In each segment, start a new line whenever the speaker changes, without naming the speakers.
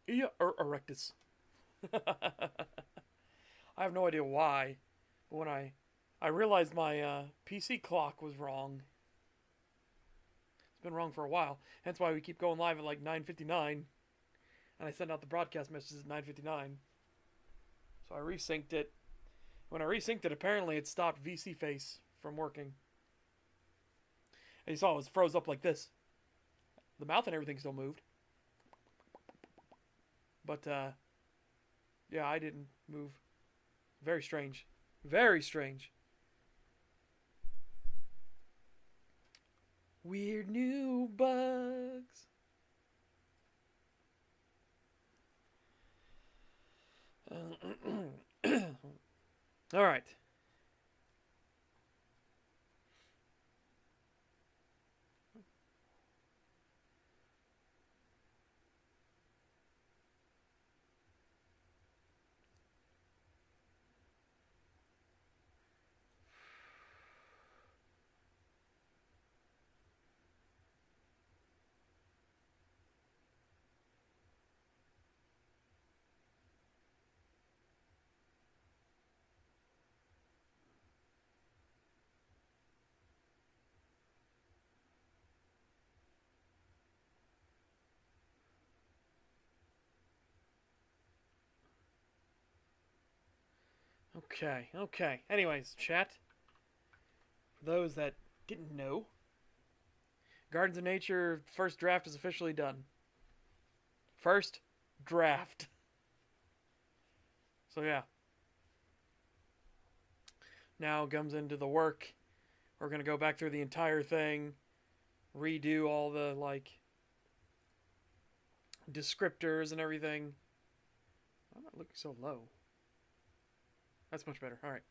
erectus. I have no idea why, but when I realized my PC clock was wrong. It's been wrong for a while. Hence why we keep going live at like 9:59, and I send out the broadcast messages at 9:59. So I resynced it. When I resynced it, apparently it stopped VC Face from working. And you saw it was froze up like this. The mouth and everything still moved. But, yeah, I didn't move. Very strange. Very strange. Weird new bugs. All right. Okay, okay. Anyways, chat. For those that didn't know, Gardens of Nature first draft is officially done. First draft. So yeah. Now comes into the work. We're gonna go back through the entire thing, redo all the like descriptors and everything. I'm not looking so low. That's much better. All right.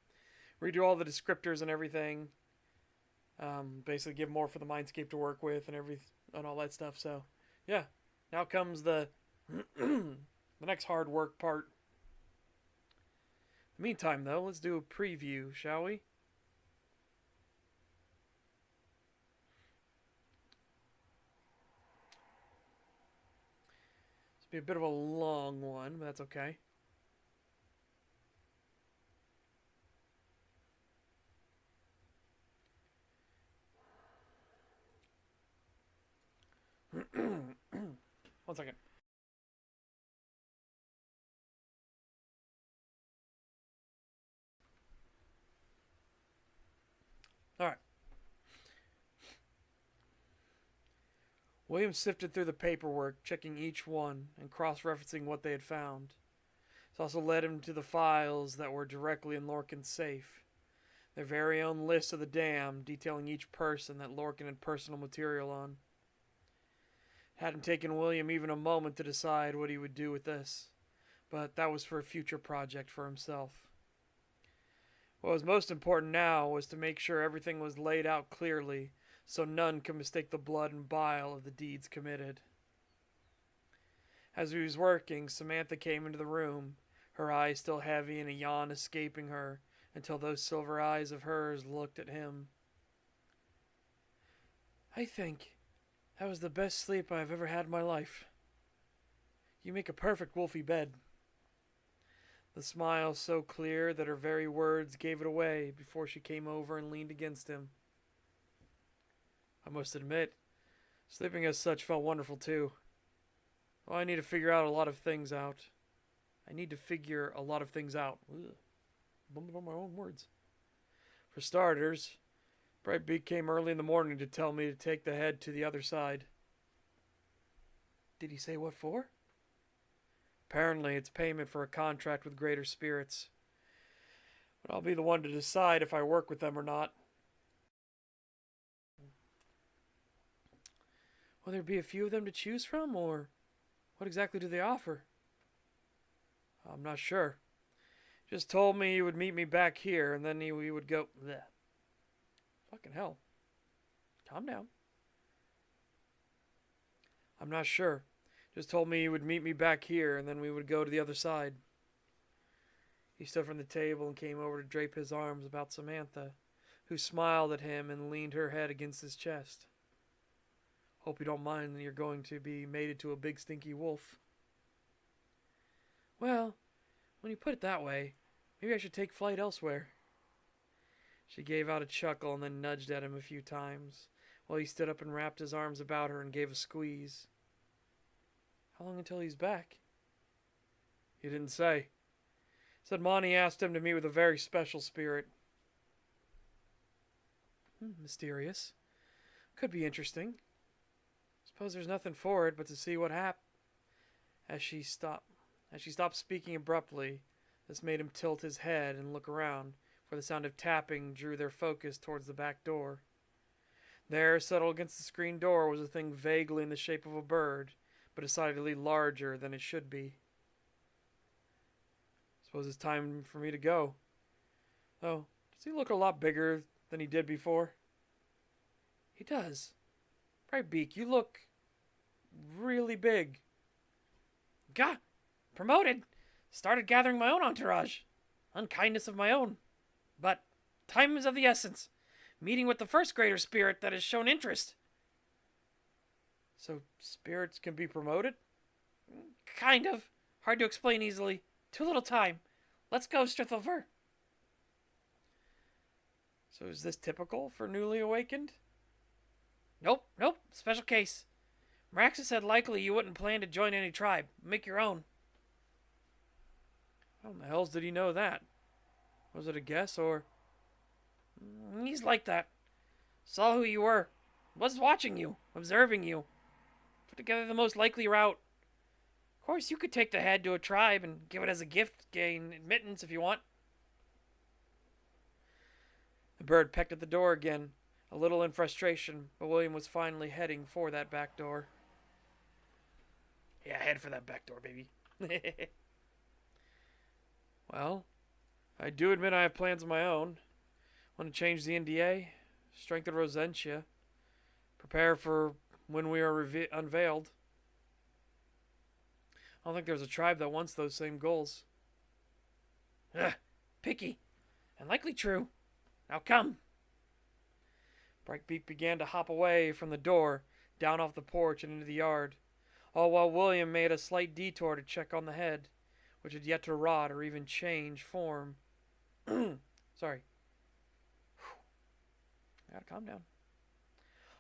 Redo all the descriptors and everything. Basically give more for the Mindscape to work with and all that stuff. So, yeah. Now comes the the next hard work part. In the meantime, though, let's do a preview, shall we? It's be a bit of a long one, but that's okay. One second. All right. William sifted through the paperwork, checking each one and cross-referencing what they had found. This also led him to the files that were directly in Lorcan's safe. Their very own list of the dam, detailing each person that Lorcan had personal material on. It hadn't taken William even a moment to decide what he would do with this, but that was for a future project for himself. What was most important now was to make sure everything was laid out clearly, so none could mistake the blood and bile of the deeds committed. As he was working, Samantha came into the room, her eyes still heavy and a yawn escaping her until those silver eyes of hers looked at him. I think that was the best sleep I have ever had in my life. You make a perfect wolfy bed. The smile so clear that her very words gave it away before she came over and leaned against him. I must admit, sleeping as such felt wonderful too. Well, I need to figure out a lot of things out. I need to figure a lot of things out. Ugh. Bumbling on my own words. For starters, Brightbeak came early in the morning to tell me to take the head to the other side. Did he say what for? Apparently, it's payment for a contract with greater spirits. But I'll be the one to decide if I work with them or not. Will there be a few of them to choose from, or what exactly do they offer? I'm not sure. Just told me he would meet me back here, and then we would go... Bleh. Fucking hell. Calm down. I'm not sure. Just told me he would meet me back here, and then we would go to the other side. He stood from the table and came over to drape his arms about Samantha, who smiled at him and leaned her head against his chest. Hope you don't mind that you're going to be mated to a big stinky wolf. Well, when you put it that way, maybe I should take flight elsewhere. She gave out a chuckle and then nudged at him a few times, while he stood up and wrapped his arms about her and gave a squeeze. How long until he's back? He didn't say. Said Monty asked him to meet with a very special spirit. Mysterious. Could be interesting. Suppose there's nothing for it but to see what happens. As she stopped speaking abruptly, this made him tilt his head and look around, for the sound of tapping drew their focus towards the back door. There, settled against the screen door, was a thing vaguely in the shape of a bird, but decidedly larger than it should be. Suppose it's time for me to go. Oh, does he look a lot bigger than he did before? He does. Brightbeak, you look really big. Gah! Promoted! Started gathering my own entourage. Unkindness of my own. But time is of the essence. Meeting with the first greater spirit that has shown interest. So spirits can be promoted? Kind of. Hard to explain easily. Too little time. Let's go, Strithover. So is this typical for newly awakened? Nope. Special case. Maraxus said likely you wouldn't plan to join any tribe. Make your own. How in the hells did he know that? Was it a guess, or... He's like that. Saw who you were. Was watching you. Observing you. Put together the most likely route. Of course, you could take the head to a tribe and give it as a gift, gain admittance if you want. The bird pecked at the door again, a little in frustration, but William was finally heading for that back door. Yeah, head for that back door, baby. Well, I do admit I have plans of my own. Want to change the NDA, strengthen Rosentia, prepare for when we are unveiled. I don't think there's a tribe that wants those same goals. Picky, and likely true. Now come. Brightbeak began to hop away from the door, down off the porch and into the yard, all while William made a slight detour to check on the head, which had yet to rot or even change form. Sorry. I gotta calm down.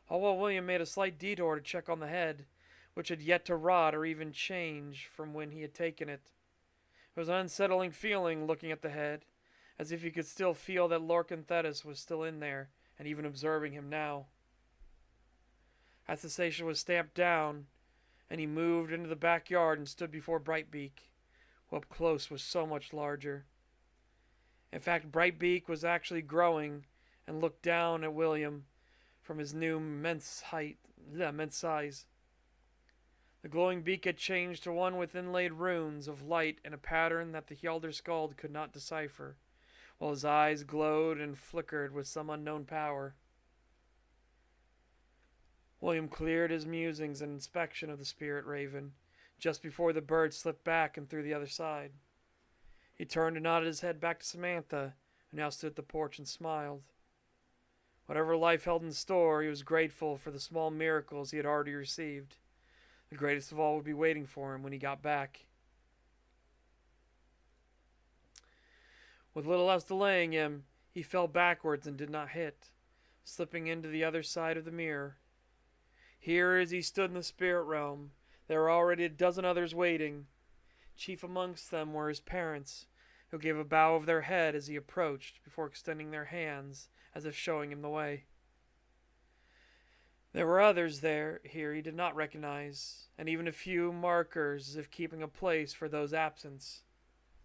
All while William made a slight detour to check on the head, which had yet to rot or even change from when he had taken it. It was an unsettling feeling looking at the head, as if he could still feel that Lorcan Thetis was still in there, and even observing him now. As the station was stamped down, and he moved into the backyard and stood before Brightbeak, who up close was so much larger. In fact, Brightbeak was actually growing and looked down at William from his new immense size. The glowing beak had changed to one with inlaid runes of light in a pattern that the Hjalder Skald could not decipher, while his eyes glowed and flickered with some unknown power. William cleared his musings and inspection of the spirit raven, just before the bird slipped back and through the other side. He turned and nodded his head back to Samantha, who now stood at the porch and smiled. Whatever life held in store, he was grateful for the small miracles he had already received. The greatest of all would be waiting for him when he got back. With little else delaying him, he fell backwards and did not hit, slipping into the other side of the mirror. Here, as he stood in the spirit realm, there were already a dozen others waiting. Chief amongst them were his parents, who gave a bow of their head as he approached, before extending their hands, as if showing him the way. There were others here he did not recognize, and even a few markers as if keeping a place for those absent,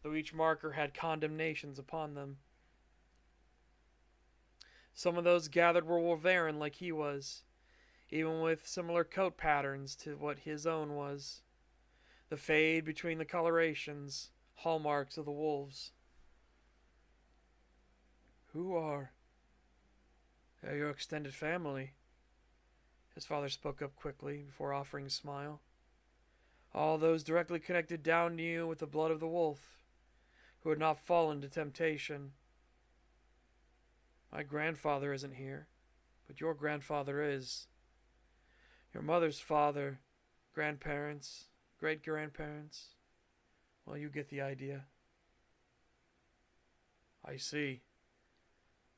though each marker had condemnations upon them. Some of those gathered were Wolverine like he was, even with similar coat patterns to what his own was. The fade between the colorations, hallmarks of the wolves. Who are? They're your extended family. His father spoke up quickly before offering a smile. All those directly connected down to you with the blood of the wolf, who had not fallen to temptation. My grandfather isn't here, but your grandfather is. Your mother's father, grandparents, great-grandparents. Well, you get the idea. I see.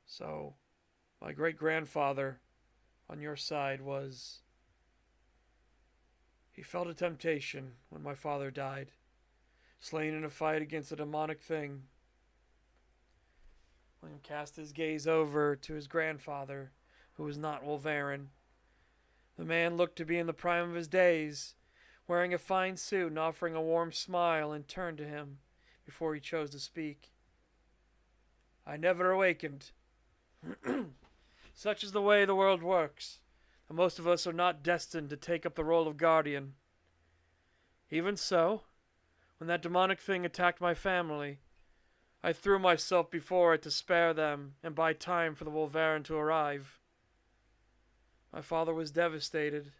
So, my great-grandfather on your side was... He felt a temptation when my father died, slain in a fight against a demonic thing. William cast his gaze over to his grandfather, who was not Wolverine. The man looked to be in the prime of his days, wearing a fine suit and offering a warm smile, and turned to him before he chose to speak. I never awakened. Such is the way the world works, and most of us are not destined to take up the role of guardian. Even so, when that demonic thing attacked my family, I threw myself before it to spare them and buy time for the Wolverine to arrive. My father was devastated.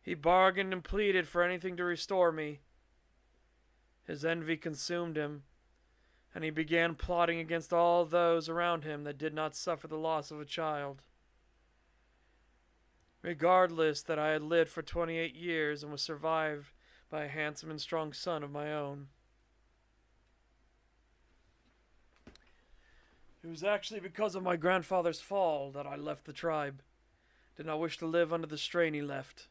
He bargained and pleaded for anything to restore me. His envy consumed him, and he began plotting against all those around him that did not suffer the loss of a child. Regardless that I had lived for 28 years and was survived by a handsome and strong son of my own. It was actually because of my grandfather's fall that I left the tribe. Did not wish to live under the strain he left.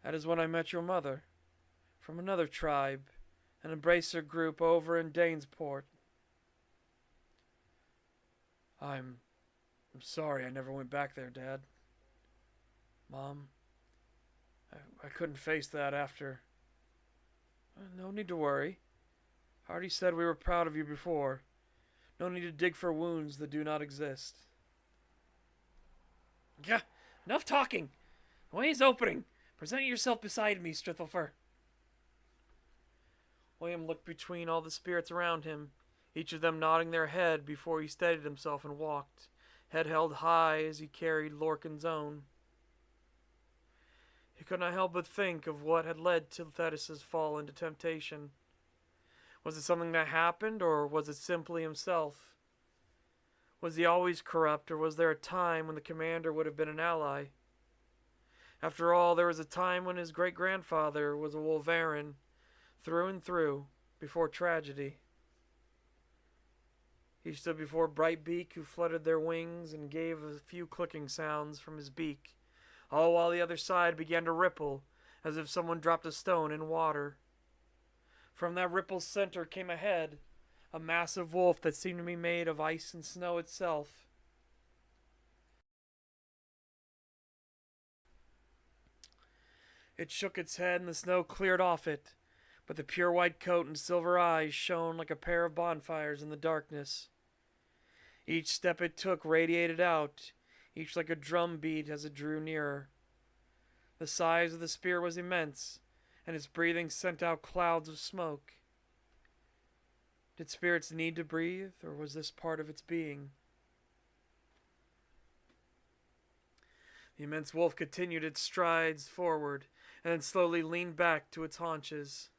That is when I met your mother, from another tribe, an embracer group over in Danesport. I'm sorry I never went back there, Dad. Mom, I couldn't face that after. No need to worry. I already said we were proud of you before. No need to dig for wounds that do not exist. Yeah, enough talking. The way is opening. Present yourself beside me, Strithelfer. William looked between all the spirits around him, each of them nodding their head before he steadied himself and walked, head held high as he carried Lorcan's own. He could not help but think of what had led to Thetis' fall into temptation. Was it something that happened, or was it simply himself? Was he always corrupt, or was there a time when the commander would have been an ally? After all, there was a time when his great-grandfather was a Wolverine, through and through, before tragedy. He stood before Brightbeak, who fluttered their wings and gave a few clicking sounds from his beak, all while the other side began to ripple, as if someone dropped a stone in water. From that ripple's center came a head, a massive wolf that seemed to be made of ice and snow itself. It shook its head and the snow cleared off it, but the pure white coat and silver eyes shone like a pair of bonfires in the darkness. Each step it took radiated out, each like a drum beat as it drew nearer. The size of the spear was immense, and its breathing sent out clouds of smoke. Did spirits need to breathe, or was this part of its being? The immense wolf continued its strides forward, and then slowly leaned back to its haunches.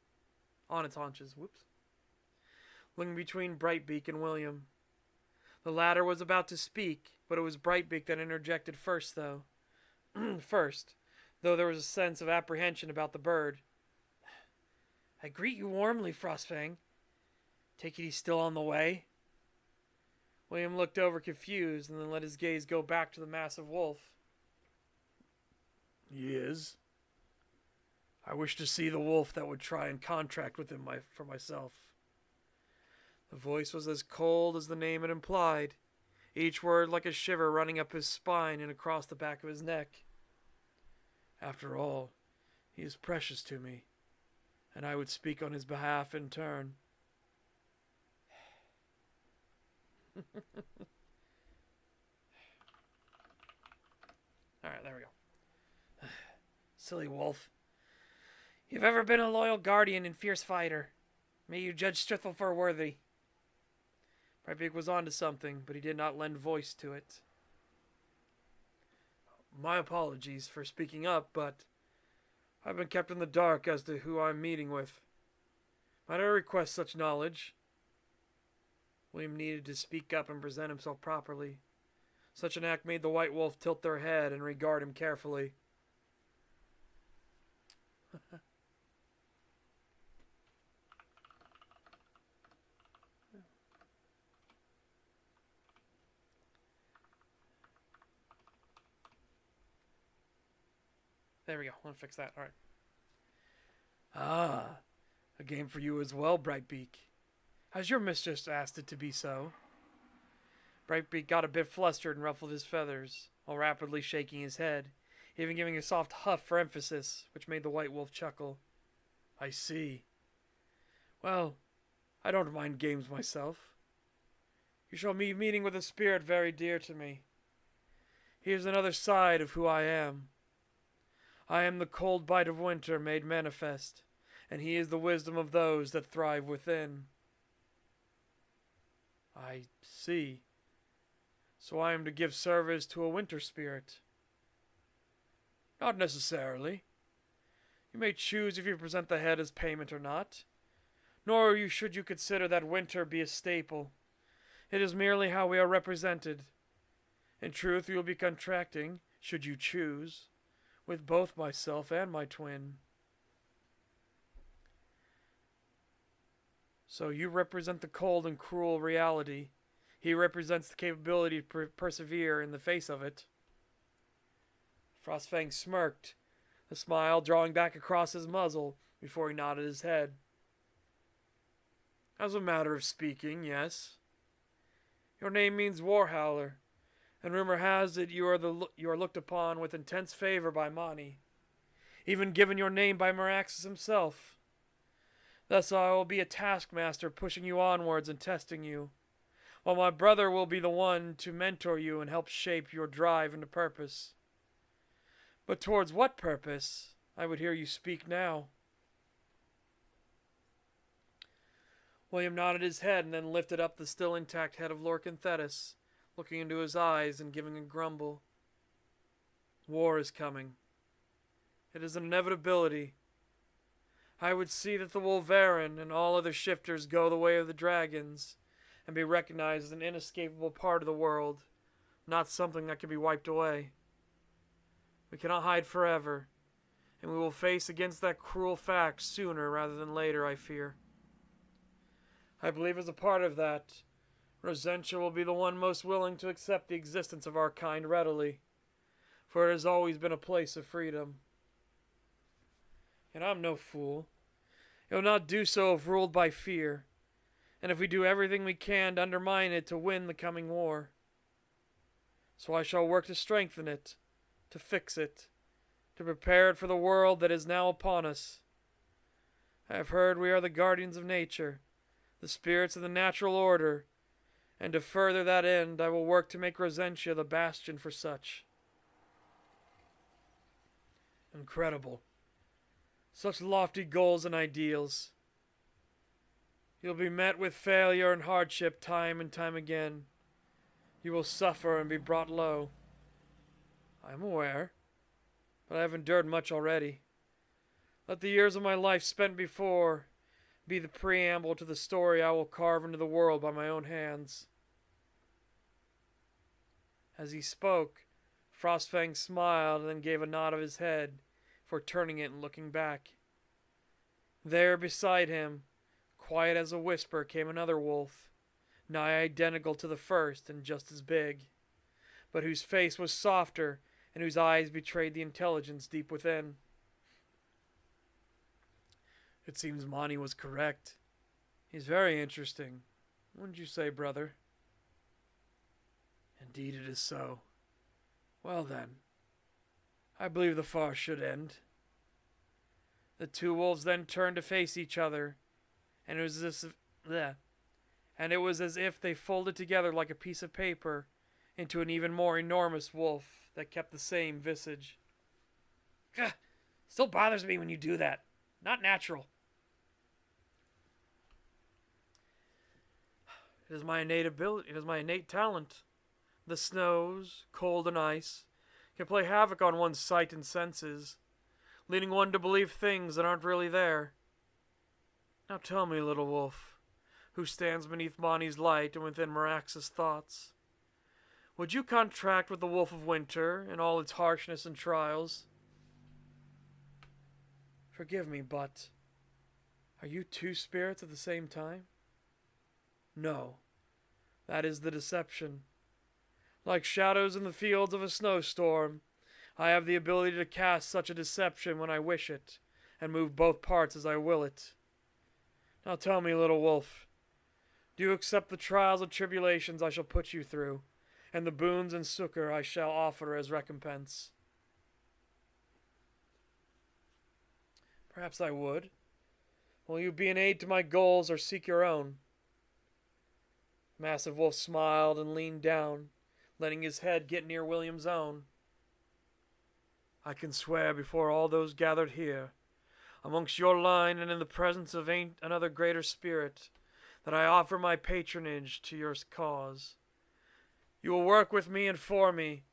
On its haunches, looking between Brightbeak and William. The latter was about to speak, but it was Brightbeak that interjected first, though. Though there was a sense of apprehension about the bird. I greet you warmly, Frostfang. Take it he's still on the way? William looked over confused and then let his gaze go back to the massive wolf. He is. I wish to see the wolf that would try and contract with him for myself. The voice was as cold as the name had implied, each word like a shiver running up his spine and across the back of his neck. After all, he is precious to me, and I would speak on his behalf in turn. Alright, there we go. Silly wolf. You've ever been a loyal guardian and fierce fighter. May you judge Strithelfer worthy. Brightbeak was on to something, but he did not lend voice to it. My apologies for speaking up, but I've been kept in the dark as to who I'm meeting with. Might I request such knowledge? William needed to speak up and present himself properly. Such an act made the White Wolf tilt their head and regard him carefully. There we go. I'll fix that. All right. Ah, a game for you as well, Brightbeak. Has your mistress asked it to be so? Brightbeak got a bit flustered and ruffled his feathers, while rapidly shaking his head, even giving a soft huff for emphasis, which made the white wolf chuckle. I see. Well, I don't mind games myself. You shall be meeting with a spirit very dear to me. Here's another side of who I am. I am the cold bite of winter made manifest, and he is the wisdom of those that thrive within. I see. So I am to give service to a winter spirit. Not necessarily. You may choose if you present the head as payment or not, nor should you consider that winter be a staple. It is merely how we are represented. In truth, you will be contracting, should you choose, with both myself and my twin. So you represent the cold and cruel reality. He represents the capability to persevere in the face of it. Frostfang smirked, the smile drawing back across his muzzle before he nodded his head. As a matter of speaking, yes. Your name means Warhowler, and rumor has it you are looked upon with intense favor by Mani, even given your name by Meraxes himself. Thus I will be a taskmaster pushing you onwards and testing you, while my brother will be the one to mentor you and help shape your drive into purpose. But towards what purpose, I would hear you speak now. William nodded his head and then lifted up the still intact head of Lorcan Thetis, looking into his eyes and giving a grumble. War is coming. It is an inevitability. I would see that the Wolverine and all other shifters go the way of the dragons and be recognized as an inescapable part of the world, not something that can be wiped away. We cannot hide forever, and we will face against that cruel fact sooner rather than later, I fear. I believe as a part of that, Rosentia will be the one most willing to accept the existence of our kind readily, for it has always been a place of freedom. And I'm no fool. It will not do so if ruled by fear, and if we do everything we can to undermine it to win the coming war. So I shall work to strengthen it, to fix it, to prepare it for the world that is now upon us. I have heard we are the guardians of nature, the spirits of the natural order, and to further that end I will work to make Rosentia the bastion for such. Incredible. Such lofty goals and ideals. You'll be met with failure and hardship time and time again. You will suffer and be brought low. I am aware, but I have endured much already. Let the years of my life spent before be the preamble to the story I will carve into the world by my own hands. As he spoke, Frostfang smiled and then gave a nod of his head before turning it and looking back. There beside him, quiet as a whisper, came another wolf, nigh identical to the first and just as big, but whose face was softer and whose eyes betrayed the intelligence deep within. It seems Mani was correct. He's very interesting, wouldn't you say, brother? Indeed it is so. Well then, I believe the farce should end. The two wolves then turned to face each other, and it was as if they folded together like a piece of paper into an even more enormous wolf that kept the same visage. Gah, still bothers me when you do that. Not natural. It is my innate ability. It is my innate talent. The snows, cold and ice, can play havoc on one's sight and senses, leading one to believe things that aren't really there. Now tell me, little wolf, who stands beneath Mani's light and within Merax's thoughts, would you contract with the Wolf of Winter in all its harshness and trials? Forgive me, but are you two spirits at the same time? No, that is the deception. Like shadows in the fields of a snowstorm, I have the ability to cast such a deception when I wish it, and move both parts as I will it. Now tell me, little wolf, do you accept the trials and tribulations I shall put you through, and the boons and succor I shall offer as recompense? Perhaps I would. Will you be an aid to my goals or seek your own? Massive Wolf smiled and leaned down, letting his head get near William's own. I can swear before all those gathered here, amongst your line and in the presence of ain't another greater spirit, that I offer my patronage to your cause. You will work with me and for me.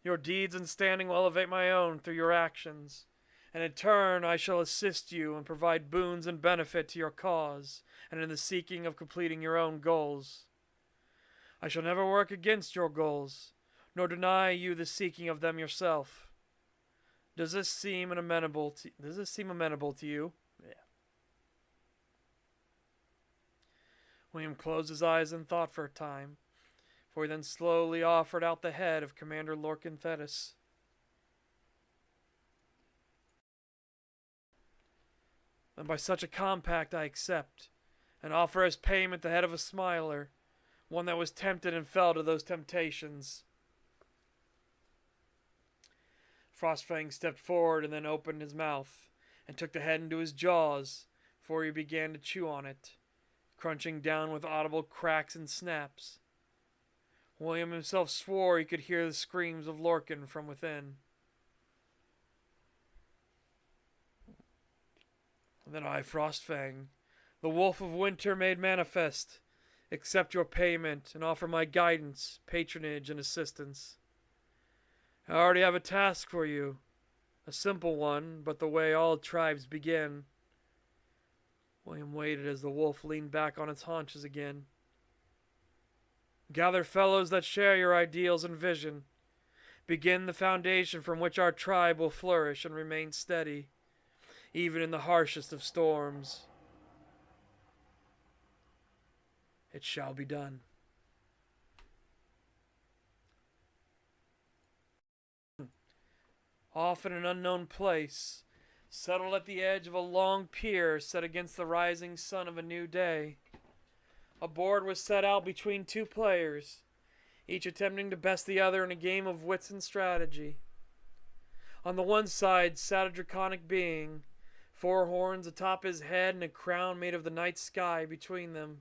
Your deeds and standing will elevate my own through your actions, and in turn I shall assist you and provide boons and benefit to your cause, and in the seeking of completing your own goals. I shall never work against your goals, nor deny you the seeking of them yourself. Does this seem amenable to you? Yeah. William closed his eyes and thought for a time, for he then slowly offered out the head of Commander Lorcan Thetis. And by such a compact I accept, and offer as payment the head of a smiler, one that was tempted and fell to those temptations. Frostfang stepped forward and then opened his mouth and took the head into his jaws before he began to chew on it, crunching down with audible cracks and snaps. William himself swore he could hear the screams of Lorcan from within. And then I, Frostfang, the Wolf of Winter made manifest, accept your payment and offer my guidance, patronage, and assistance. I already have a task for you, a simple one, but the way all tribes begin. William waited as the wolf leaned back on its haunches again. Gather fellows that share your ideals and vision. Begin the foundation from which our tribe will flourish and remain steady, even in the harshest of storms. It shall be done. Off in an unknown place, settled at the edge of a long pier set against the rising sun of a new day, a board was set out between two players, each attempting to best the other in a game of wits and strategy. On the one side sat a draconic being, 4 horns atop his head and a crown made of the night sky between them.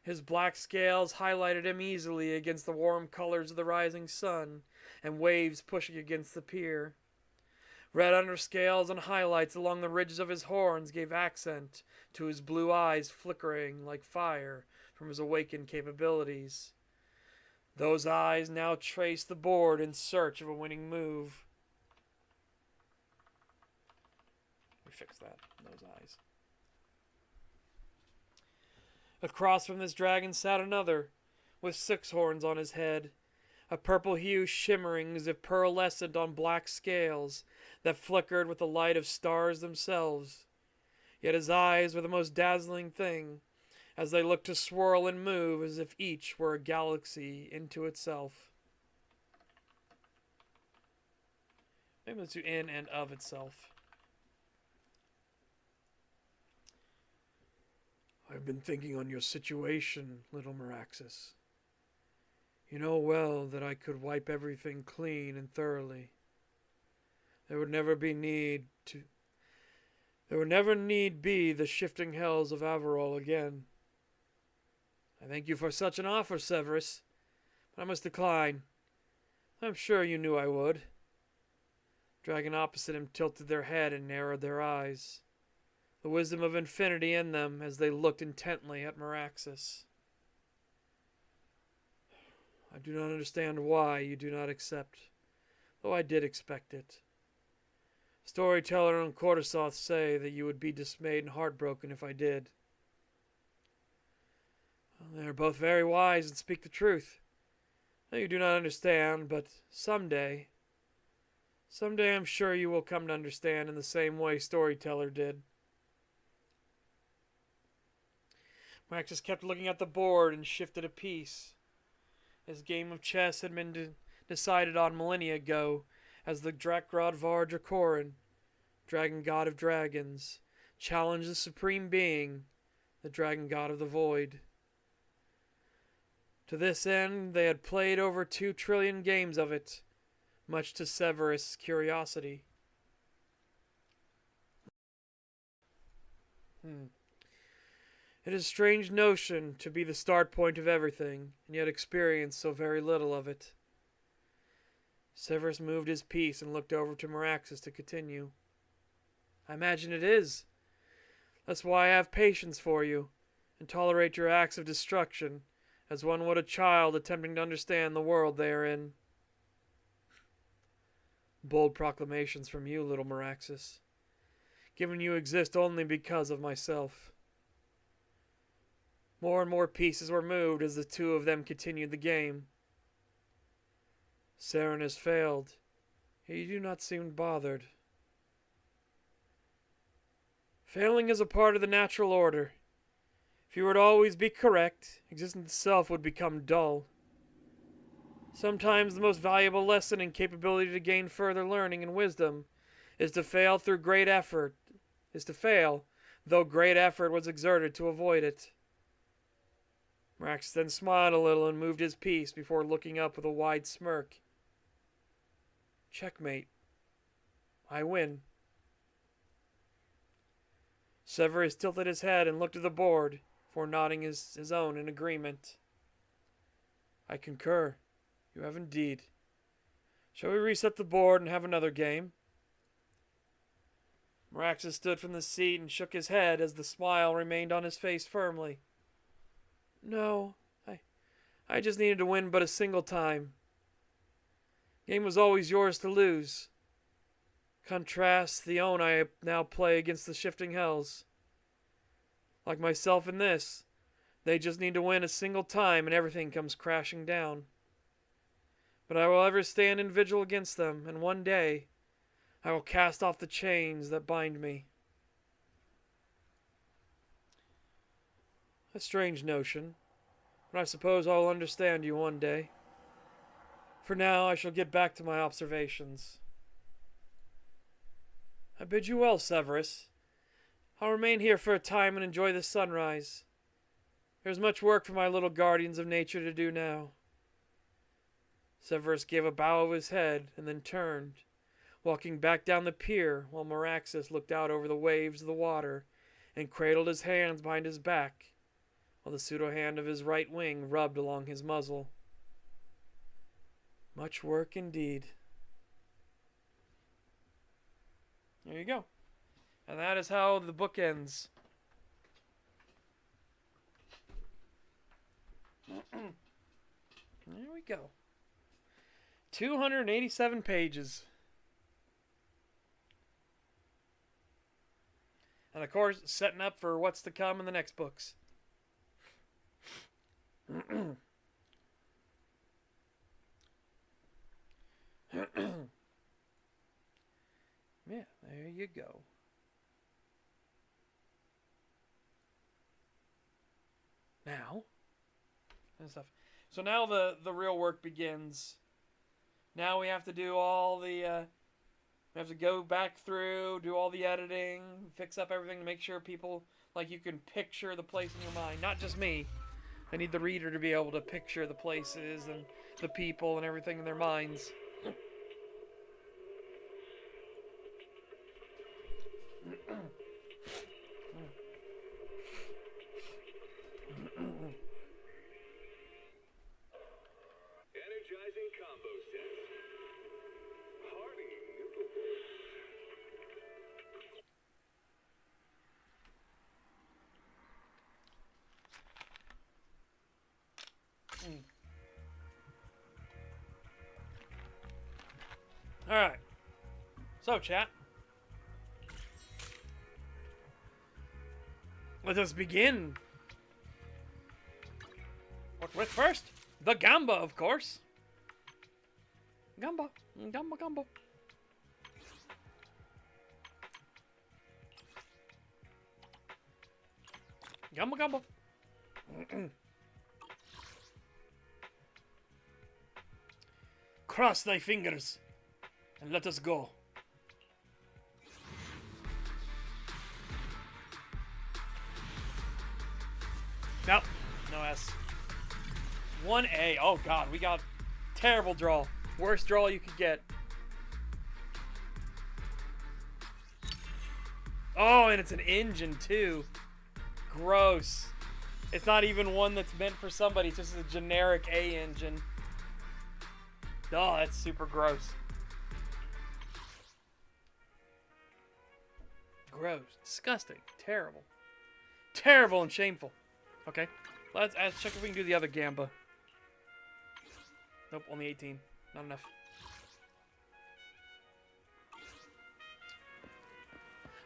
His black scales highlighted him easily against the warm colors of the rising sun and waves pushing against the pier. Red underscales and highlights along the ridges of his horns gave accent to his blue eyes flickering like fire from his awakened capabilities. Those eyes now traced the board in search of a winning move. We fixed that, those eyes. Across from this dragon sat another, with 6 horns on his head, a purple hue shimmering as if pearlescent on black scales that flickered with the light of stars themselves. Yet his eyes were the most dazzling thing, as they looked to swirl and move as if each were a galaxy into itself. Maybe let's do in and of itself. I've been thinking on your situation, little Meraxis. You know well that I could wipe everything clean and thoroughly. There would never need be the shifting hells of Averol again. I thank you for such an offer, Severus, but I must decline. I'm sure you knew I would. Dragon opposite him tilted their head and narrowed their eyes, the wisdom of infinity in them as they looked intently at Meraxis. I do not understand why you do not accept, though I did expect it. Storyteller and Cortisoth say that you would be dismayed and heartbroken if I did. Well, they are both very wise and speak the truth. Now you do not understand, but someday I'm sure you will come to understand in the same way Storyteller did. Max just kept looking at the board and shifted a piece. His game of chess had been decided on millennia ago, as the Drakrodvar Dracorin, dragon god of dragons, challenged the supreme being, the dragon god of the void. To this end, they had played over 2 trillion games of it, much to Severus' curiosity. It is a strange notion to be the start point of everything, and yet experience so very little of it. Severus moved his piece and looked over to Meraxes to continue. I imagine it is. That's why I have patience for you, and tolerate your acts of destruction, as one would a child attempting to understand the world they are in. Bold proclamations from you, little Meraxes, given you exist only because of myself. More and more pieces were moved as the two of them continued the game. Saren has failed. You do not seem bothered. Failing is a part of the natural order. If you were to always be correct, existence itself would become dull. Sometimes the most valuable lesson and capability to gain further learning and wisdom is to fail, though great effort was exerted to avoid it. Meraxes then smiled a little and moved his piece before looking up with a wide smirk. Checkmate. I win. Severus tilted his head and looked at the board before nodding his own in agreement. I concur. You have indeed. Shall we reset the board and have another game? Meraxes stood from the seat and shook his head as the smile remained on his face firmly. No, I just needed to win but a single time. Game was always yours to lose. Contrast the own I now play against the shifting hells. Like myself in this, they just need to win a single time and everything comes crashing down. But I will ever stand in vigil against them, and one day I will cast off the chains that bind me. A strange notion, but I suppose I will understand you one day. For now, I shall get back to my observations. I bid you well, Severus. I'll remain here for a time and enjoy the sunrise. There's much work for my little guardians of nature to do now. Severus gave a bow of his head and then turned, walking back down the pier while Meraxes looked out over the waves of the water and cradled his hands behind his back, while the pseudo-hand of his right wing rubbed along his muzzle. Much work indeed. There you go. And that is how the book ends. There we go. 287 pages. And of course, setting up for what's to come in the next books. Yeah, there you go. Now, and stuff. So now the real work begins. Now we have to do all the, we have to go back through, do all the editing, fix up everything to make sure people, like, you can picture the place in your mind. Not just me. I need the reader to be able to picture the places and the people and everything in their minds.
Energizing combo set. Hearty noodles.
Alright. So, chat. Let us begin. What with first? The Gamba, of course. Gamba. Gamba, Gamba. Gamba, Gamba. Cross thy fingers and let us go. Nope. No S. 1A. Oh, God. We got terrible draw. Worst draw you could get. Oh, and it's an engine, too. Gross. It's not even one that's meant for somebody. It's just a generic A engine. Oh, that's super gross. Gross. Disgusting. Terrible. Terrible and shameful. Okay. Let's check if we can do the other Gamba. Nope, only 18. Not enough.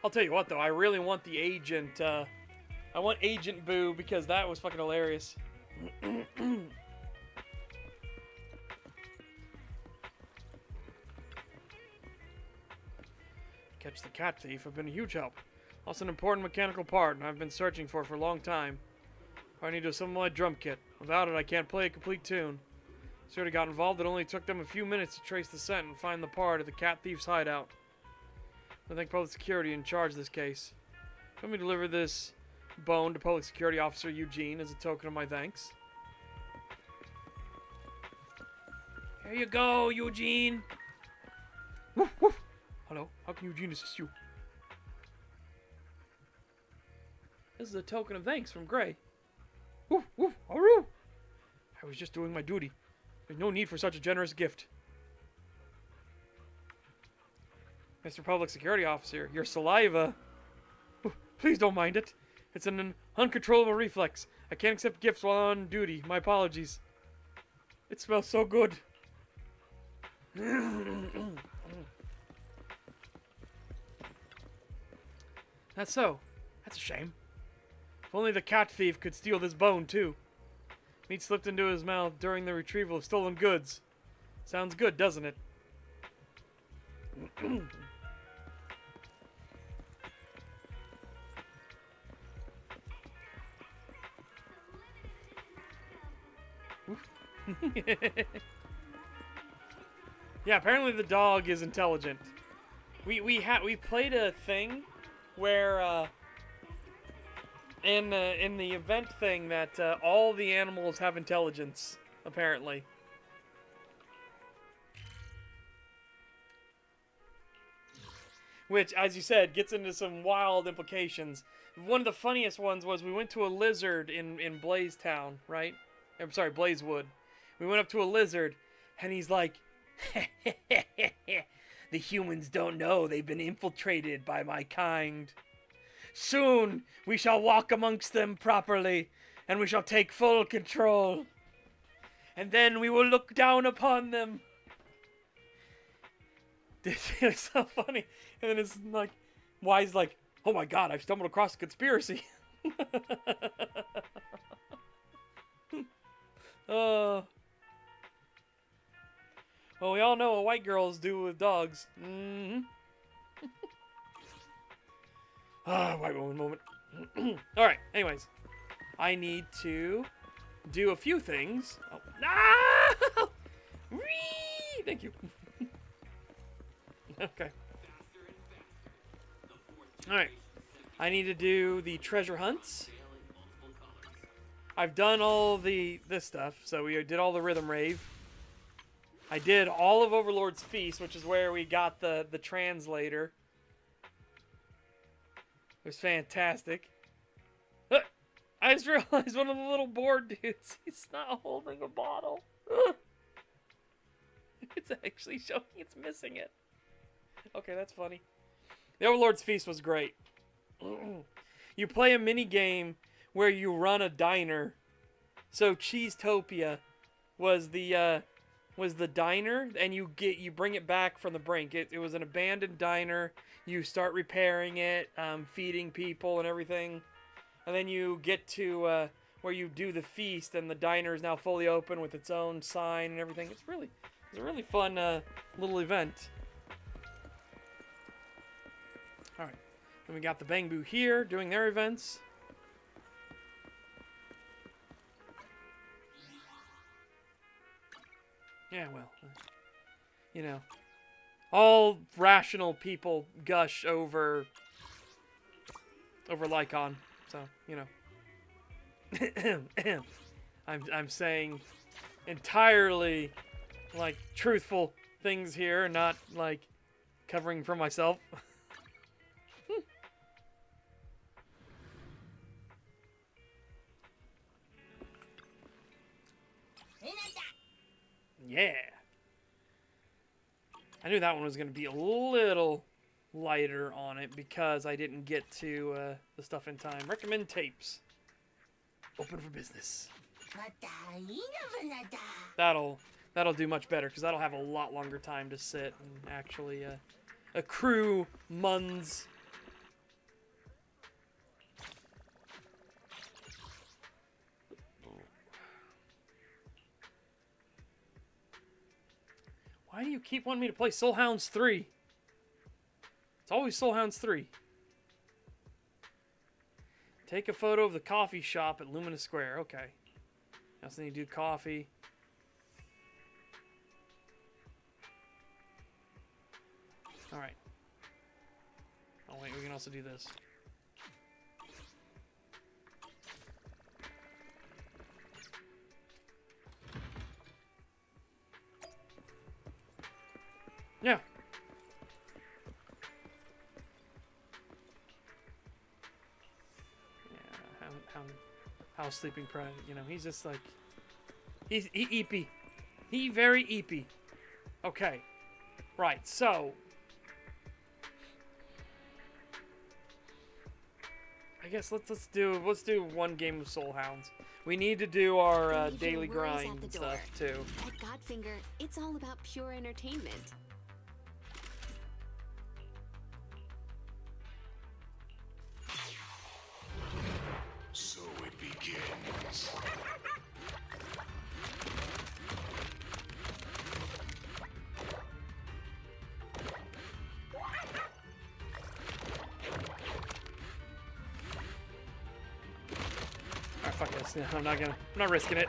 I'll tell you what, though. I really want the agent. I want Agent Boo because that was fucking hilarious. Catch the cat thief have been a huge help. Also an important mechanical part, and I've been searching for a long time. I need to assemble my drum kit. Without it, I can't play a complete tune. Security got involved. It only took them a few minutes to trace the scent and find the part of the cat thief's hideout. I thank public security in charge of this case. Let me deliver this bone to Public Security Officer Eugene as a token of my thanks. Here you go, Eugene. Woof, woof. Hello, how can Eugene assist you? This is a token of thanks from Gray. Woof, woof, aroo. I was just doing my duty. There's no need for such a generous gift. Mr. Public Security Officer, your saliva. Please don't mind it. It's an uncontrollable reflex. I can't accept gifts while on duty. My apologies. It smells so good. That's so. That's a shame. If only the cat thief could steal this bone, too. Meat slipped into his mouth during the retrieval of stolen goods. Sounds good, doesn't it? Yeah, apparently the dog is intelligent. We played a thing where in the event thing that all the animals have intelligence, apparently. Which, as you said, gets into some wild implications. One of the funniest ones was we went to a lizard in Blaze Town, right? I'm sorry, Blazewood. We went up to a lizard, and he's like, the humans don't know they've been infiltrated by my kind. Soon we shall walk amongst them properly, and we shall take full control. And then we will look down upon them. It's so funny. And then it's like, Wise like, oh my god, I've stumbled across a conspiracy. Well, we all know what white girls do with dogs. Mm-hmm. White woman moment. Alright, anyways. I need to do a few things. Oh, no! Whee! Thank you. Okay. Alright. I need to do the treasure hunts. I've done all this stuff. So we did all the rhythm rave. I did all of Overlord's Feast, which is where we got the translator. It was fantastic. I just realized one of the little board dudes, he's not holding a bottle. It's actually showing it's missing it. Okay, that's funny. The Overlord's Feast was great. You play a mini game where you run a diner. So Cheesetopia was the diner, and you bring it back from the brink. It was an abandoned diner. You start repairing it, feeding people and everything, and then you get to where you do the feast, and the diner is now fully open with its own sign and everything. It's a really fun little event. All right, then we got the Bang Boo here doing their events. Yeah, well, you know, All rational people gush over Lycaon, so you know. I'm saying entirely like truthful things here, not like covering for myself. Yeah. I knew that one was going to be a little lighter on it because I didn't get to the stuff in time. Recommend tapes. Open for business. That'll do much better because that'll have a lot longer time to sit and actually accrue muns. Why do you keep wanting me to play Soul Hounds 3? It's always Soul Hounds 3. Take a photo of the coffee shop at Luminous Square. Okay. I also need to do coffee. Alright. Oh wait, we can also do this. Yeah. How sleeping private, you know, he's just like he eepy. He very eepy. Okay. Right, so I guess let's do one game of Soul Hounds. We need to do our daily grind and stuff too.
At Godfinger, it's all about pure entertainment.
So it begins.
Alright, fuck this. Yeah, I'm not risking it.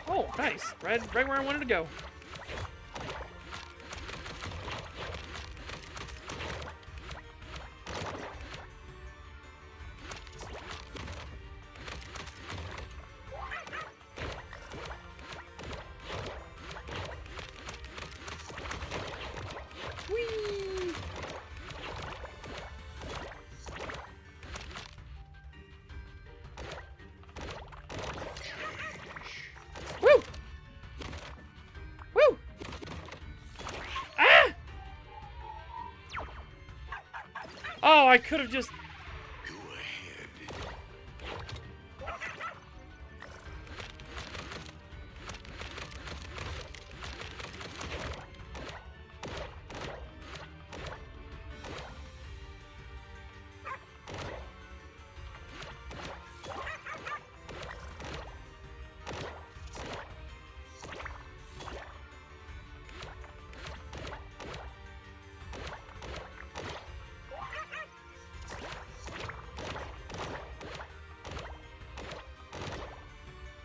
Oh, nice. Right where I wanted to go. Oh, I could have just...
Go ahead.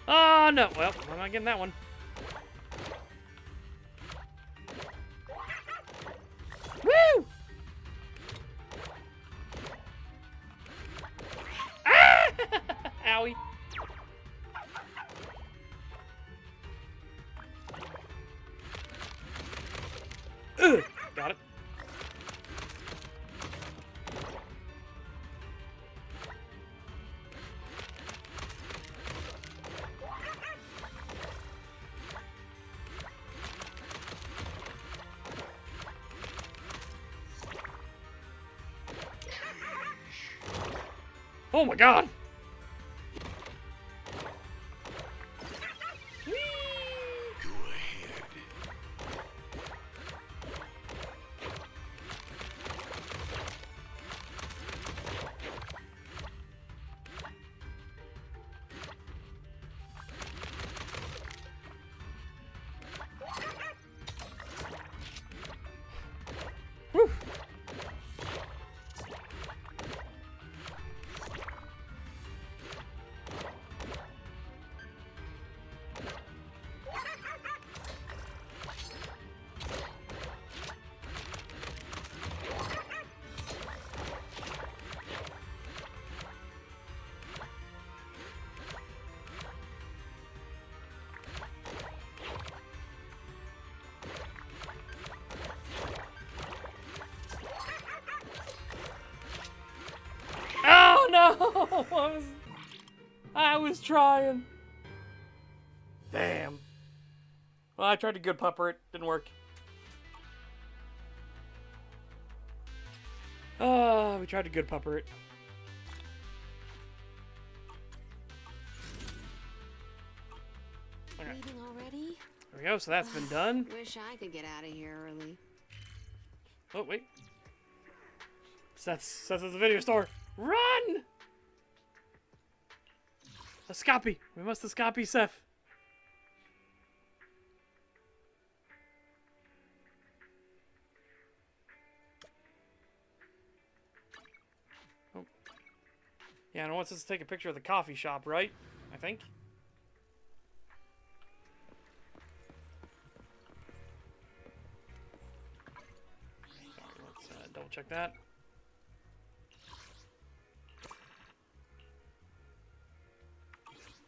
Oh, no. Well, I'm not getting that one. Woo! Ah! Owie. Ugh. Got it. Oh my god! Whee!
Go ahead.
Whew. I was trying. Damn. Well, I tried to good pupper it. Didn't work. We tried to good pupper it. Okay.
Leaving already?
There we go. So that's been done.
Wish I could get out of here early.
Oh, wait. Seth's at the video store. Run! Escape. We must escape, Seth. Oh. Yeah, and it wants us to take a picture of the coffee shop, right? I think. Sorry, let's double check that.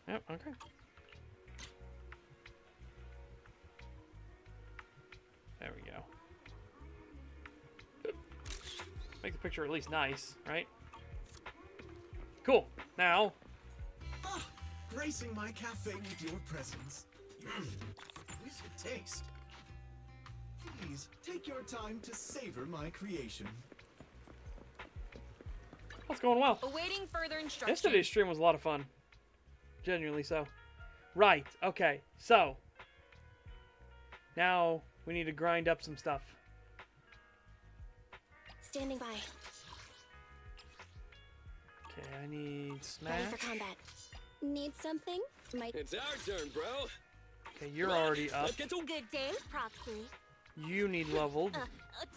Yep, okay. There we go. Make the picture at least nice, right? Cool. Now,
gracing my cafe with your presence. Delicious taste. Please take your time to savor my creation.
what's going well?
Awaiting further instructions.
Yesterday's stream was a lot of fun. Genuinely so. Right, okay, so. Now, we need to grind up some stuff.
Standing by.
Okay, I need
Ready
smash.
for combat. Need something? Might.
It's our turn, bro.
Okay, you're already up.
Let's get to
Good day, Proxy.
You need leveled.
To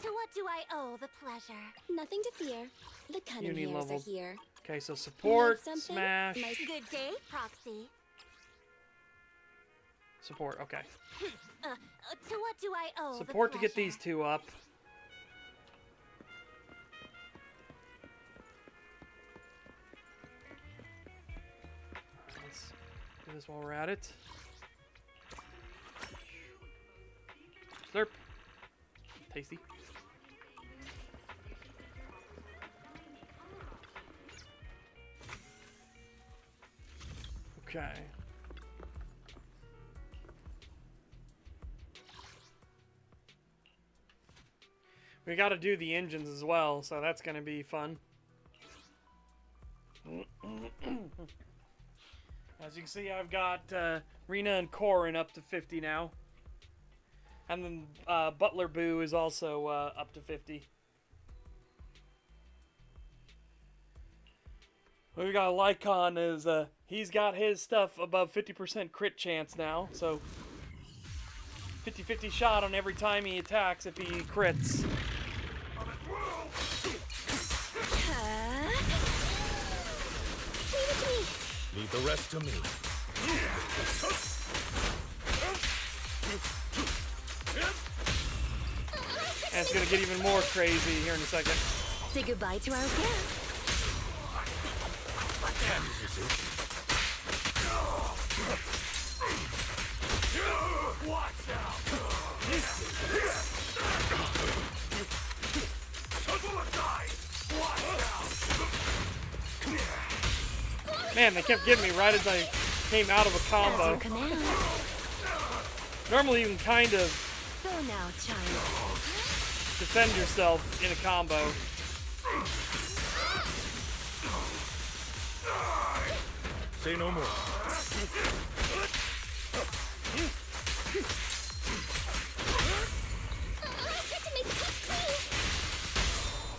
what do I owe the pleasure? Nothing to fear. The cunning
need
hairs
leveled.
are here.
Okay, so support,
Need something?
smash,
Good day, Proxy.
support, okay.
To what do I owe
Support
the
to get
pleasure?
these two up. Let's do this while we're at it. Slurp. Tasty. Okay. We got to do the engines as well, so that's going to be fun. As you can see, I've got Rena and Corin up to 50 now. And then Butler Boo is also up to 50. We got Lycaon is he's got his stuff above 50% crit chance now, so 50-50 shot on every time he attacks if he crits.
leave the rest to me.
And it's gonna get even more crazy here in a second.
Say goodbye to our guest.
Man, they kept getting me right as I came out of a combo.
Command.
Normally you can kind of
Go now, child.
defend yourself in a combo.
Say no more.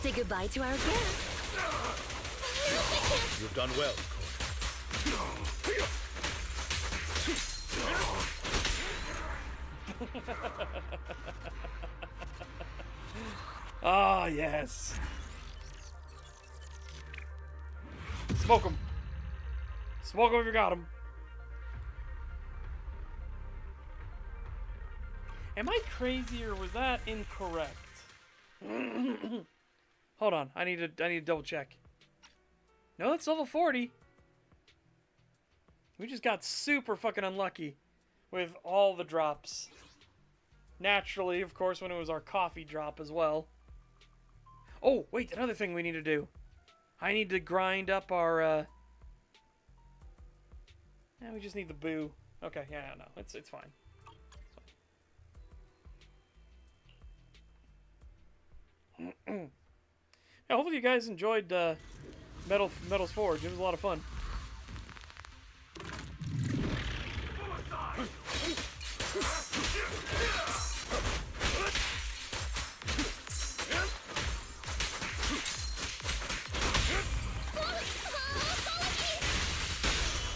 Say goodbye to our guest.
You've done well.
Ah, yes. Smoke him. Smoke him if you got him. Am I crazy or was that incorrect? Hold on, I need to double check. No, it's level 40. We just got super fucking unlucky with all the drops. Naturally, of course, when it was our coffee drop as well. Oh, wait, another thing we need to do. I need to grind up our Yeah, we just need the boo. Okay, yeah, no, it's fine. It's fine. Yeah, hopefully you guys enjoyed Metal's Forge. It was a lot of fun.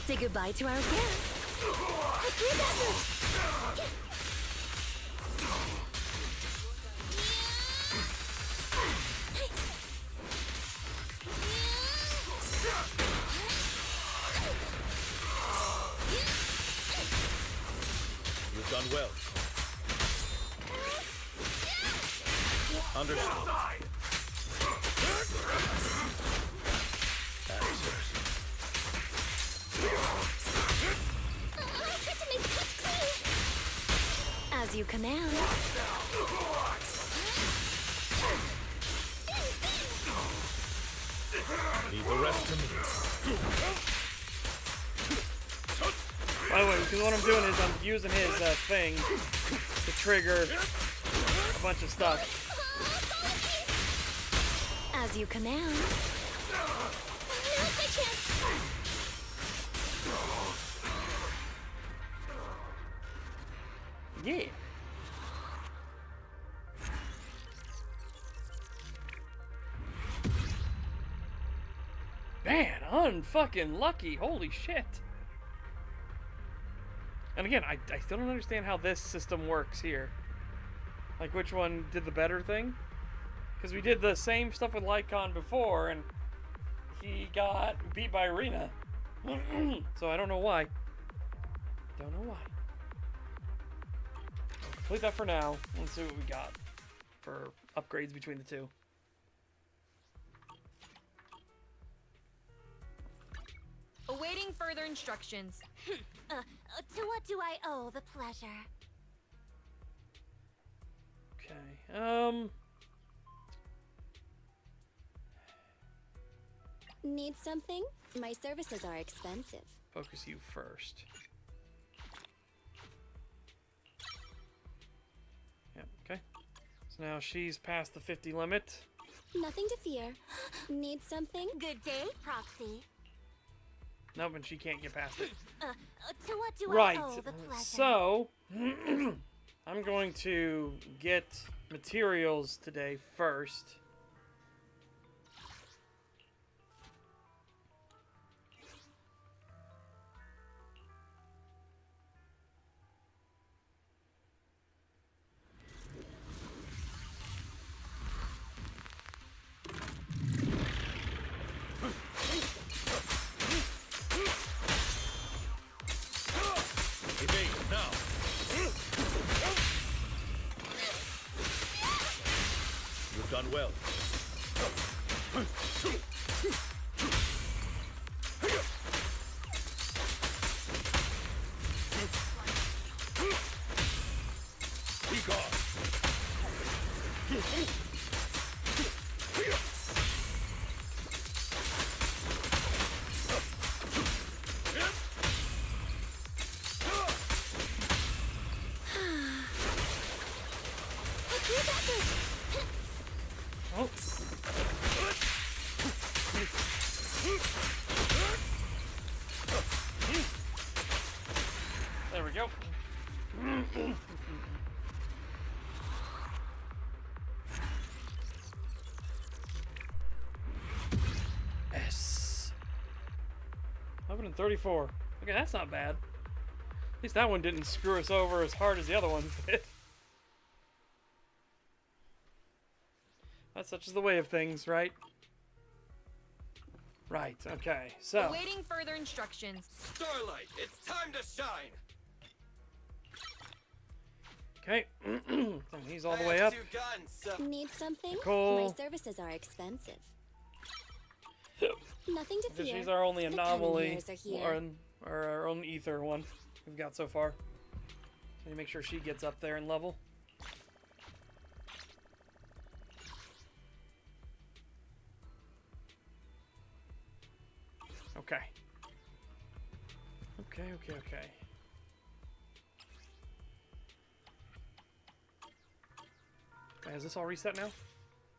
Say goodbye to our guests.
You've done well. Understood. Answers.
I tried to make the cuts clean. As you command.
Leave the rest to me.
By the way, because what I'm doing is I'm using his thing to trigger a bunch of stuff.
As you command. Now's my chance.
Yeah. Man, unfucking lucky. Holy shit. And again, I still don't understand how this system works here. Like, which one did the better thing? Because we did the same stuff with Lycaon before, and he got beat by Arena. So I don't know why. Don't know why. Complete that for now. Let's see what we got for upgrades between the two.
Awaiting further instructions.
To what do I owe the pleasure?
Okay.
Need something? My services are expensive.
Focus you first. Yeah, okay. So now she's past the 50 limit.
Nothing to fear. Need something?
Good day, Proxy.
Nope, and she can't get past it.
To what do
Right.
I owe the pleasure?
So, I'm going to get materials today first.
Evade now. You've done well. Be gone.
Oh. There we go. S. 1134. Okay, that's not bad. At least that one didn't screw us over as hard as the other ones did. That's such is the way of things, right? Right, okay, so.
Awaiting further instructions.
Starlight, it's time to shine.
Okay, so he's all the way up.
Need something?
Nicole.
My services are expensive. Nothing to
Because
fear.
she's our only
The
anomaly,
cunning years are here.
or our own ether one we've got so far. Let me make sure she gets up there in level. Okay. Okay, okay, okay. Okay, is this all reset now?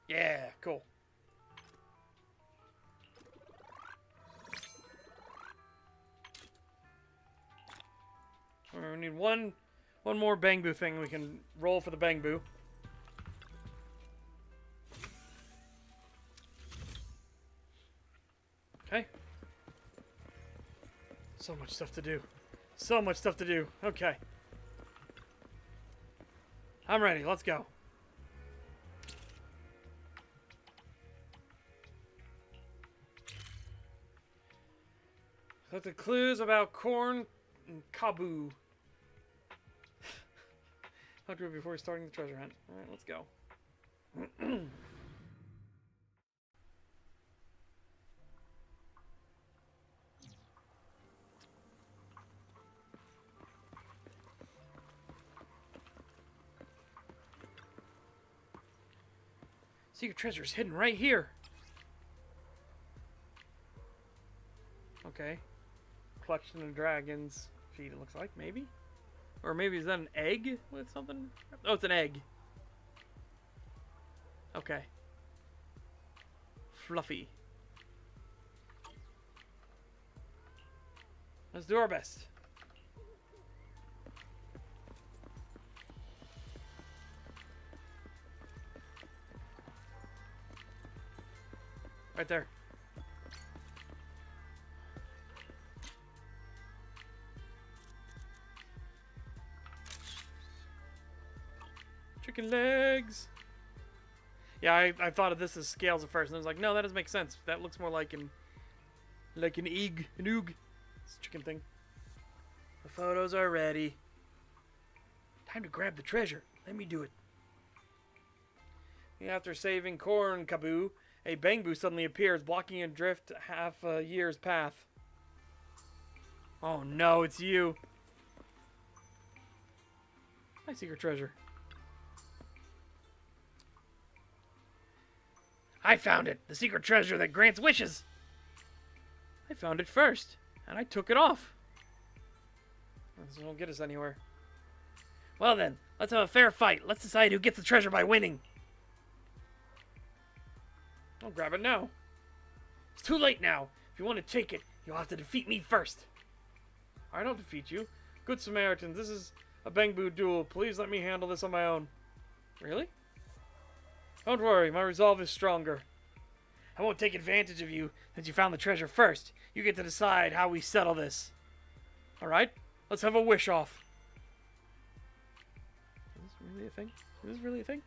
Yeah, cool. We need one more Bangbu thing. We can roll for the Bangbu. Okay. So much stuff to do. So much stuff to do. Okay. I'm ready. Let's go. Got the clues about corn and kabu. Talk to it before starting the treasure hunt. Alright, let's go. Secret treasure is hidden right here. Okay. Clutched in a dragon's feet, it looks like, maybe? Or maybe is that an egg with something? Oh, it's an egg. Okay. Fluffy. Let's do our best. Right there. Chicken legs. Yeah, I thought of this as scales at first, and I was like, no, that doesn't make sense. That looks more like an egg, an oog. It's a chicken thing. The photos are ready. Time to grab the treasure. Let me do it. After saving Corn Kaboo, a Bangbu suddenly appears, blocking a drift half a year's path. Oh no, it's you. My secret treasure. I found it! The secret treasure that grants wishes! I found it first, and I took it off. This won't get us anywhere. Well then, let's have a fair fight. Let's decide who gets the treasure by winning. I'll grab it now. It's too late now. If you want to take it, you'll have to defeat me first. Alright, I'll defeat you. Good Samaritans, this is a Bangbu duel. Please let me handle this on my own. Really? Don't worry, my resolve is stronger. I won't take advantage of you since you found the treasure first. You get to decide how we settle this. Alright, let's have a wish off. Is this really a thing? Is this really a thing?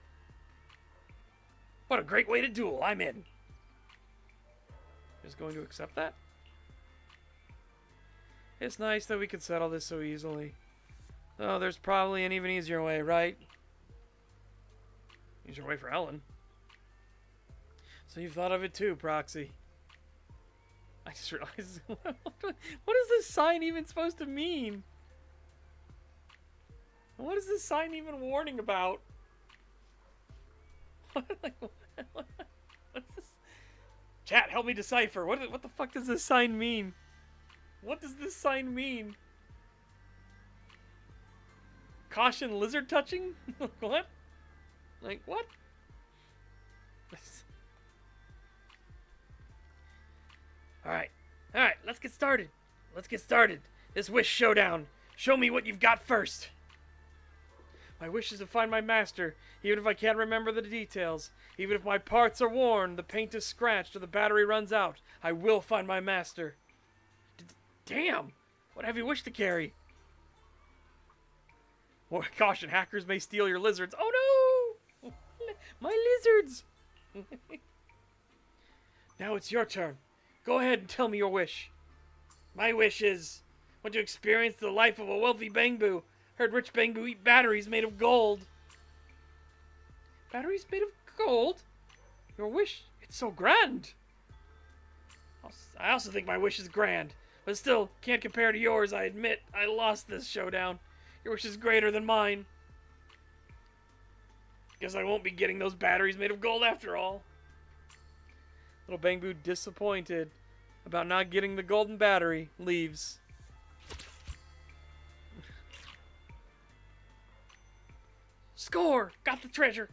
What a great way to duel. I'm in. Just going to accept that? It's nice that we could settle this so easily. Though there's probably an even easier way, right? Easier way for Ellen. So you've thought of it too, Proxy. I just realized... what is this sign even supposed to mean? What is this sign even warning about? What's this? Chat, help me decipher. What the fuck does this sign mean? What does this sign mean? Caution lizard touching? What? Like, what? Alright, let's get started. Let's get started. This wish showdown. Show me what you've got first. My wish is to find my master, even if I can't remember the details. Even if my parts are worn, the paint is scratched, or the battery runs out, I will find my master. Damn! What heavy wish to carry. More caution, hackers may steal your lizards. Oh no! My lizards! Now it's your turn. Go ahead and tell me your wish. My wish is... want to experience the life of a wealthy Bangbu. Heard rich Bangbu eat batteries made of gold. Batteries made of gold? Your wish, it's so grand. I also think my wish is grand. But still, can't compare to yours, I admit. I lost this showdown. Your wish is greater than mine. Guess I won't be getting those batteries made of gold after all. Little Bangbu, disappointed about not getting the golden battery, leaves. Score! Got the treasure!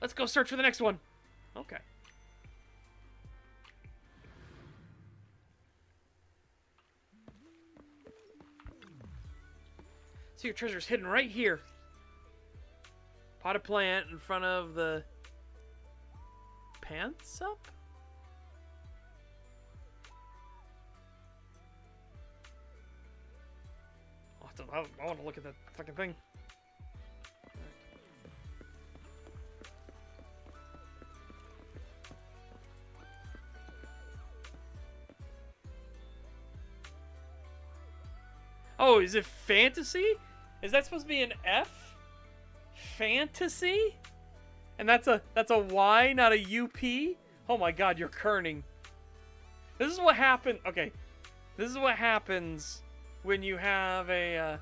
Let's go search for the next one. Okay. So your treasure's hidden right here. Potted plant in front of the pants up? I want to look at that fucking thing. Oh, is it fantasy? Is that supposed to be an F? Fantasy? And that's a Y, not a UP? Oh my god, you're kerning. This is what happened. Okay. This is what happens when you have a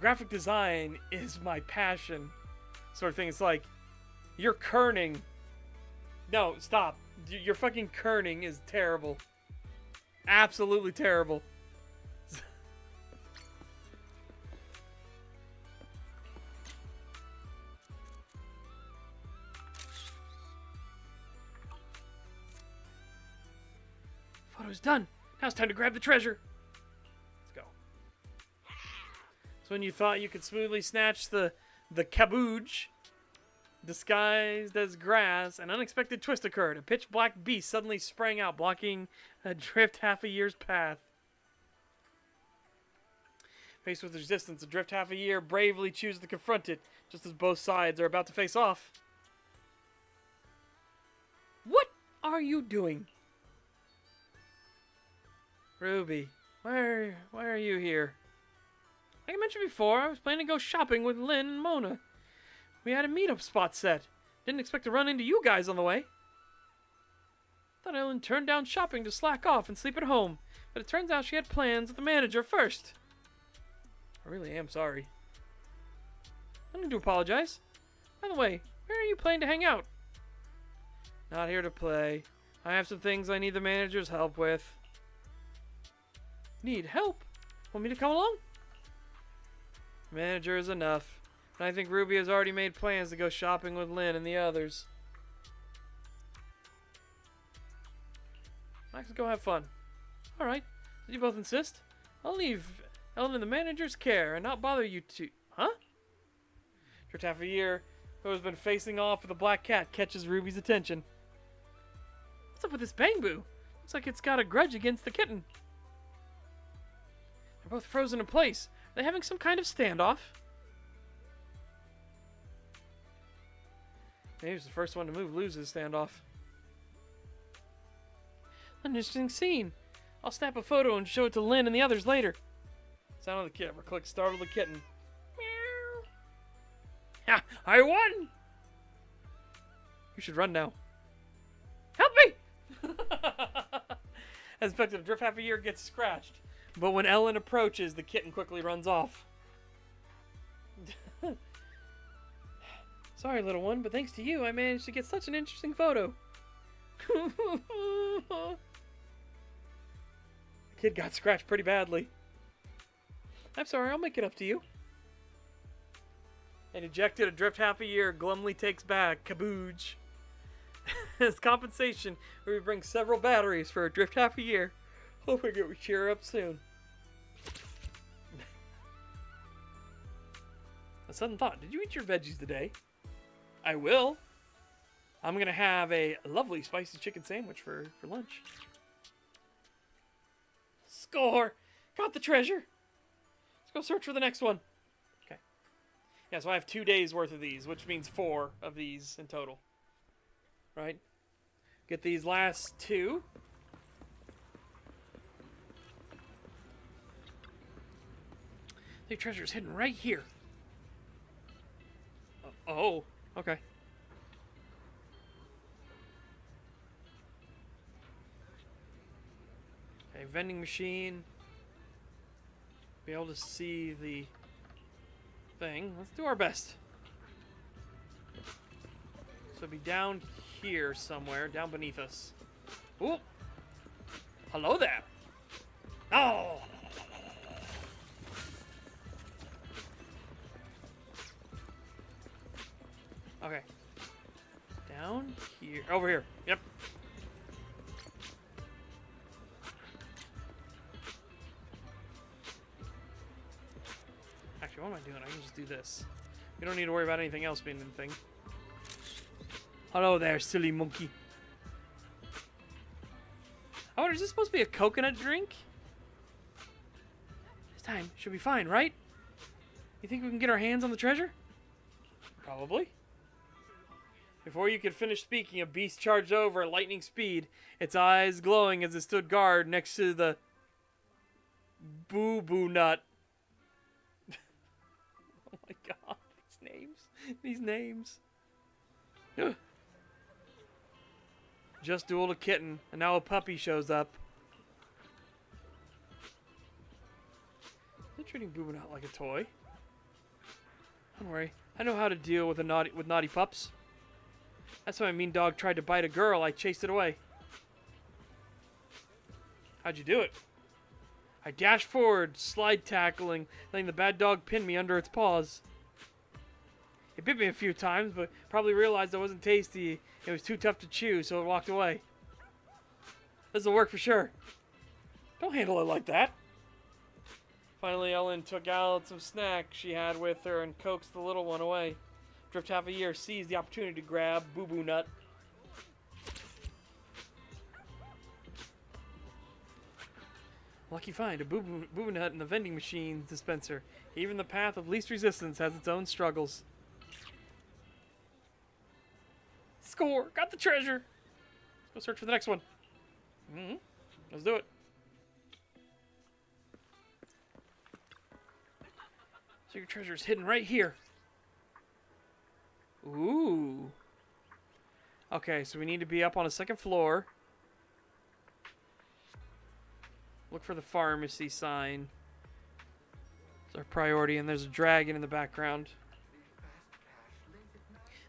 graphic design is my passion sort of thing. It's like, you're kerning. No, stop. Your fucking kerning is terrible. Absolutely terrible. Photo's done. Now it's time to grab the treasure. Let's go. So when you thought you could smoothly snatch the caboose disguised as grass, an unexpected twist occurred. A pitch black beast suddenly sprang out, blocking a drift half a year's path. Faced with resistance, a drift half a year bravely chooses to confront it, just as both sides are about to face off. What are you doing? Ruby, why are you here? Like I mentioned before, I was planning to go shopping with Lynn and Mona. We had a meetup spot set. Didn't expect to run into you guys on the way. Thought Ellen turned down shopping to slack off and sleep at home, but it turns out she had plans with the manager first. I really am sorry. I don't need to apologize. By the way, where are you planning to hang out? Not here to play. I have some things I need the manager's help with. Need help? Want me to come along? Manager is enough. And I think Ruby has already made plans to go shopping with Lynn and the others. Let's go have fun. Alright, if you both insist, I'll leave Ellen in the manager's care and not bother you two. Huh? Drift half a year, who has been facing off with a black cat, catches Ruby's attention. What's up with this Bangbu? Looks like it's got a grudge against the kitten. They're both frozen in place. Are they having some kind of standoff? Maybe the first one to move loses standoff. An interesting scene. I'll snap a photo and show it to Lynn and the others later. Sound of the camera click startled the kitten. Meow. Ha! I won! You should run now. Help me! As expected, a drift half a year gets scratched. But when Ellen approaches, the kitten quickly runs off. Sorry, little one, but thanks to you, I managed to get such an interesting photo. The kid got scratched pretty badly. I'm sorry, I'll make it up to you. And ejected a drift half a year, glumly takes back caboose. As compensation, we bring several batteries for a drift half a year. Hoping it will cheer up soon. A sudden thought. Did you eat your veggies today? I will. I'm going to have a lovely spicy chicken sandwich for lunch. Score! Got the treasure. Let's go search for the next one. Okay. Yeah, so I have 2 days worth of these, which means 4 of these in total. Right? Get these last 2. The treasure is hidden right here. Oh, okay. Okay, vending machine. Be able to see the thing. Let's do our best. So it'll be down here somewhere, down beneath us. Ooh. Hello there. Oh. Over here. Yep. Actually, what am I doing? I can just do this. We don't need to worry about anything else being anything. Hello there, silly monkey. I wonder, is this supposed to be a coconut drink? This time, should be fine, right? You think we can get our hands on the treasure? Probably. Before you could finish speaking, a beast charged over at lightning speed, its eyes glowing as it stood guard next to the boo-boo nut. Oh my god, these names. These names. Just dueled a kitten, and now a puppy shows up. They're treating Boo Boo Nut like a toy. Don't worry, I know how to deal with naughty pups. That's why my mean dog tried to bite a girl. I chased it away. How'd you do it? I dashed forward, slide tackling, letting the bad dog pin me under its paws. It bit me a few times, but probably realized I wasn't tasty. It was too tough to chew, so it walked away. This'll work for sure. Don't handle it like that. Finally, Ellen took out some snacks she had with her and coaxed the little one away. Drift half a year seized the opportunity to grab Boo Boo Nut. Lucky find, a Boo Boo Nut in the vending machine dispenser. Even the path of least resistance has its own struggles. Score! Got the treasure! Let's go search for the next one. Let's do it. Secret treasure is hidden right here. Ooh. Okay, so we need to be up on a second floor. Look for the pharmacy sign. It's our priority, and there's a dragon in the background.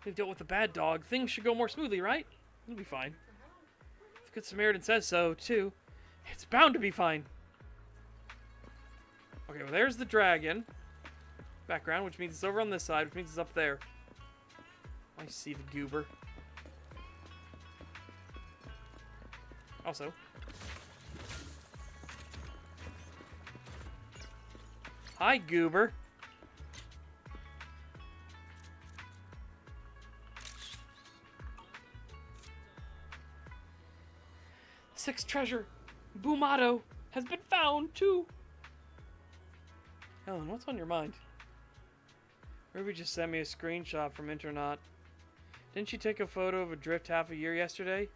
We've dealt with the bad dog. Things should go more smoothly, right? It'll be fine. The Good Samaritan says so, too. It's bound to be fine. Okay, well, there's the dragon. Background, which means it's over on this side, which means it's up there. I see the goober. Also. Hi, goober. Sixth treasure, Bumato, has been found, too. Helen, what's on your mind? Ruby just sent me a screenshot from Internet. Didn't she take a photo of a drift half a year yesterday?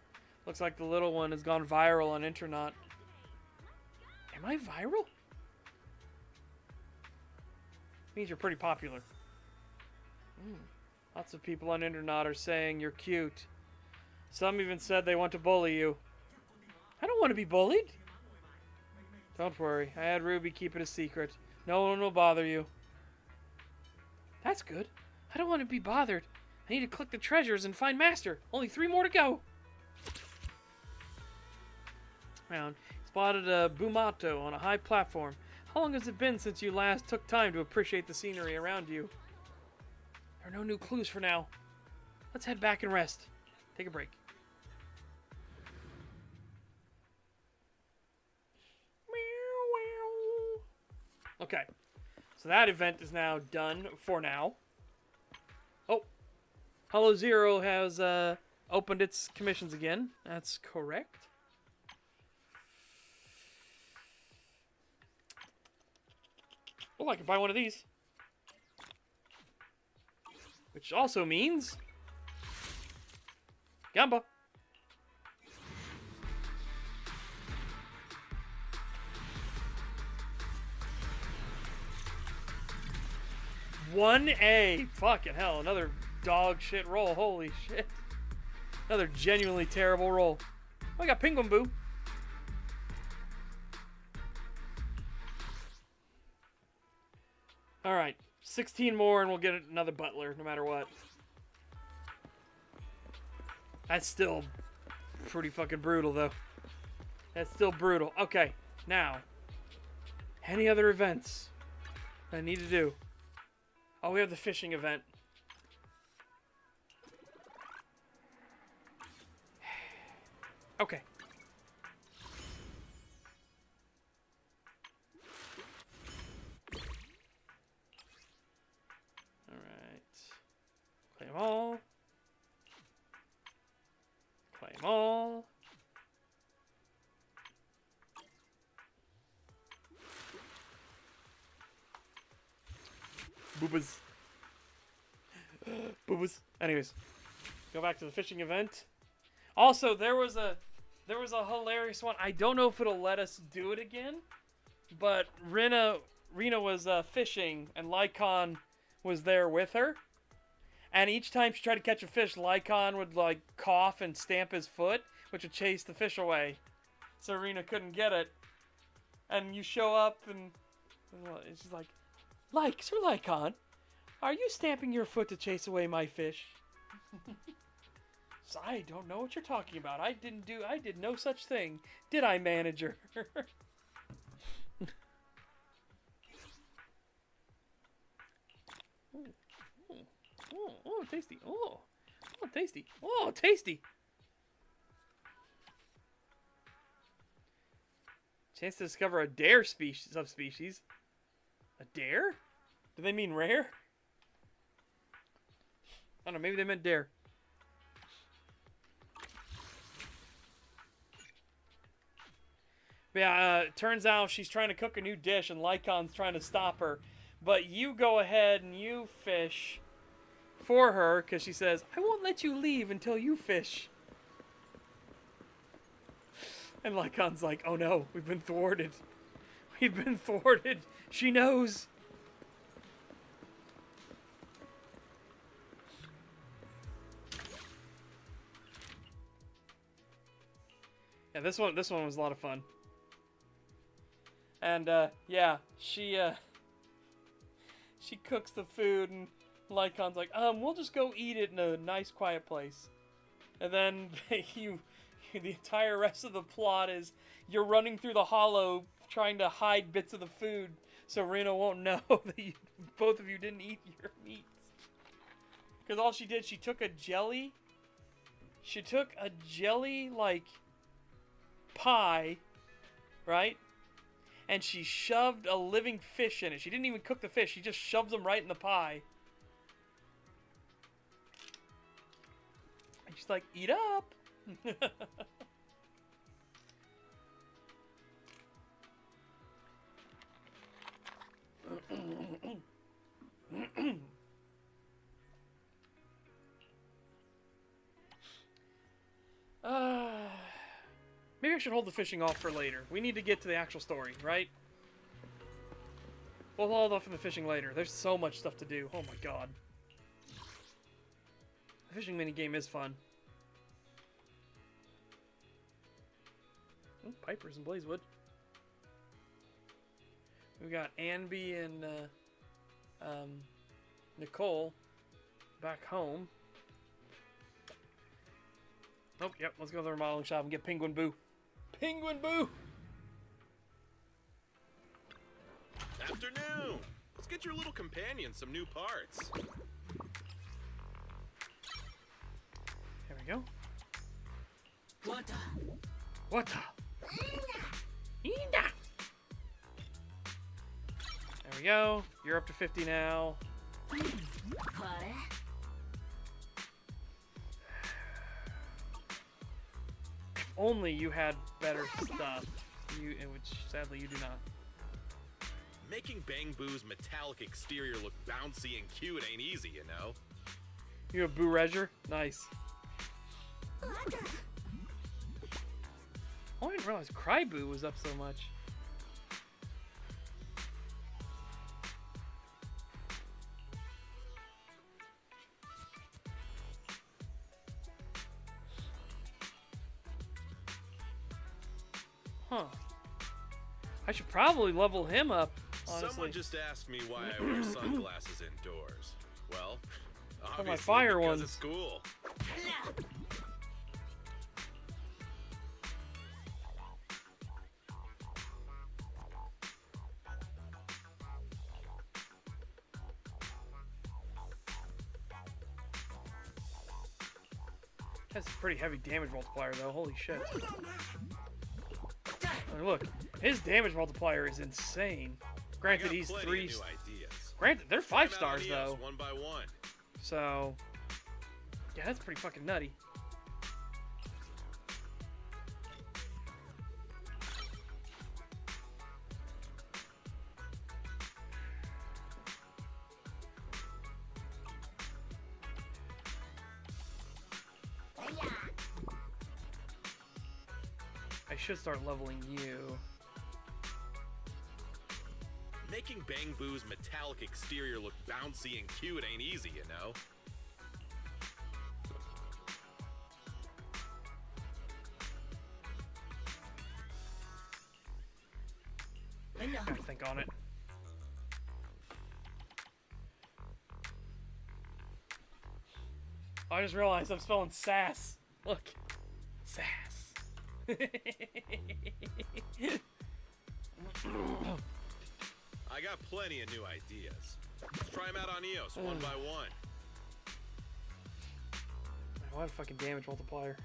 Looks like the little one has gone viral on Internet. Am I viral? Means you're pretty popular. Lots of people on Internet are saying you're cute. Some even said they want to bully you. I don't want to be bullied. Don't worry, I had Ruby keep it a secret. No one will bother you. That's good. I don't want to be bothered. I need to collect the treasures and find Master. Only 3 more to go. Round. Spotted a Bumato on a high platform. How long has it been since you last took time to appreciate the scenery around you? There are no new clues for now. Let's head back and rest. Take a break. Okay, so that event is now done for now. Oh, Hollow Zero has opened its commissions again. That's correct. Oh, I can buy one of these. Which also means Gamba. $1A. Fucking hell. Another dog shit roll. Holy shit. Another genuinely terrible roll. Oh, I got Penguin Boo. Alright. 16 more and we'll get another butler no matter what. That's still pretty fucking brutal though. That's still brutal. Okay. Now. Any other events I need to do? Oh, we have the fishing event. Okay. Alright. Claim all. Claim all. Boobas. Boobas. Anyways, go back to the fishing event. Also, there was a hilarious one. I don't know if it'll let us do it again, but Rena was fishing and Lycaon was there with her. And each time she tried to catch a fish, Lycaon would like cough and stamp his foot, which would chase the fish away. So Rena couldn't get it. And you show up and she's like, Sir Lycaon, are you stamping your foot to chase away my fish? So I don't know what you're talking about. I did no such thing. Did I, manager? Oh, tasty. Oh, tasty. Oh, tasty. Chance to discover a dare subspecies. A dare? Do they mean rare? I don't know, maybe they meant dare. But yeah, turns out she's trying to cook a new dish and Lycaon's trying to stop her. But you go ahead and you fish for her because she says, I won't let you leave until you fish. And Lycaon's like, oh no, we've been thwarted. We've been thwarted. She knows. Yeah, this one was a lot of fun. And yeah, she cooks the food and Lycaon's like, we'll just go eat it in a nice quiet place. And then the entire rest of the plot is you're running through the hollow trying to hide bits of the food so Rena won't know that both of you didn't eat your meats. Because all she did, she took a jelly, like, pie, right? And she shoved a living fish in it. She didn't even cook the fish. She just shoved them right in the pie. And she's like, eat up. Maybe I should hold the fishing off for later. We need to get to the actual story, right? We'll hold off on the fishing later. There's so much stuff to do. Oh my god. The fishing minigame is fun. Oh, Pipers and Blazewood. We got Anby and Nicole back home. Oh, yep, let's go to the remodeling shop and get Penguin Boo. Penguin Boo!
Afternoon! Let's get your little companion some new parts.
There we go.
What?
Ina! There we go. You're up to 50 now. If only you had better stuff. Which sadly you do not.
Making Bang Boo's metallic exterior look bouncy and cute ain't easy, you know?
You have Boo Reger? Nice. Oh, I didn't realize Cryboo was up so much. Huh. I should probably level him up, honestly.
Someone just asked me why I wear sunglasses indoors. Well, obviously
my fire
because
ones.
it's cool.
That's a pretty heavy damage multiplier, though. Holy shit. I mean, look, his damage multiplier is insane. Granted, he's three.
New ideas.
Granted, they're
Try
5
'em out on
stars,
EOS
though.
one by one.
So, yeah, that's pretty fucking nutty. I should start leveling you.
Making Bang Boo's metallic exterior look bouncy and cute ain't easy, you know?
Gotta think on it. Oh, I just realized I'm spelling sass. Look. Sass.
I got plenty of new ideas. Let's try them out on EOS one by one.
What a fucking damage multiplier.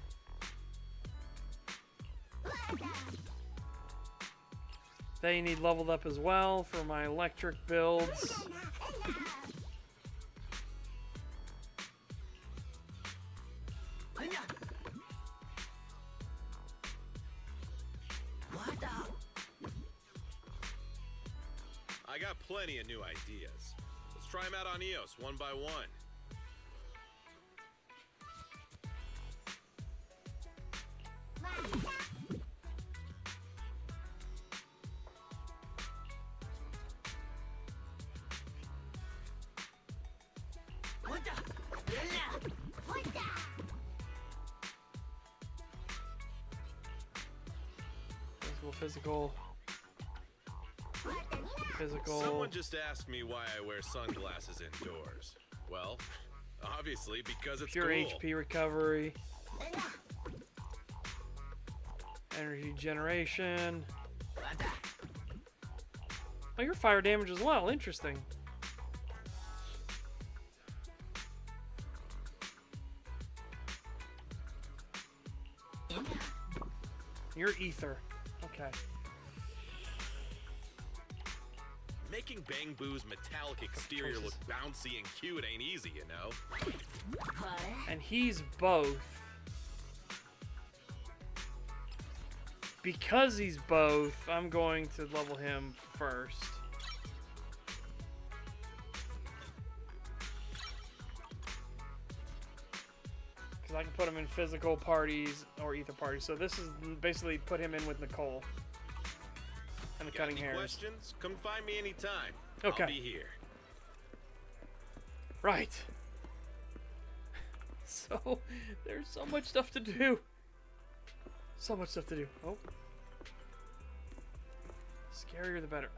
They need leveled up as well for my electric builds.
I got plenty of new ideas. Let's try them out on EOS one by one.
Physical.
Someone just asked me why I wear sunglasses indoors. Well, obviously because it's
Pure
cool.
HP recovery. Energy generation. Oh, your fire damage as well. Interesting. You're ether. Okay.
Making Bang Boo's metallic exterior look bouncy and cute ain't easy, you know?
And he's both. Because he's both, I'm going to level him first. Because I can put him in physical parties or ether parties. So this is basically put him in with Nicole. And the
Got
cutting
any
hairs.
questions? Come find me anytime.
Okay.
I'll be here.
Right. So, there's so much stuff to do. So much stuff to do. Oh. Scarier the better.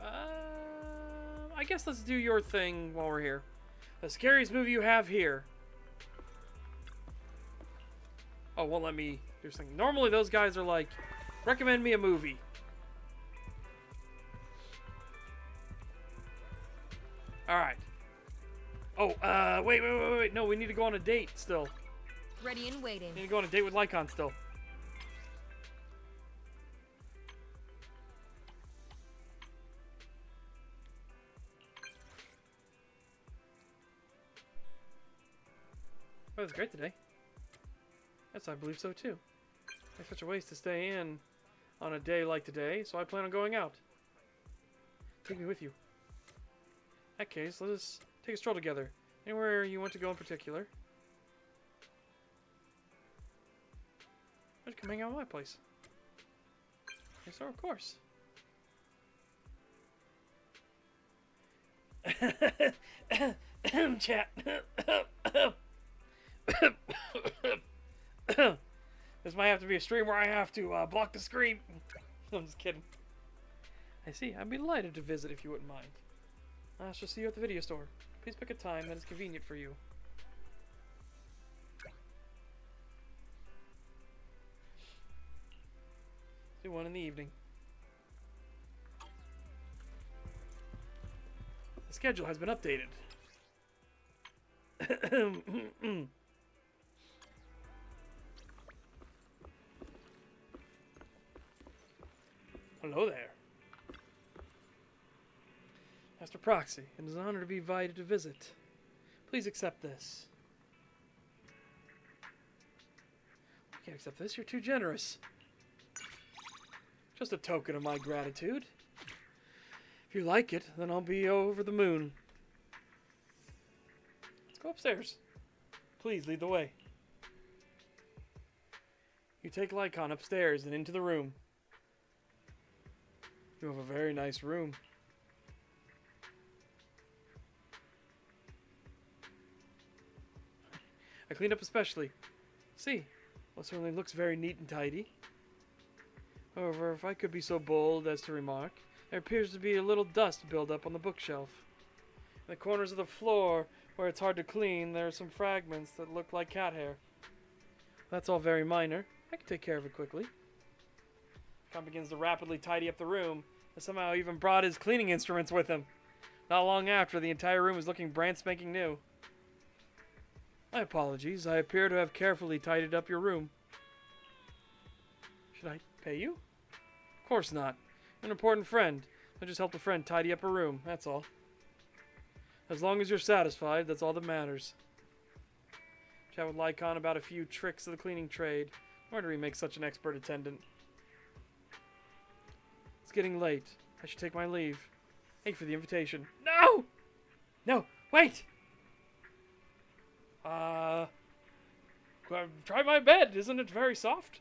I guess let's do your thing while we're here. The scariest movie you have here. Oh, won't let me do something. Normally those guys are like, recommend me a movie. Alright. Oh, wait. No, we need to go on a date still.
Ready and waiting.
We need to go on a date with Lycaon still. Oh, it's great today. Yes, I believe so too. There's such a waste to stay in on a day like today, so I plan on going out. Take me with you. In that case, let us take a stroll together. Anywhere you want to go in particular? Why don't you come hang out at my place? Yes, sir, of course. Chat. This might have to be a stream where I have to block the screen. I'm just kidding. I see. I'd be delighted to visit if you wouldn't mind. I shall see you at the video store. Please pick a time that is convenient for you. Do one in the evening. The schedule has been updated. Hello there. Master Proxy, it is an honor to be invited to visit. Please accept this. I can't accept this. You're too generous. Just a token of my gratitude. If you like it, then I'll be over the moon. Let's go upstairs. Please lead the way. You take Lycaon upstairs and into the room. You have a very nice room. I cleaned up especially. See, well, it certainly looks very neat and tidy. However, if I could be so bold as to remark, there appears to be a little dust buildup on the bookshelf. In the corners of the floor, where it's hard to clean, there are some fragments that look like cat hair. That's all very minor. I can take care of it quickly. Tom begins to rapidly tidy up the room, and somehow even brought his cleaning instruments with him. Not long after, the entire room is looking brand spanking new. My apologies. I appear to have carefully tidied up your room. Should I pay you? Of course not. You're an important friend. I just helped a friend tidy up a room, that's all. As long as you're satisfied, that's all that matters. Chat with Lycaon about a few tricks of the cleaning trade. Why do we make such an expert attendant? It's getting late. I should take my leave. Thank you for the invitation. No! No, wait! Try my bed. Isn't it very soft?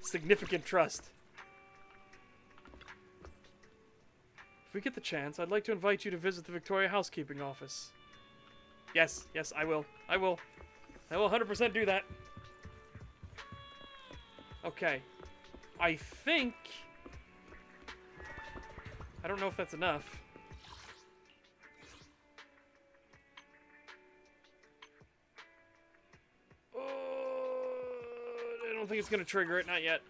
Significant trust. If we get the chance, I'd like to invite you to visit the Victoria Housekeeping Office. Yes, yes, I will. I will 100% do that. Okay. I think... I don't know if that's enough. I don't think it's going to trigger it. Not yet.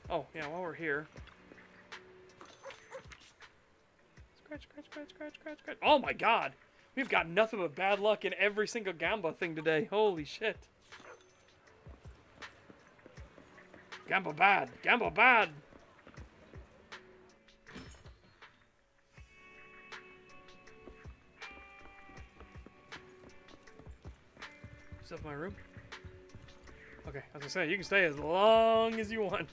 Oh, yeah, while we're here. Scratch, scratch, scratch, scratch, scratch, scratch. Oh my god! We've got nothing but bad luck in every single Gamba thing today. Holy shit. Gamba bad. Gamba bad. Stuff in my room? Okay, as I say, you can stay as long as you want.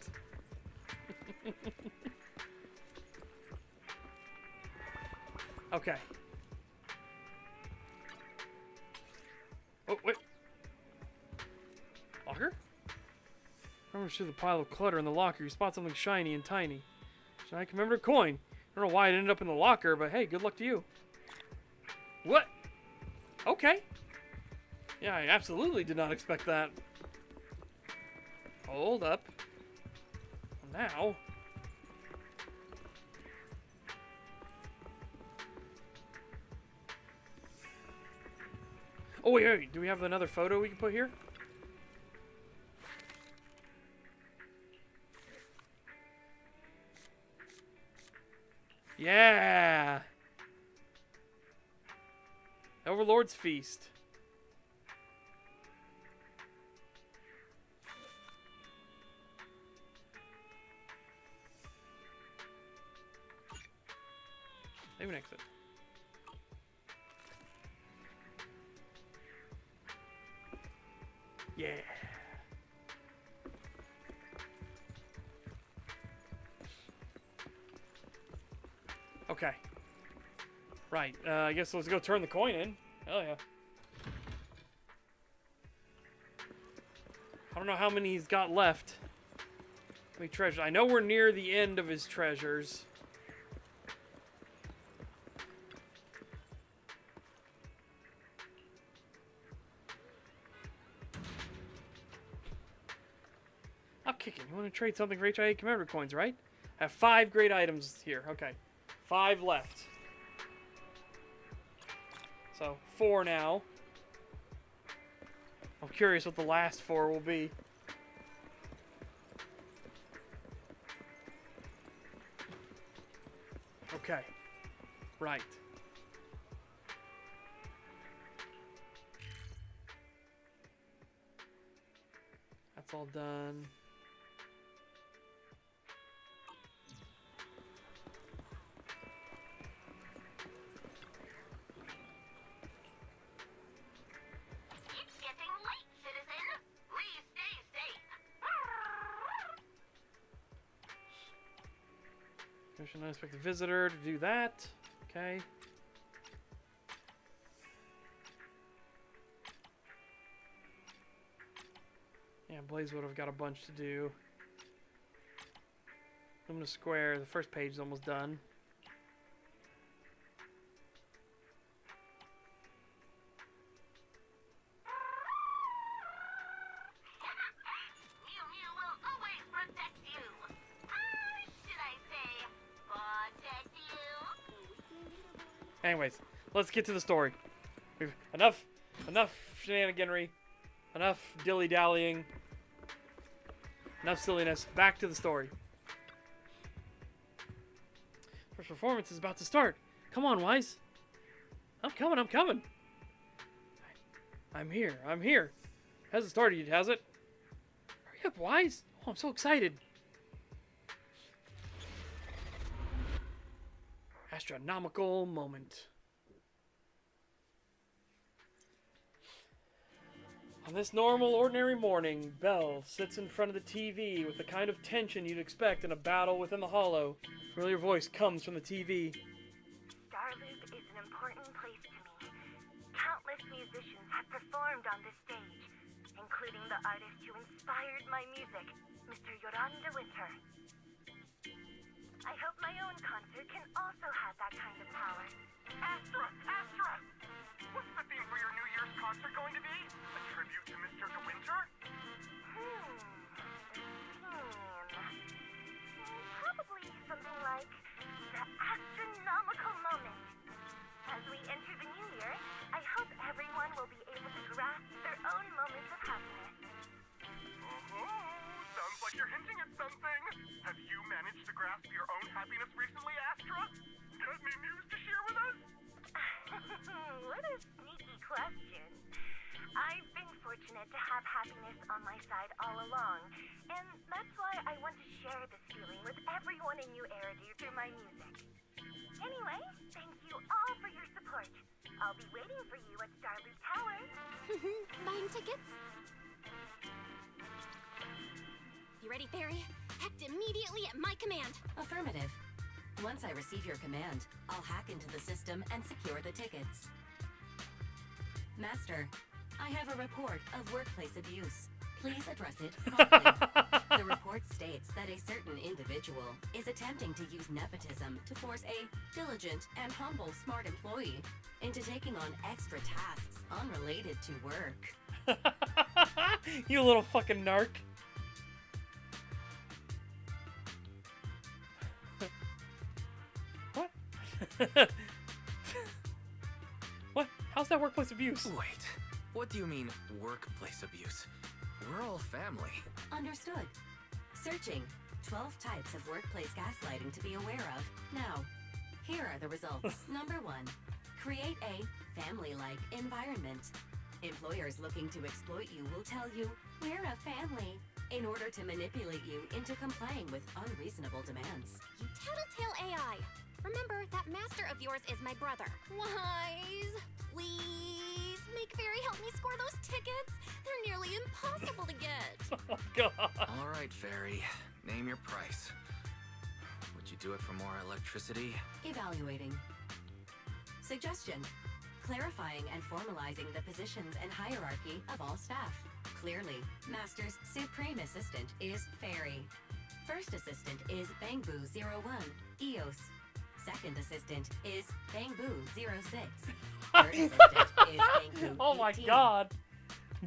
Okay. Oh, wait. Locker? Remember through the pile of clutter in the locker, you spot something shiny and tiny. So I can remember a coin. I don't know why it ended up in the locker, but hey, good luck to you. What? Okay. Yeah, I absolutely did not expect that. Hold up. Now. Oh, wait. Do we have another photo we can put here? Yeah! Overlord's Feast. Save and exit. Yeah. Okay. Right. I guess let's go turn the coin in. Hell yeah. I don't know how many he's got left. How many treasures? I know we're near the end of his treasures. I'm kicking. You want to trade something for HIA commemorative coins, right? I have 5 great items here. Okay. 5 left. So, 4 now. I'm curious what the last 4 will be. Okay. Right. That's all done.
It's getting late, citizen. Please stay safe.
Commission unexpected visitor to do that. Okay. Yeah, Blaze would have got a bunch to do. Lumina Square, the first page is almost done.
Mew Mew will always protect you. Should I say, protect you?
Anyways, let's get to the story. We've enough shenaniganry, enough dilly-dallying, enough silliness. Back to the story. First performance is about to start. Come on, Wise. I'm coming. I'm here. Hasn't started yet, has it? Hurry up, Wise. Oh, I'm so excited. Astronomical moment. On this normal, ordinary morning, Belle sits in front of the TV with the kind of tension you'd expect in a battle within the Hollow. A familiar voice comes from the TV.
Starloop is an important place to me. Countless musicians have performed on this stage, including the artist who inspired my music, Mr. Yoran de Winter. I hope my own concert can also have that kind of power.
Astra! What's the theme for your New Year's concert going to be? A tribute to Mr. De Winter?
Probably something like the astronomical moment. As we enter the new year, I hope everyone will be able to grasp their own moments of happiness.
Sounds like you're hinting at something. Have you managed to grasp your own happiness recently, Astra? Got any news to share with us?
What a sneaky question. I've been fortunate to have happiness on my side all along, and that's why I want to share this feeling with everyone in New Eridu through my music. Anyway, thank you all for your support. I'll be waiting for you at Starloop Tower.
Buying tickets?
You ready, Fairy? Act immediately at my command.
Affirmative. Once I receive your command, I'll hack into the system and secure the tickets. Master, I have a report of workplace abuse. Please address it promptly. The report states that a certain individual is attempting to use nepotism to force a diligent and humble smart employee into taking on extra tasks unrelated to work.
You little fucking narc. What? What? How's that workplace abuse?
Wait, what do you mean, workplace abuse? We're all family.
Understood. Searching. 12 types of workplace gaslighting to be aware of. Now, here are the results. Number 1. Create a family-like environment. Employers looking to exploit you will tell you, we're a family, in order to manipulate you into complying with unreasonable demands.
You tattletale AI. Remember, that master of yours is my brother. Wise, please make Fairy help me score those tickets. They're nearly impossible to get.
Oh, God.
All right, Fairy. Name your price. Would you do it for more electricity?
Evaluating. Suggestion. Clarifying and formalizing the positions and hierarchy of all staff. Clearly, Master's supreme assistant is Fairy. First assistant is Bangboo01, EOS. Second assistant is Bangboo06. Third assistant is Bangboo18.
Oh my God.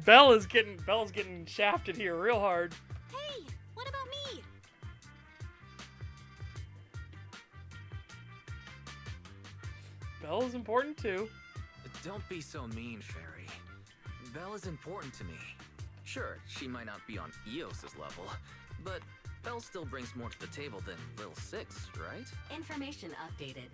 Bella's getting shafted here real hard.
Hey, what about me?
Bella's important too.
Don't be so mean, Fairy. Belle is important to me. Sure, she might not be on Eos's level, but Belle still brings more to the table than Lil Six, right?
Information updated.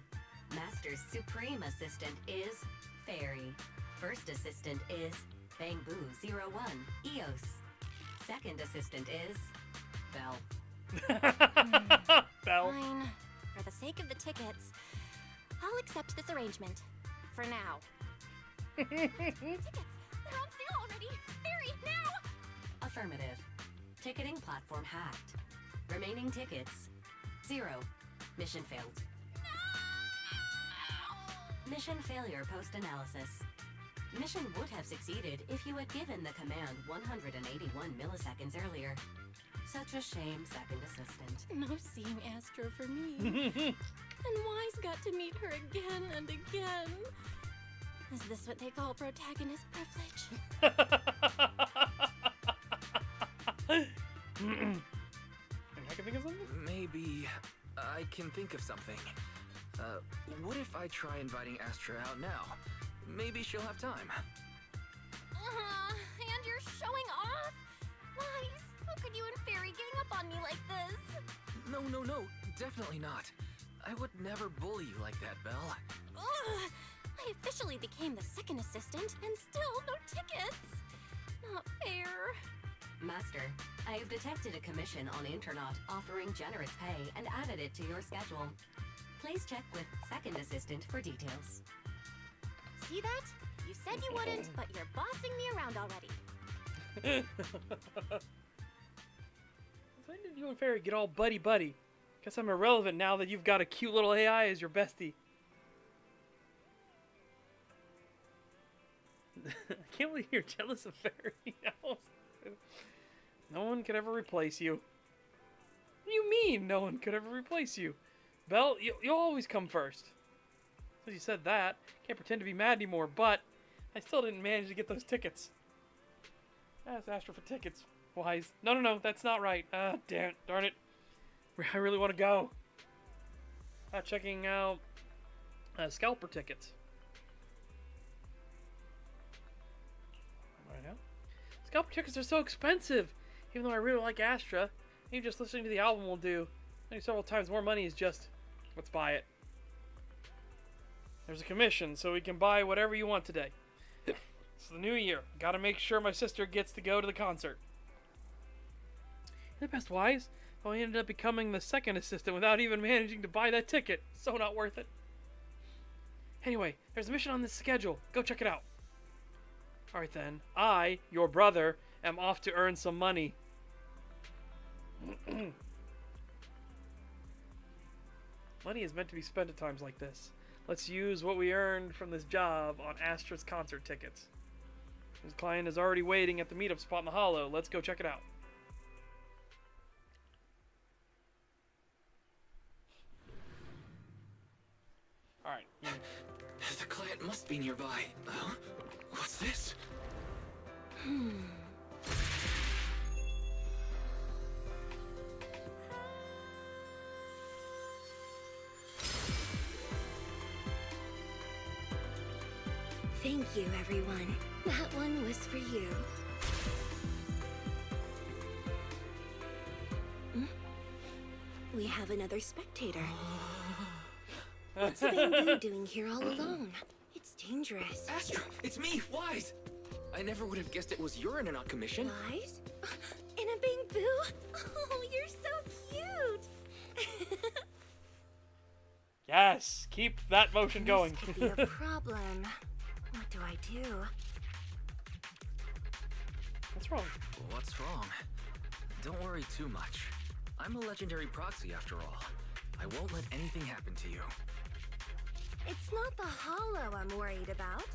Master's Supreme Assistant is Fairy. First Assistant is Bangboo01 Eos. Second Assistant is Belle.
Belle.
Fine. For the sake of the tickets, I'll accept this arrangement. For now. Tickets! They're on sale already! Hurry, now!
Affirmative. Ticketing platform hacked. Remaining tickets 0. Mission failed. Mission failure post-analysis. Mission would have succeeded if you had given the command 181 milliseconds earlier. Such a shame, Second Assistant.
No seeing Astra for me. And Wise got to meet her again and again.
Is this what they call protagonist privilege?
I can think of something?
Maybe I can think of something. What if I try inviting Astra out now? Maybe she'll have time.
And you're showing off? Wise, how could you and Fairy gang up on me like this?
No, definitely not. I would never bully you like that, Belle.
Ugh! I officially became the second assistant, and still no tickets! Not fair.
Master, I have detected a commission on Internaut offering generous pay and added it to your schedule. Please check with Second Assistant for details.
See that? You said you wouldn't, but you're bossing me around already.
When did you and Fairy get all buddy-buddy? Guess I'm irrelevant now that you've got a cute little AI as your bestie. I can't believe you're jealous of Fairy now. No one could ever replace you. What do you mean, no one could ever replace you? Belle, you'll always come first. Since you said that, can't pretend to be mad anymore, but I still didn't manage to get those tickets. Ask Astra for tickets. Wise. No, that's not right. Darn it. I really want to go. Checking out scalper tickets. Right now. Scalper tickets are so expensive. Even though I really like Astra, even just listening to the album will do. Maybe several times more money is just, let's buy it. There's a commission, so we can buy whatever you want today. It's the new year. Gotta make sure my sister gets to go to the concert. The best, Wise. I ended up becoming the second assistant without even managing to buy that ticket. So not worth it. Anyway, there's a mission on this schedule. Go check it out. Alright then. I, your brother, am off to earn some money. Money is meant to be spent at times like this. Let's use what we earned from this job on Astra's concert tickets. This client is already waiting at the meetup spot in the hollow. Let's go check it out. Alright.
The client must be nearby. Huh? What's this?
Thank you, everyone. That one was for you. We have another spectator. What's Bangboo doing here all alone? It's dangerous.
Astra, it's me, Wise. I never would have guessed it was your Internaut commission.
Wise? And a Bangboo? Oh, you're so cute!
Yes! Keep that motion going.
This could be a problem. What do I do?
What's wrong?
What's wrong? Don't worry too much. I'm a legendary proxy after all. I won't let anything happen to you.
It's not the hollow I'm worried about.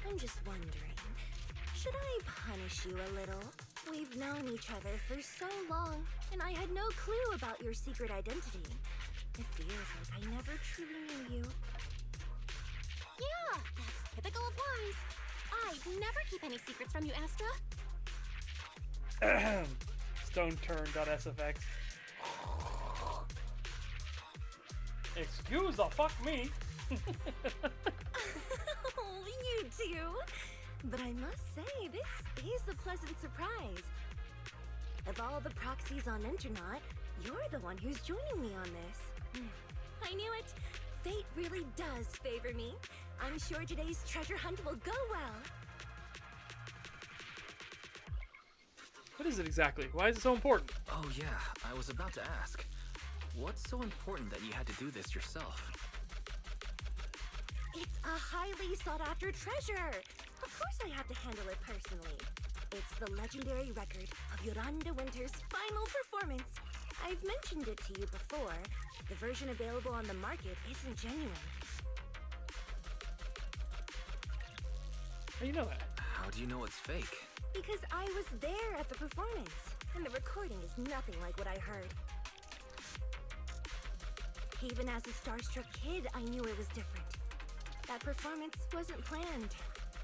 I'm just wondering, should I punish you a little? We've known each other for so long, and I had no clue about your secret identity. It feels like I never truly knew you.
Yeah, that's typical of Wise. I'd never keep any secrets from you, Astra.
StoneTurn.sfx. Excuse the fuck me.
Oh, you two. But I must say, this is a pleasant surprise. Of all the proxies on Internaut, you're the one who's joining me on this. I knew it. fate really does favor me. I'm sure today's treasure hunt will go well.
What is it exactly? Why is it so important?
Oh yeah, I was about to ask. What's so important that you had to do this yourself?
It's a highly sought-after treasure. Of course I have to handle it personally. It's the legendary record of Yolanda Winter's final performance. I've mentioned it to you before. The version available on the market isn't genuine.
How do you know that?
How do you know it's fake?
Because I was there at the performance, and the recording is nothing like what I heard. Even as a starstruck kid, I knew it was different. That performance wasn't planned.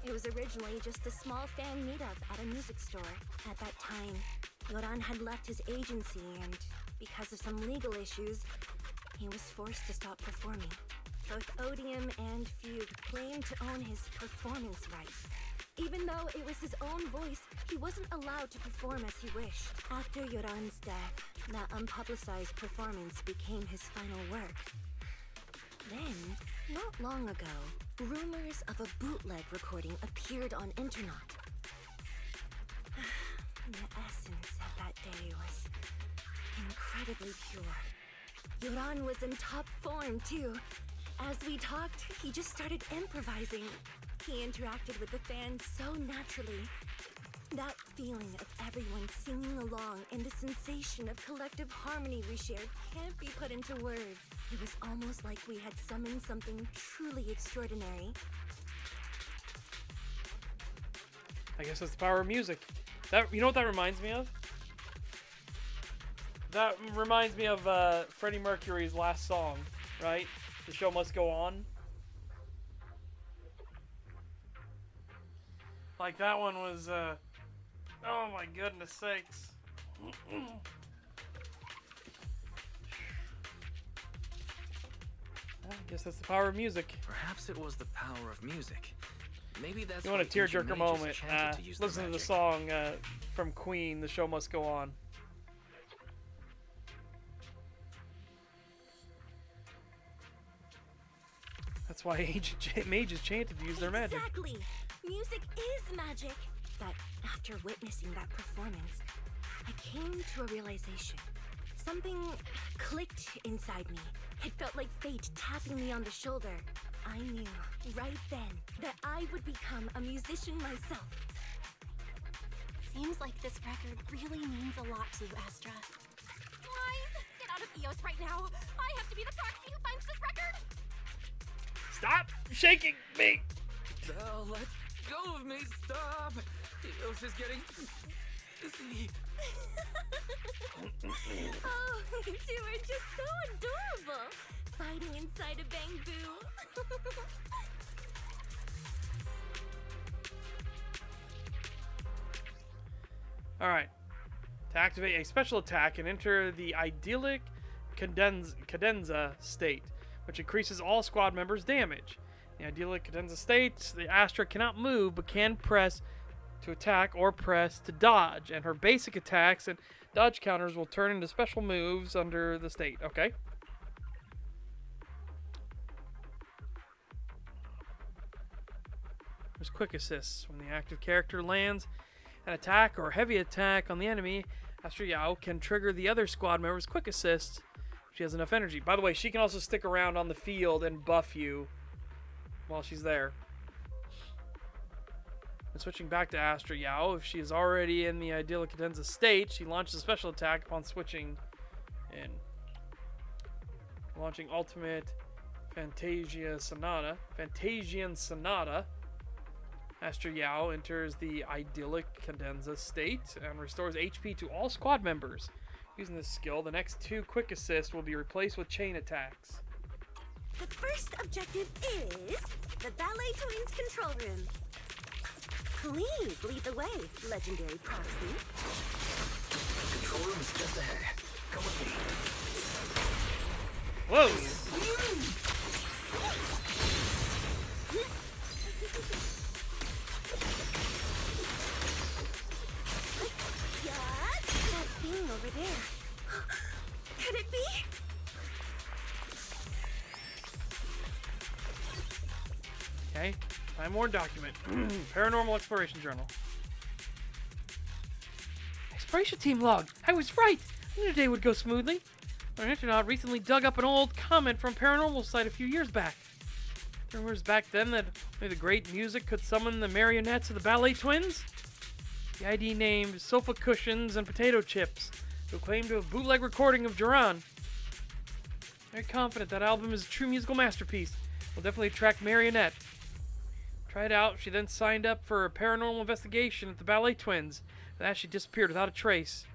It was originally just a small fan meetup at a music store. At that time, Yoran had left his agency, and because of some legal issues, he was forced to stop performing. Both Odium and Fugue claimed to own his performance rights. Even though it was his own voice, he wasn't allowed to perform as he wished. After Yoran's death, that unpublicized performance became his final work. Then, not long ago, rumors of a bootleg recording appeared on internet. The essence of that day was incredibly pure. Yoran was in top form, too. As we talked, he just started improvising. He interacted with the fans so naturally. That feeling of everyone singing along and the sensation of collective harmony we shared can't be put into words. It was almost like we had summoned something truly extraordinary.
I guess that's the power of music. You know what that reminds me of? That reminds me of Freddie Mercury's last song, right? The Show Must Go On. Like that one was, oh my goodness sakes. I guess that's the power of music.
Perhaps it was the power of music. Maybe that's.
You want a
why ancient
tearjerker
mages
moment?
chanted to use their
Listen to the
magic.
song from Queen, "The Show Must Go On." That's why ancient mages chanted to use their magic.
Exactly! Music is magic! But after witnessing that performance, I came to a realization. Something clicked inside me. It felt like fate tapping me on the shoulder. I knew, right then, that I would become a musician myself.
Seems like this record really means a lot to you, Astra. Guys, get out of Eos right now! I have to be the proxy who finds this record!
Stop shaking me!
Belle, let go of me! Stop! Eos is getting dizzy.
Oh, you two are just so adorable! Fighting inside a bamboo.
Alright. To activate a special attack and enter the idyllic cadenza state, which increases all squad members' damage. In the idyllic cadenza state, the Astra cannot move but can press to attack or press to dodge, and her basic attacks and dodge counters will turn into special moves under the state. Okay. There's quick assists. When the active character lands an attack or heavy attack on the enemy, Astra Yao can trigger the other squad member's quick assist if she has enough energy. By the way, she can also stick around on the field and buff you while she's there. And switching back to Astra Yao, if she is already in the idyllic cadenza state, she launches a special attack upon switching in. Launching Ultimate Fantasian Sonata, Astra Yao enters the idyllic cadenza state and restores HP to all squad members. Using this skill, the next 2 quick assists will be replaced with chain attacks.
The first objective is the Ballet Twins control room. Please lead the way, legendary proxy.
Control room is just ahead. Come with me.
Whoa!
Yeah, that thing over there. Could it be?
Okay, Time Worn document. Paranormal Exploration Journal. Exploration team log. I was right. I knew today would go smoothly. Our astronaut recently dug up an old comment from Paranormal site a few years back. Rumors back then that only the great music could summon the marionettes of the ballet twins? The ID named Sofa Cushions and Potato Chips, who claimed to have bootleg recording of Duran. Very confident that album is a true musical masterpiece. Will definitely attract Marionette. Tried out, she then signed up for a paranormal investigation at the ballet twins, and that she disappeared without a trace.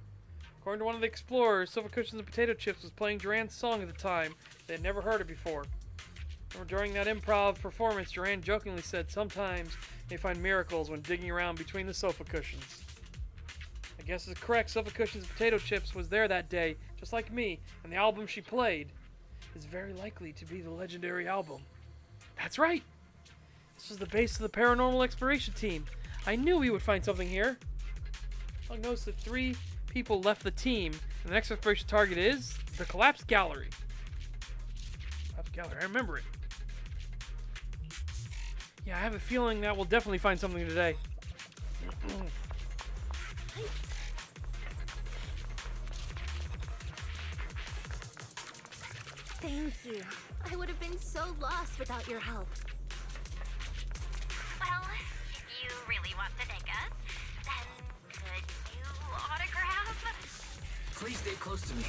According to one of the explorers, Sofa Cushions and Potato Chips was playing Duran's song at the time. They had never heard it before. During that improv performance, Duran jokingly said sometimes they find miracles when digging around between the sofa cushions. I guess it's correct, Sofa Cushions and Potato Chips was there that day, just like me, and the album she played is very likely to be the legendary album. That's right! This was the base of the Paranormal Exploration team. I knew we would find something here. I'll notice that 3 people left the team, and the next exploration target is the Collapsed Gallery. Collapsed Gallery, I remember it. Yeah, I have a feeling that we'll definitely find something today.
Thank you. I would have been so lost without your help.
Well, if you really want to thank us, then could you autograph?
Please stay close to me.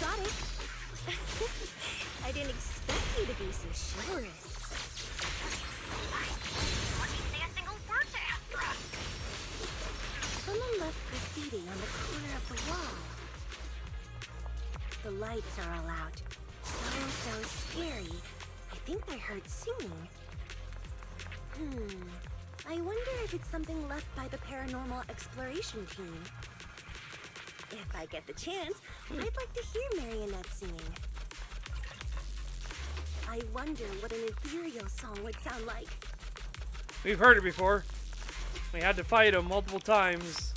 Got it. I didn't expect you to be so chivalrous.
Let me say a single word to Astra.
Someone left graffiti on the corner of the wall. The lights are all out. So scary. I think I heard singing. I wonder if it's something left by the Paranormal Exploration team. If I get the chance, I'd like to hear Marionette singing. I wonder what an ethereal song would sound like.
We've heard it before. We had to fight him multiple times.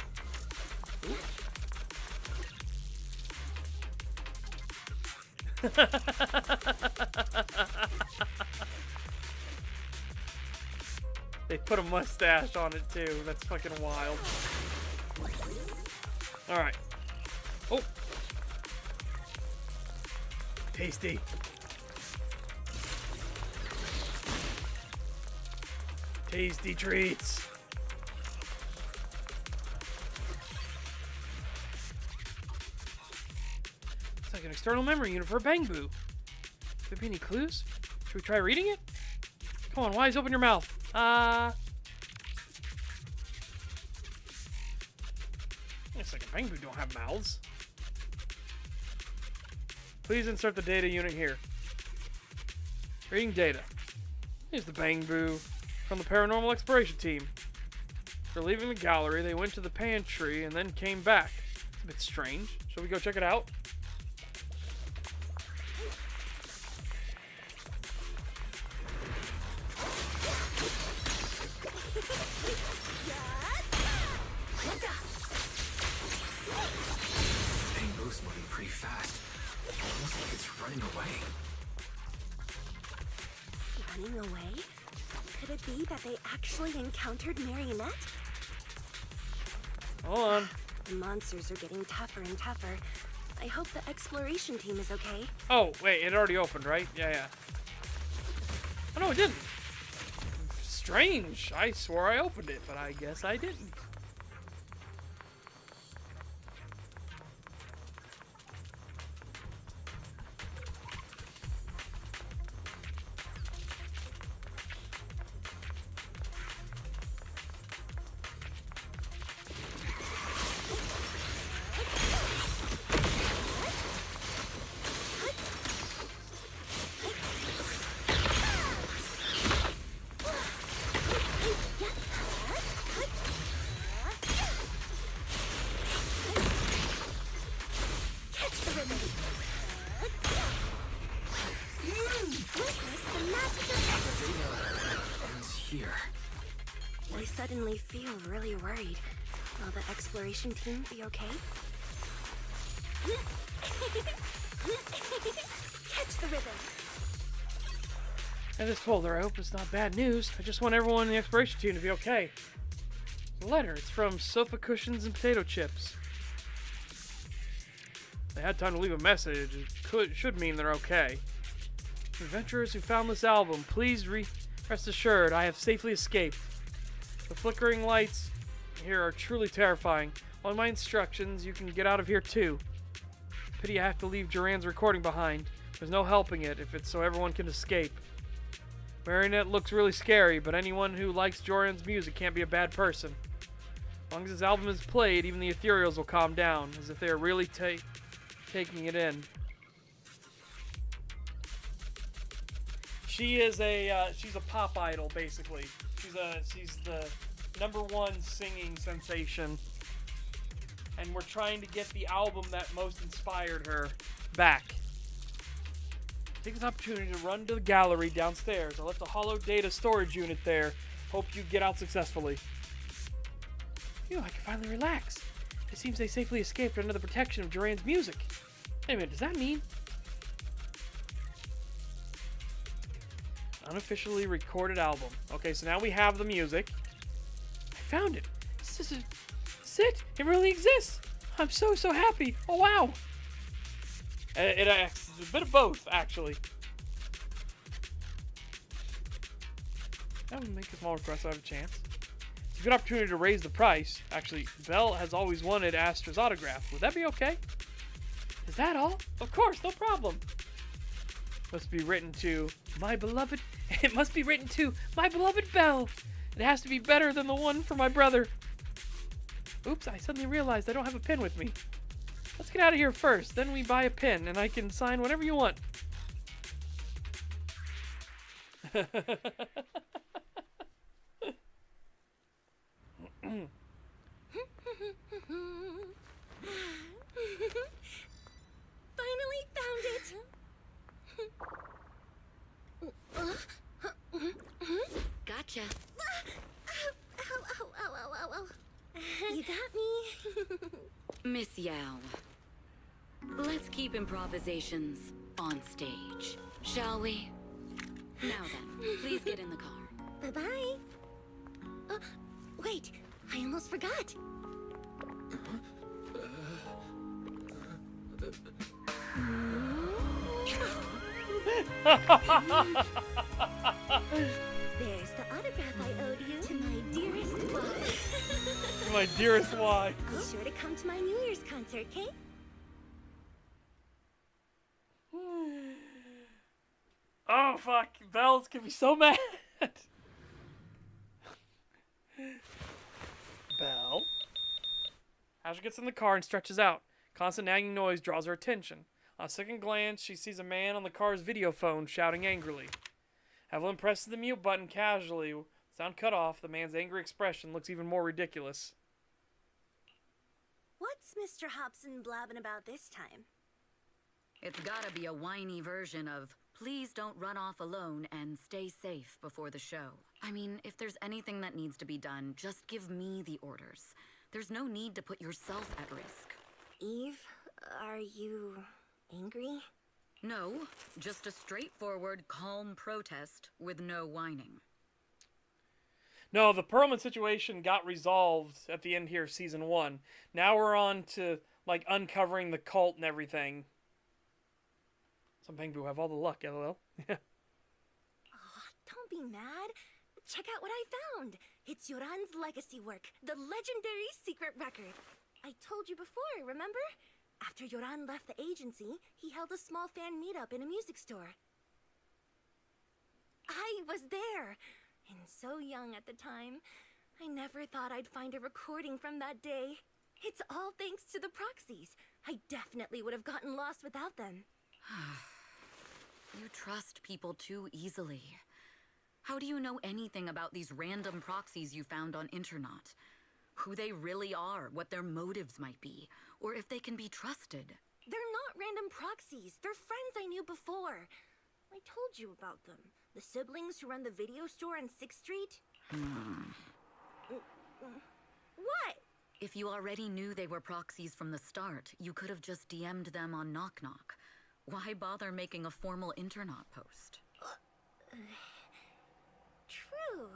They put a mustache on it too. That's fucking wild. Alright. Oh. Tasty. Tasty treats. It's like an external memory unit for a Bang Boo. Could there be any clues? Should we try reading it? Come on, Wise, open your mouth. It's like a Bang Boo don't have mouths. Please insert the data unit here. Reading data. Here's the Bang Boo from the Paranormal Exploration team. For leaving the gallery, they went to the pantry and then came back. It's a bit strange. Shall we go check it out?
Bang Boo's moving pretty fast. Almost like it's running away.
Running away? Could it be that they actually encountered Marionette?
Hold on.
The monsters are getting tougher and tougher. I hope the exploration team is okay.
Oh, wait, it already opened, right? Yeah. Oh, no, it didn't. Strange. I swore I opened it, but I guess I didn't.
I suddenly feel really worried. Will the exploration team be okay? Catch the rhythm!
And this folder, I hope it's not bad news. I just want everyone in the exploration team to be okay. The letter, it's from sofa cushions and potato chips. They had time to leave a message. It should mean they're okay. Adventurers who found this album, please rest assured I have safely escaped. The flickering lights here are truly terrifying. Following my instructions, you can get out of here too. Pity I have to leave Duran's recording behind. There's no helping it if it's so everyone can escape. Marionette looks really scary, but anyone who likes Joran's music can't be a bad person. As long as his album is played, even the ethereals will calm down, as if they are really taking it in. She's a pop idol, basically. She's the #1 singing sensation, and we're trying to get the album that most inspired her back. Take this opportunity to run to the gallery downstairs. I left a hollow data storage unit there. Hope you get out successfully. Phew, I can finally relax. It seems they safely escaped under the protection of Duran's music. Wait a minute, does that mean? Unofficially recorded album. Okay, so now we have the music. I found it. This is it. It really exists. I'm so happy. Oh, wow. It's a bit of both, actually. I'm going to make a small request so I have a chance. It's a good opportunity to raise the price. Actually, Belle has always wanted Astra's autograph. Would that be okay? Is that all? Of course, no problem. Must be written to my beloved... It must be written to my beloved Belle. It has to be better than the one for my brother. Oops, I suddenly realized I don't have a pen with me. Let's get out of here first, then we buy a pen, and I can sign whatever you want.
Finally found it!
Gotcha.
Ow. You got me?
Miss Yao, let's keep improvisations on stage, shall we? Now then, please get in the car.
Bye-bye. Wait, I almost forgot. There's the autograph I owed you to my dearest wife.
My dearest wife.
Be sure to come to my New Year's concert, okay?
Oh, fuck. Belle's gonna be so mad. Belle. Asher gets in the car and stretches out. Constant nagging noise draws her attention. On a second glance, she sees a man on the car's video phone shouting angrily. Evelyn presses the mute button casually. Sound cut off, the man's angry expression looks even more ridiculous.
What's Mr. Hobson blabbing about this time?
It's gotta be a whiny version of, please don't run off alone and stay safe before the show. I mean, if there's anything that needs to be done, just give me the orders. There's no need to put yourself at risk.
Eve, are you angry?
No, just a straightforward, calm protest with no whining.
No, the Perlman situation got resolved at the end here of Season 1. Now we're on to, like, uncovering the cult and everything. Some Pengu have all the luck, lol.
Oh, don't be mad. Check out what I found. It's Yoran's legacy work, the legendary secret record. I told you before, remember? After Yoran left the agency, he held a small fan meetup in a music store. I was there, and so young at the time. I never thought I'd find a recording from that day. It's all thanks to the proxies. I definitely would have gotten lost without them.
You trust people too easily. How do you know anything about these random proxies you found on Internaut? Who they really are, what their motives might be, or if they can be trusted.
They're not random proxies. They're friends I knew before. I told you about them. The siblings who run the video store on 6th Street. What?
If you already knew they were proxies from the start, you could have just DM'd them on Knock Knock. Why bother making a formal Internaut post?
True.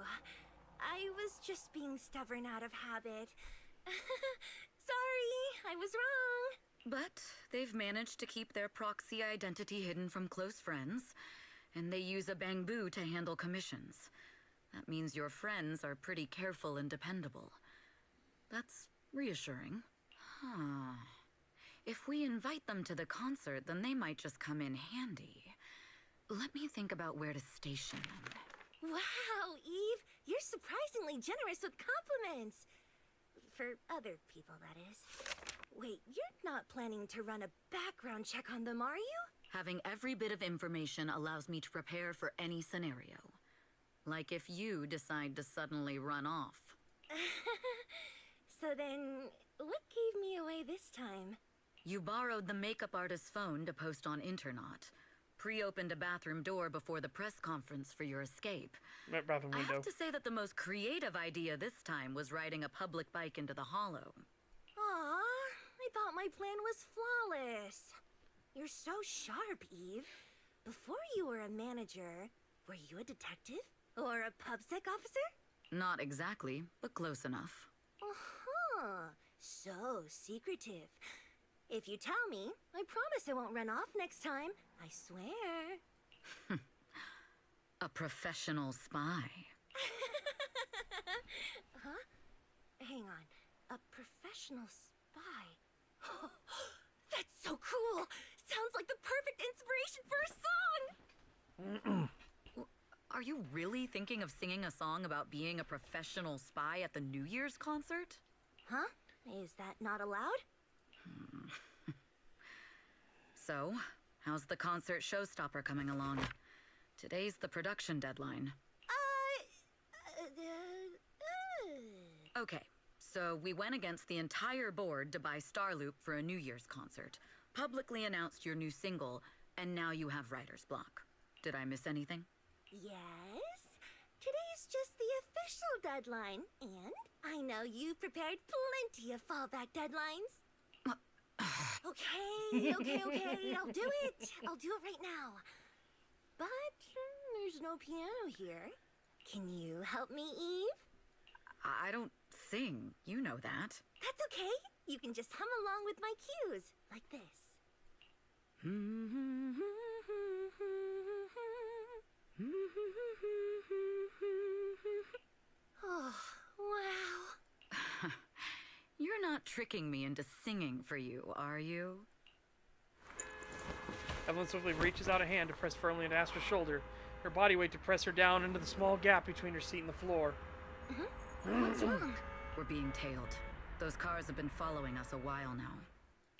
I was just being stubborn out of habit. Sorry, I was wrong.
But they've managed to keep their proxy identity hidden from close friends, and they use a bamboo to handle commissions. That means your friends are pretty careful and dependable. That's reassuring. Huh. If we invite them to the concert, then they might just come in handy. Let me think about where to station them.
Wow, Eve, you're surprisingly generous with compliments. For other people, that is. Wait, you're not planning to run a background check on them, are you?
Having every bit of information allows me to prepare for any scenario. Like if you decide to suddenly run off.
So then, what gave me away this time?
You borrowed the makeup artist's phone to post on Internaut. Pre-opened a bathroom door before the press conference for your escape.
Bathroom window.
I have to say that the most creative idea this time was riding a public bike into the hollow.
Aw, I thought my plan was flawless. You're so sharp, Eve. Before you were a manager, were you a detective? Or a PubSec officer?
Not exactly, but close enough.
Uh-huh. So secretive. If you tell me, I promise I won't run off next time. I swear.
A professional spy.
Huh? Hang on. A professional spy. That's so cool! Sounds like the perfect inspiration for a song!
Are you really thinking of singing a song about being a professional spy at the New Year's concert?
Huh? Is that not allowed?
So, how's the concert showstopper coming along? Today's the production deadline. Okay, so we went against the entire board to buy Starloop for a New Year's concert, publicly announced your new single, and now you have writer's block. Did I miss anything?
Yes. Today's just the official deadline, and I know you've prepared plenty of fallback deadlines. Okay, I'll do it. I'll do it right now. But there's no piano here. Can you help me, Eve?
I don't sing, you know that.
That's okay. You can just hum along with my cues, like this. Oh, wow.
You're not tricking me into singing for you, are you?
Evelyn swiftly reaches out a hand to press firmly into Astra's shoulder, her body weight to press her down into the small gap between her seat and the floor.
What's wrong?
We're being tailed. Those cars have been following us a while now.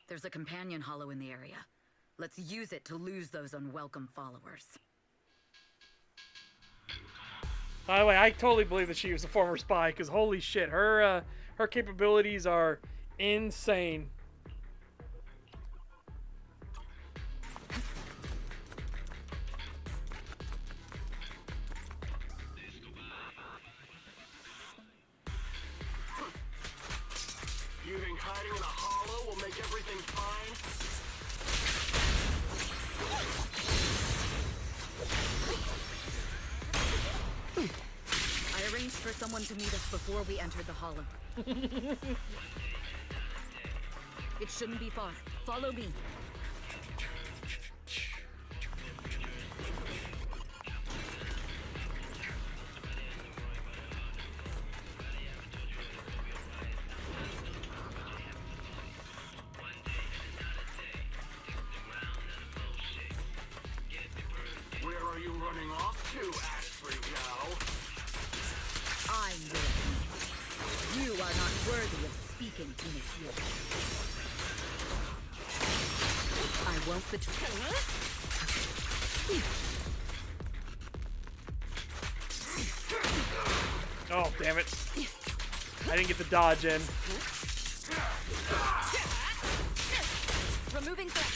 There's a companion hollow in the area. Let's use it to lose those unwelcome followers.
By the way, I totally believe that she was a former spy, because holy shit, her capabilities are insane.
You think hiding in a hollow will make everything fine?
I arranged for someone to meet us before we entered the hollow. It shouldn't be far. Follow me.
Where are you running off to, Ashley Gal?
I'm with you. You are not worthy of speaking to Monsieur. I won't betray
Oh, damn it. I didn't get the dodge in.
Removing threat.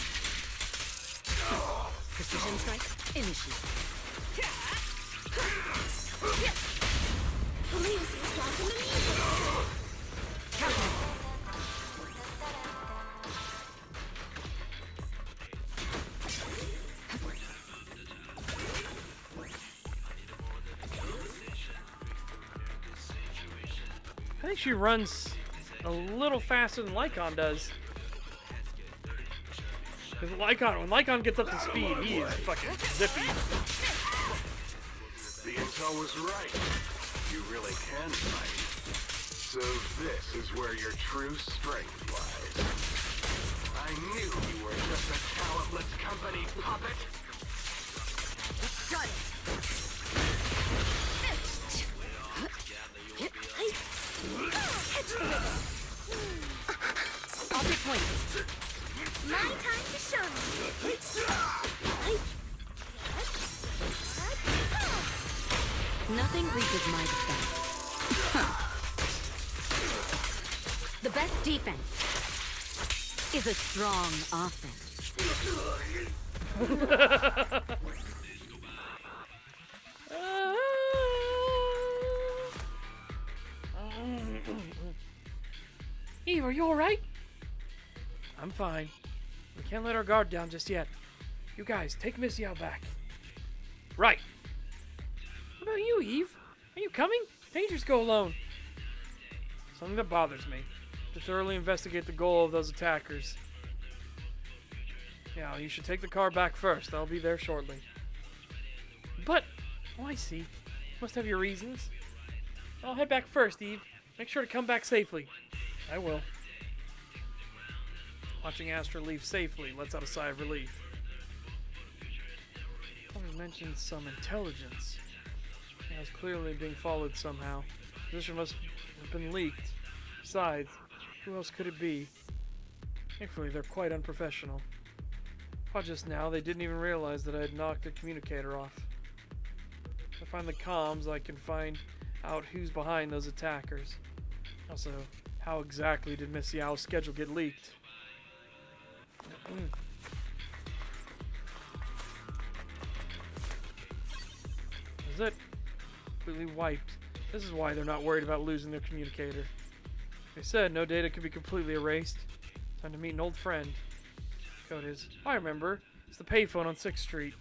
Precision strike. Initiate.
Music sounds in the music.
think she runs a little faster than Lycaon does. Because when Lycaon gets up to speed, he is fucking zippy.
The intel was right. You really can fight. So this is where your true strength lies. I knew you were just a talentless company puppet.
Got it.
I'll take point.
My time to shine.
Nothing reaches my defense. The best defense is a strong offense.
Eve, are you alright? I'm fine. We can't let our guard down just yet. You guys, take Missy out back. Right. What about you, Eve? Are you coming? Dangerous go alone. Something that bothers me. To thoroughly investigate the goal of those attackers. Yeah, you should take the car back first. I'll be there shortly. But, oh, I see. Must have your reasons. I'll head back first, Eve. Make sure to come back safely. I will. Watching Astra leave safely lets out a sigh of relief. Someone mentioned some intelligence. It was clearly being followed somehow. The position must have been leaked. Besides, who else could it be? Thankfully, they're quite unprofessional. But just now, they didn't even realize that I had knocked the communicator off. If I find the comms, I can find out who's behind those attackers. Also, how exactly did Miss Yao's schedule get leaked? Is it? Completely wiped. This is why they're not worried about losing their communicator. They said no data could be completely erased. Time to meet an old friend. Code is. I remember. It's the payphone on 6th Street.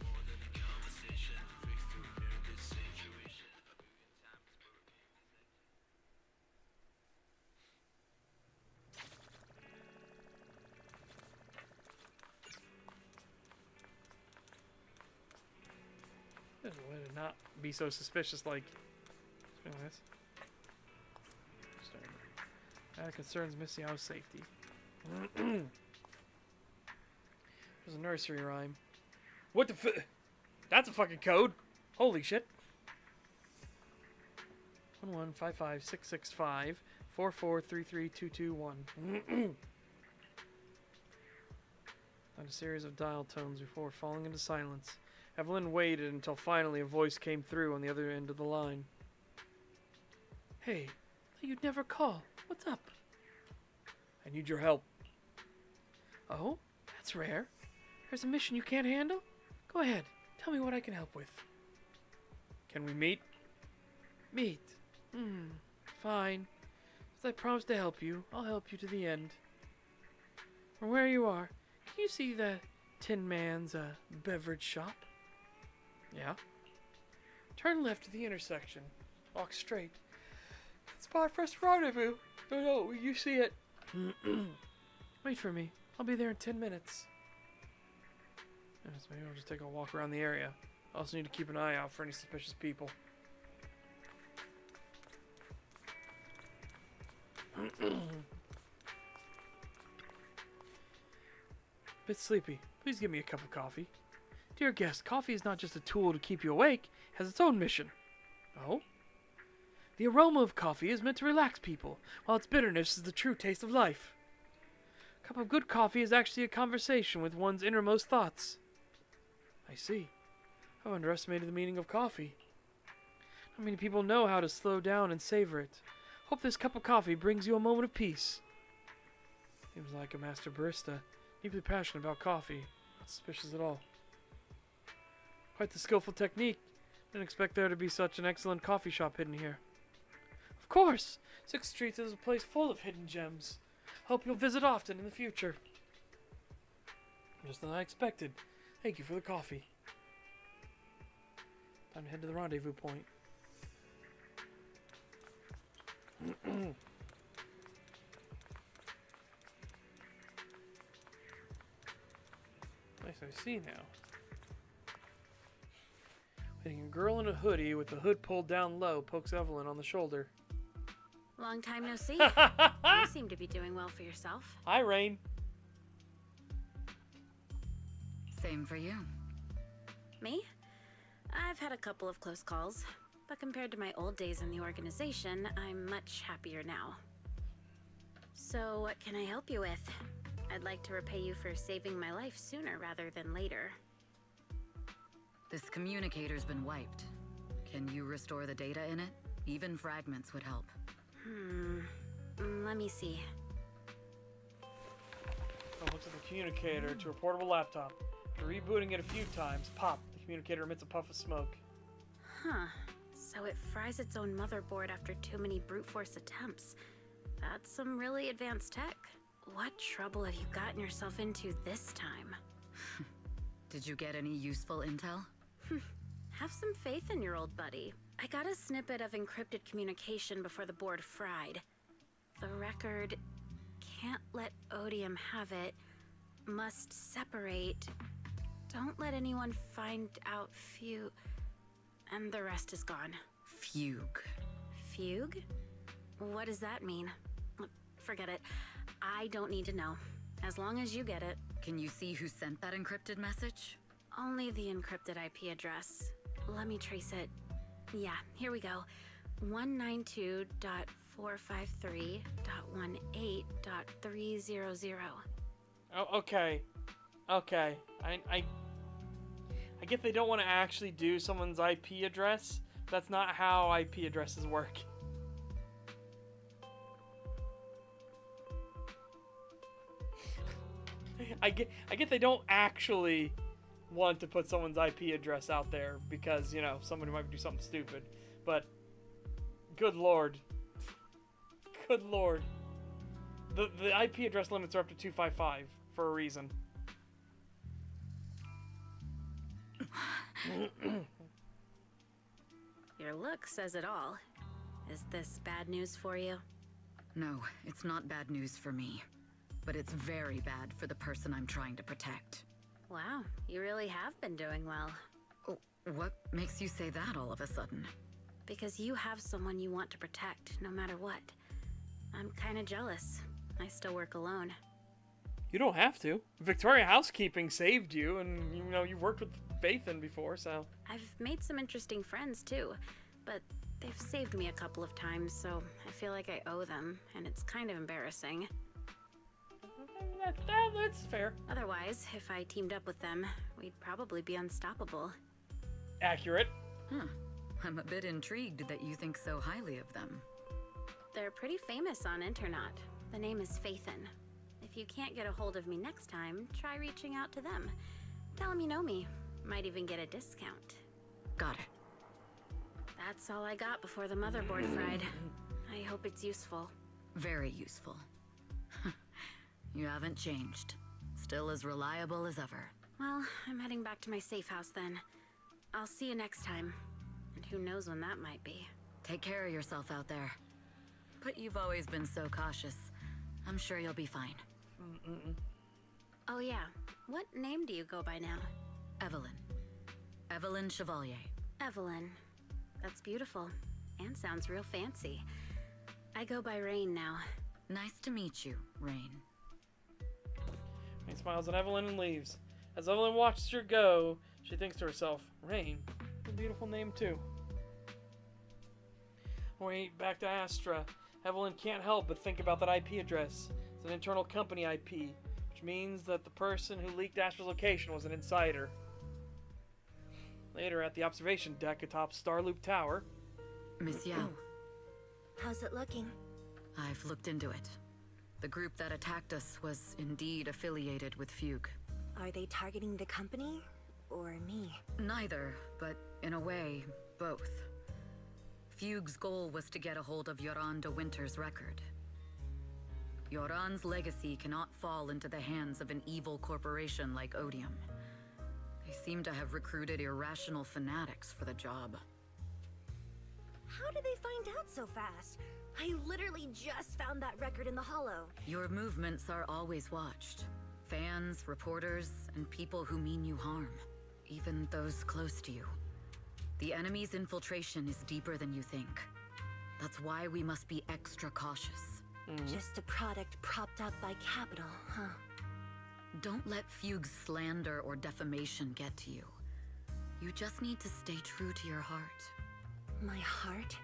There's a way to not be so suspicious, like. Anyways. That concerns Miss Yao's safety. There's a nursery rhyme. What the That's a fucking code! Holy shit. 1155-665-4433221. On a series of dial tones before falling into silence. Evelyn waited until finally a voice came through on the other end of the line. Hey, you'd never call. What's up? I need your help. Oh, that's rare. There's a mission you can't handle? Go ahead. Tell me what I can help with. Can we meet? Meet? Fine. Since I promised to help you, I'll help you to the end. From where you are, can you see the Tin Man's beverage shop? Yeah. Turn left to the intersection. Walk straight. Good spot for us to rendezvous. No, you see it. Wait for me. I'll be there in 10 minutes. Yes, maybe I'll just take a walk around the area. I also need to keep an eye out for any suspicious people. Bit sleepy. Please give me a cup of coffee. Dear guest, coffee is not just a tool to keep you awake. It has its own mission. Oh? The aroma of coffee is meant to relax people, while its bitterness is the true taste of life. A cup of good coffee is actually a conversation with one's innermost thoughts. I see. I've underestimated the meaning of coffee. Not many people know how to slow down and savor it. Hope this cup of coffee brings you a moment of peace. Seems like a master barista, deeply passionate about coffee. Not suspicious at all. Quite the skillful technique. Didn't expect there to be such an excellent coffee shop hidden here. Of course! 6th Street is a place full of hidden gems. Hope you'll visit often in the future. Just as I expected. Thank you for the coffee. Time to head to the rendezvous point. So I see now. Hitting a girl in a hoodie with the hood pulled down low pokes Evelyn on the shoulder.
Long time no see. You seem to be doing well for yourself.
Hi, Rain.
Same for you.
Me? I've had a couple of close calls, but compared to my old days in the organization, I'm much happier now. So what can I help you with? I'd like to repay you for saving my life sooner rather than later.
This communicator's been wiped. Can you restore the data in it? Even fragments would help.
Let me see.
Hooks up the communicator to a portable laptop. After rebooting it a few times, pop, the communicator emits a puff of smoke.
Huh. So it fries its own motherboard after too many brute force attempts. That's some really advanced tech. What trouble have you gotten yourself into this time?
Did you get any useful intel?
Have some faith in your old buddy. I got a snippet of encrypted communication before the board fried. The record can't let Odium have it. Must separate. Don't let anyone find out Fugue. And the rest is gone.
Fugue.
Fugue? What does that mean? Forget it. I don't need to know. As long as you get it.
Can you see who sent that encrypted message?
Only the encrypted IP address. Let me trace it. Yeah, here we go. 192.453.18.300.
Oh, okay. Okay. I get they don't want to actually do someone's IP address. That's not how IP addresses work. I get they don't actually want to put someone's IP address out there because, you know, somebody might do something stupid. But good lord. Good lord. The IP address limits are up to 255 for a reason.
Your look says it all. Is this bad news for you?
No, it's not bad news for me. But it's very bad for the person I'm trying to protect.
Wow, you really have been doing well.
Oh, what makes you say that all of a sudden?
Because you have someone you want to protect, no matter what. I'm kinda jealous. I still work alone.
You don't have to. Victoria Housekeeping saved you, and you know you've worked with Vathan before, so.
I've made some interesting friends too, but they've saved me a couple of times, so I feel like I owe them, and it's kind of embarrassing.
That's fair.
Otherwise, if I teamed up with them, we'd probably be unstoppable.
Accurate.
Huh. I'm a bit intrigued that you think so highly of them.
They're pretty famous on Internaut. The name is Vathan. If you can't get a hold of me next time, try reaching out to them. Tell them you know me. Might even get a discount.
Got it.
That's all I got before the motherboard fried. I hope it's useful.
Very useful. You haven't changed. Still as reliable as ever.
Well, I'm heading back to my safe house then. I'll see you next time. And who knows when that might be.
Take care of yourself out there. But you've always been so cautious. I'm sure you'll be fine.
Oh yeah, what name do you go by now?
Evelyn. Evelyn Chevalier.
Evelyn. That's beautiful. And sounds real fancy. I go by Rain now.
Nice to meet you, Rain.
Rain smiles at Evelyn and leaves. As Evelyn watches her go, she thinks to herself, Rain, a beautiful name too. Wait, back to Astra. Evelyn can't help but think about that IP address. It's an internal company IP, which means that the person who leaked Astra's location was an insider. Later, at the observation deck atop Starloop Tower.
Miss Yao.
How's it looking?
I've looked into it. The group that attacked us was indeed affiliated with Fugue.
Are they targeting the company or me?
Neither, but in a way, both. Fugue's goal was to get a hold of Yoran de Winter's record. Yoran's legacy cannot fall into the hands of an evil corporation like Odium. They seem to have recruited irrational fanatics for the job.
How did they find out so fast? I literally just found that record in the hollow.
Your movements are always watched. Fans, reporters, and people who mean you harm. Even those close to you. The enemy's infiltration is deeper than you think. That's why we must be extra cautious.
Just a product propped up by capital, huh?
Don't let Fugue's slander or defamation get to you. You just need to stay true to your heart.
My heart?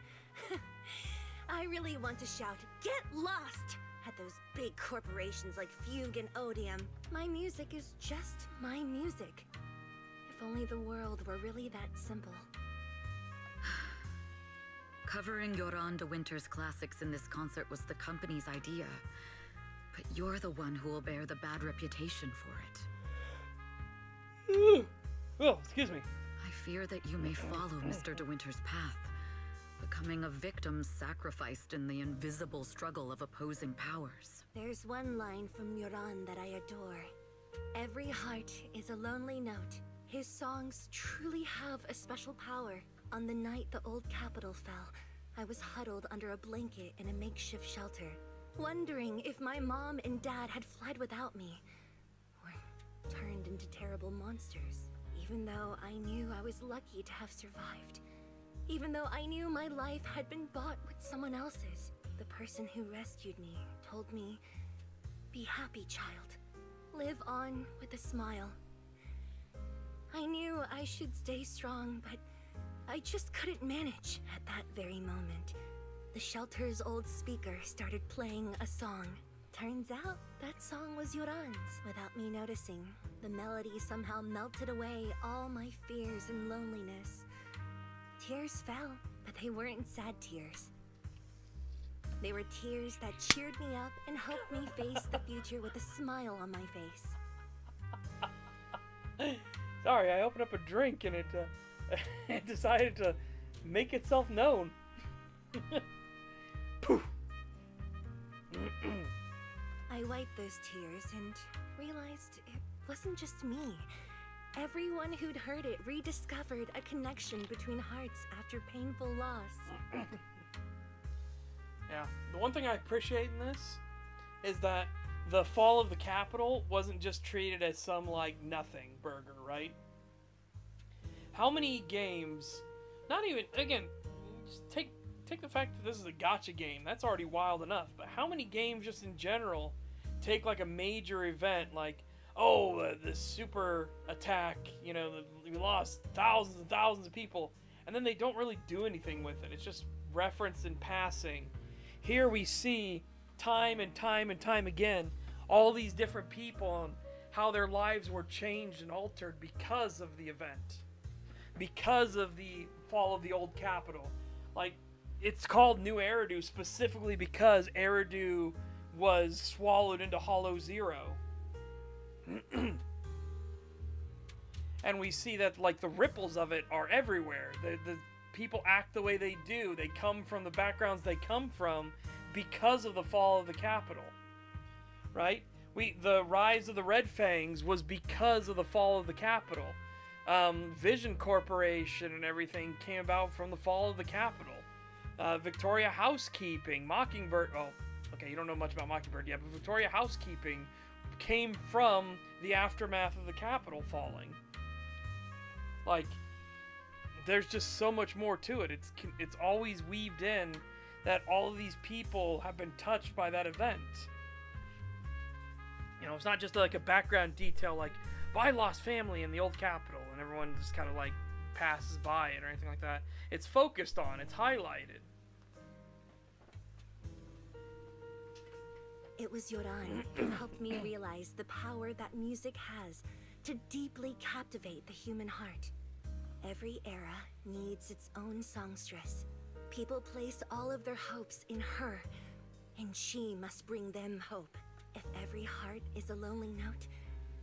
I really want to shout, "Get lost!" at those big corporations like Fugue and Odium. My music is just my music. If only the world were really that simple.
Covering Yoran de Winter's classics in this concert was the company's idea. But you're the one who will bear the bad reputation for
it. Oh, excuse me.
I fear that you may follow Mr. de Winter's path, becoming a victim sacrificed in the invisible struggle of opposing powers.
There's one line from Yoran that I adore. Every heart is a lonely note. His songs truly have a special power. On the night the old capital fell, I was huddled under a blanket in a makeshift shelter, wondering if my mom and dad had fled without me, or turned into terrible monsters. Even though I knew I was lucky to have survived. Even though I knew my life had been bought with someone else's. The person who rescued me told me, "Be happy, child. Live on with a smile." I knew I should stay strong, but I just couldn't manage at that very moment. The shelter's old speaker started playing a song. Turns out, that song was Yoran's. Without me noticing, the melody somehow melted away all my fears and loneliness. Tears fell, but they weren't sad tears. They were tears that cheered me up and helped me face the future with a smile on my face.
Sorry, I opened up a drink and it decided to make itself known. Poof.
I wiped those tears and realized it wasn't just me. Everyone who'd heard it rediscovered a connection between hearts after painful loss.
Yeah, the one thing I appreciate in this is that the fall of the capital wasn't just treated as some, like, nothing burger, right? How many games, not even, again, just take the fact that this is a gacha game, that's already wild enough, but how many games just in general take, like, a major event, like, oh, this super attack, you know, we lost thousands and thousands of people, and then they don't really do anything with it. It's just referenced in passing. Here we see time and time and time again all these different people and how their lives were changed and altered because of the event, because of the fall of the old capital. Like, it's called New Eridu specifically because Eridu was swallowed into Hollow Zero. And we see that, like, the ripples of it are everywhere. The people act the way they do. They come from the backgrounds they come from because of the fall of the capital, right? The rise of the Red Fangs was because of the fall of the capital. Vision Corporation and everything came about from the fall of the capital. Victoria Housekeeping, Mockingbird. Oh, okay, you don't know much about Mockingbird yet, but Victoria Housekeeping came from the aftermath of the capital falling. Like, there's just so much more to it. It's always weaved in that all of these people have been touched by that event. You know, it's not just like a background detail like, well, I lost family in the old capital, and everyone just kind of like passes by it or anything like that. It's focused on, it's highlighted.
It was Yoran who helped me realize the power that music has to deeply captivate the human heart. Every era needs its own songstress. People place all of their hopes in her, and she must bring them hope. If every heart is a lonely note,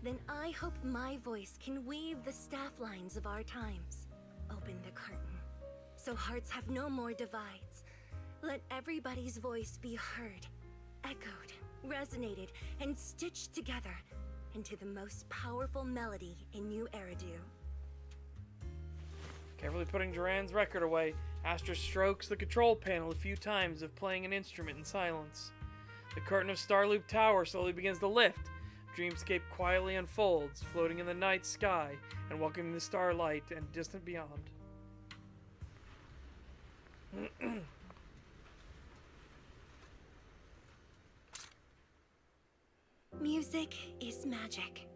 then I hope my voice can weave the staff lines of our times. Open the curtain, so hearts have no more divides. Let everybody's voice be heard, echoed, resonated, and stitched together into the most powerful melody in New Eridu.
Carefully putting Duran's record away, Astra strokes the control panel a few times of playing an instrument in silence. The curtain of Starloop Tower slowly begins to lift, Dreamscape quietly unfolds, floating in the night sky and welcoming the starlight and distant beyond.
Music is magic.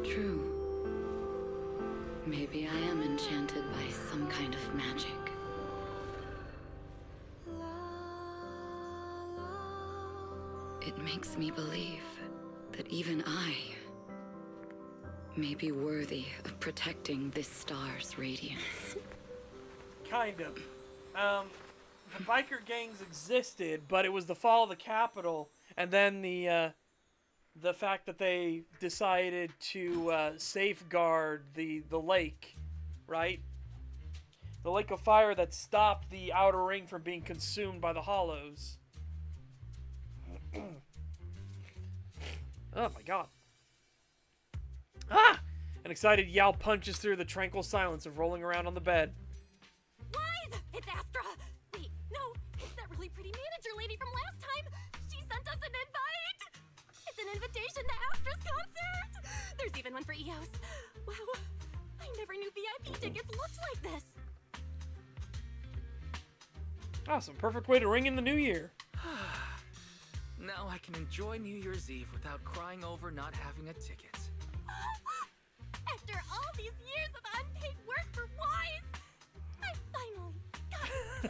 True. Maybe I am enchanted by some kind of magic. It makes me believe that even I may be worthy of protecting this star's radiance.
Kind of. The biker gangs existed, but it was the fall of the capital, and then the fact that they decided to safeguard the lake, right? The lake of fire that stopped the outer ring from being consumed by the hollows. Oh my god. Ah! An excited Yao punches through the tranquil silence of rolling around on the bed.
Wise! It's Astra! Wait, no, it's that really pretty manager lady from last time! She sent us an invite! It's an invitation to Astra's concert! There's even one for EOS. Wow, I never knew VIP tickets looked like this!
Awesome, perfect way to ring in the new year.
Now I can enjoy New Year's Eve without crying over not having a ticket.
After all these years of unpaid work for Wise, I finally got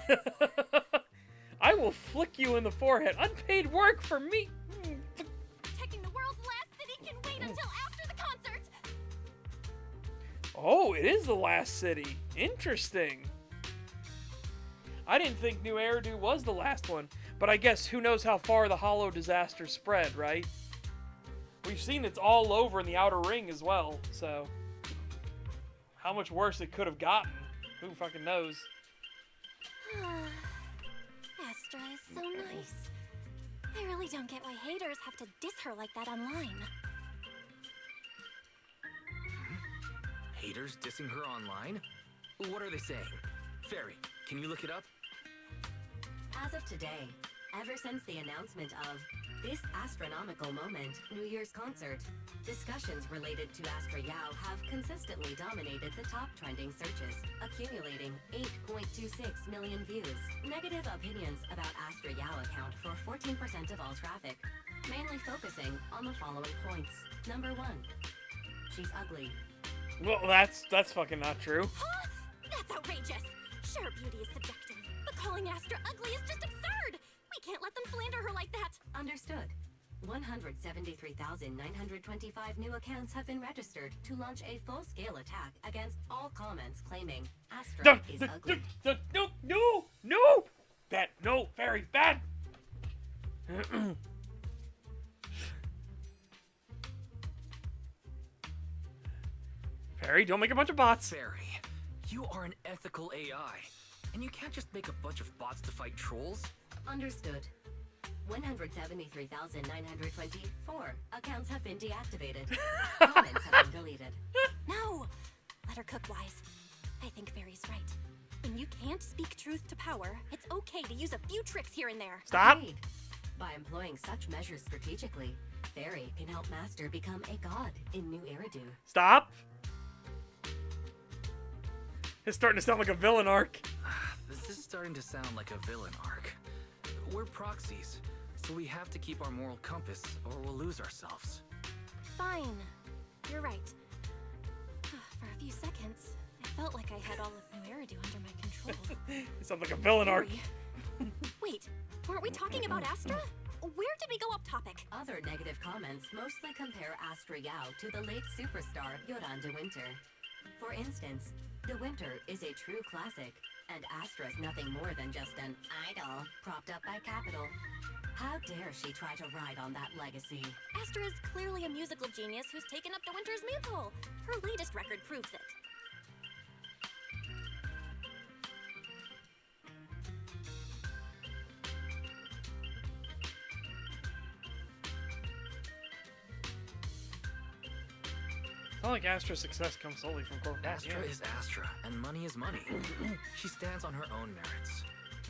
it.
I will flick you in the forehead. Unpaid work for me.
Checking the world's last city can wait until after the concert.
Oh, it is the last city. Interesting. I didn't think New Eridu was the last one, but I guess who knows how far the Hollow disaster spread, right? We've seen it's all over in the Outer Ring as well, so how much worse it could have gotten, who fucking knows?
Astra is so nice. I really don't get why haters have to diss her like that online.
Haters dissing her online? What are they saying? Fairy, can you look it up?
As of today, ever since the announcement of this astronomical moment, New Year's concert, discussions related to Astra Yao have consistently dominated the top trending searches, accumulating 8.26 million views. Negative opinions about Astra Yao account for 14% of all traffic, mainly focusing on the following points. Number 1, she's ugly.
Well, that's fucking not true.
Huh? That's outrageous. Sure, beauty is subjective, but calling Astra ugly is just absurd. We can't let them slander her like that.
Understood. 173,925 new accounts have been registered to launch a full-scale attack against all comments claiming Astra is ugly.
No! Bad, no, very bad! Fairy, don't make a bunch of bots.
Fairy, you are an ethical AI, and you can't just make a bunch of bots to fight trolls.
Understood. 173,924 accounts have been deactivated. Comments have been deleted.
No! Let her cook, Wise. I think Fairy's right. When you can't speak truth to power, it's okay to use a few tricks here and there.
Stop!
Agreed. By employing such measures strategically, Fairy can help Master become a god in New Eridu.
Stop! It's starting to sound like a villain arc.
This is starting to sound like a villain arc. We're proxies, so we have to keep our moral compass or we'll lose ourselves.
Fine. You're right. For a few seconds, I felt like I had all of New Eridu under my control.
It sounds like a villain arc.
Wait, weren't we talking about Astra? Where did we go off topic?
Other negative comments mostly compare Astra Yao to the late superstar Yoran de Winter. For instance, De Winter is a true classic, and Astra's nothing more than just an idol propped up by capital. How dare she try to ride on that legacy?
Astra is clearly a musical genius who's taken up the Winter's mantle. Her latest record proves it.
It's not like Astra's success comes solely from corporate
Astra
propaganda.
is Astra, and money is money. She stands on her own merits.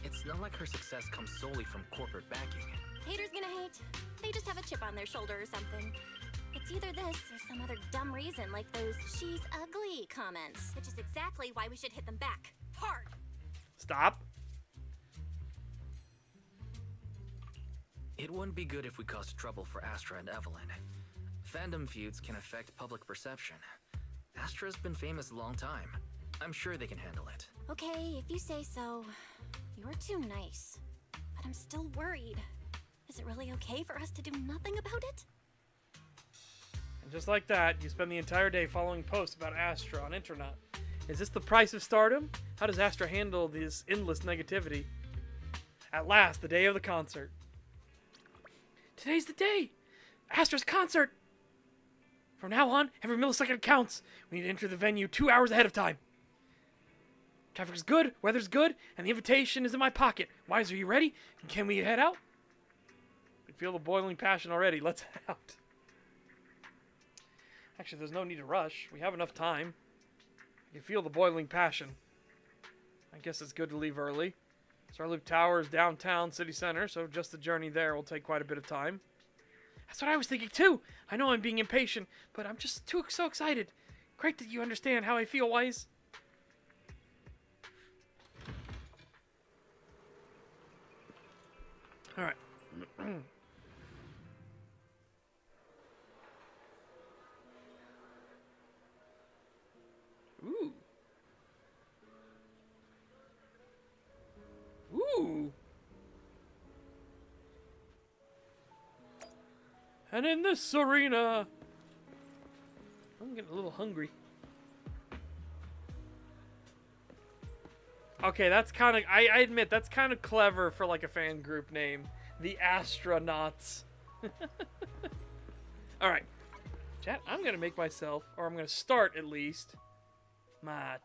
It's not like her success comes solely from corporate backing.
Haters gonna hate. They just have a chip on their shoulder or something. It's either this or some other dumb reason like those "she's ugly" comments, which is exactly why we should hit them back. Hard!
Stop.
It wouldn't be good if we caused trouble for Astra and Evelyn. Fandom feuds can affect public perception. Astra's been famous a long time. I'm sure they can handle it.
Okay, if you say so. You're too nice. But I'm still worried. Is it really okay for us to do nothing about it?
And just like that, you spend the entire day following posts about Astra on internet. Is this the price of stardom? How does Astra handle this endless negativity? At last, the day of the concert. Today's the day! Astra's concert! From now on, every millisecond counts. We need to enter the venue 2 hours ahead of time. Traffic's good, weather's good, and the invitation is in my pocket. Wise, are you ready? Can we head out? I feel the boiling passion already. Let's head out. Actually, there's no need to rush. We have enough time. You feel the boiling passion. I guess it's good to leave early. Starloop Tower is downtown city center, so just the journey there will take quite a bit of time. That's what I was thinking too. I know I'm being impatient, but I'm just so excited. Great that you understand how I feel, Wise. All right. Ooh. Ooh. And in this arena, I'm getting a little hungry. Okay, that's kind of, I admit, that's kind of clever for like a fan group name. The Astronauts. Alright. Chat, I'm going to make myself, or I'm going to start at least, my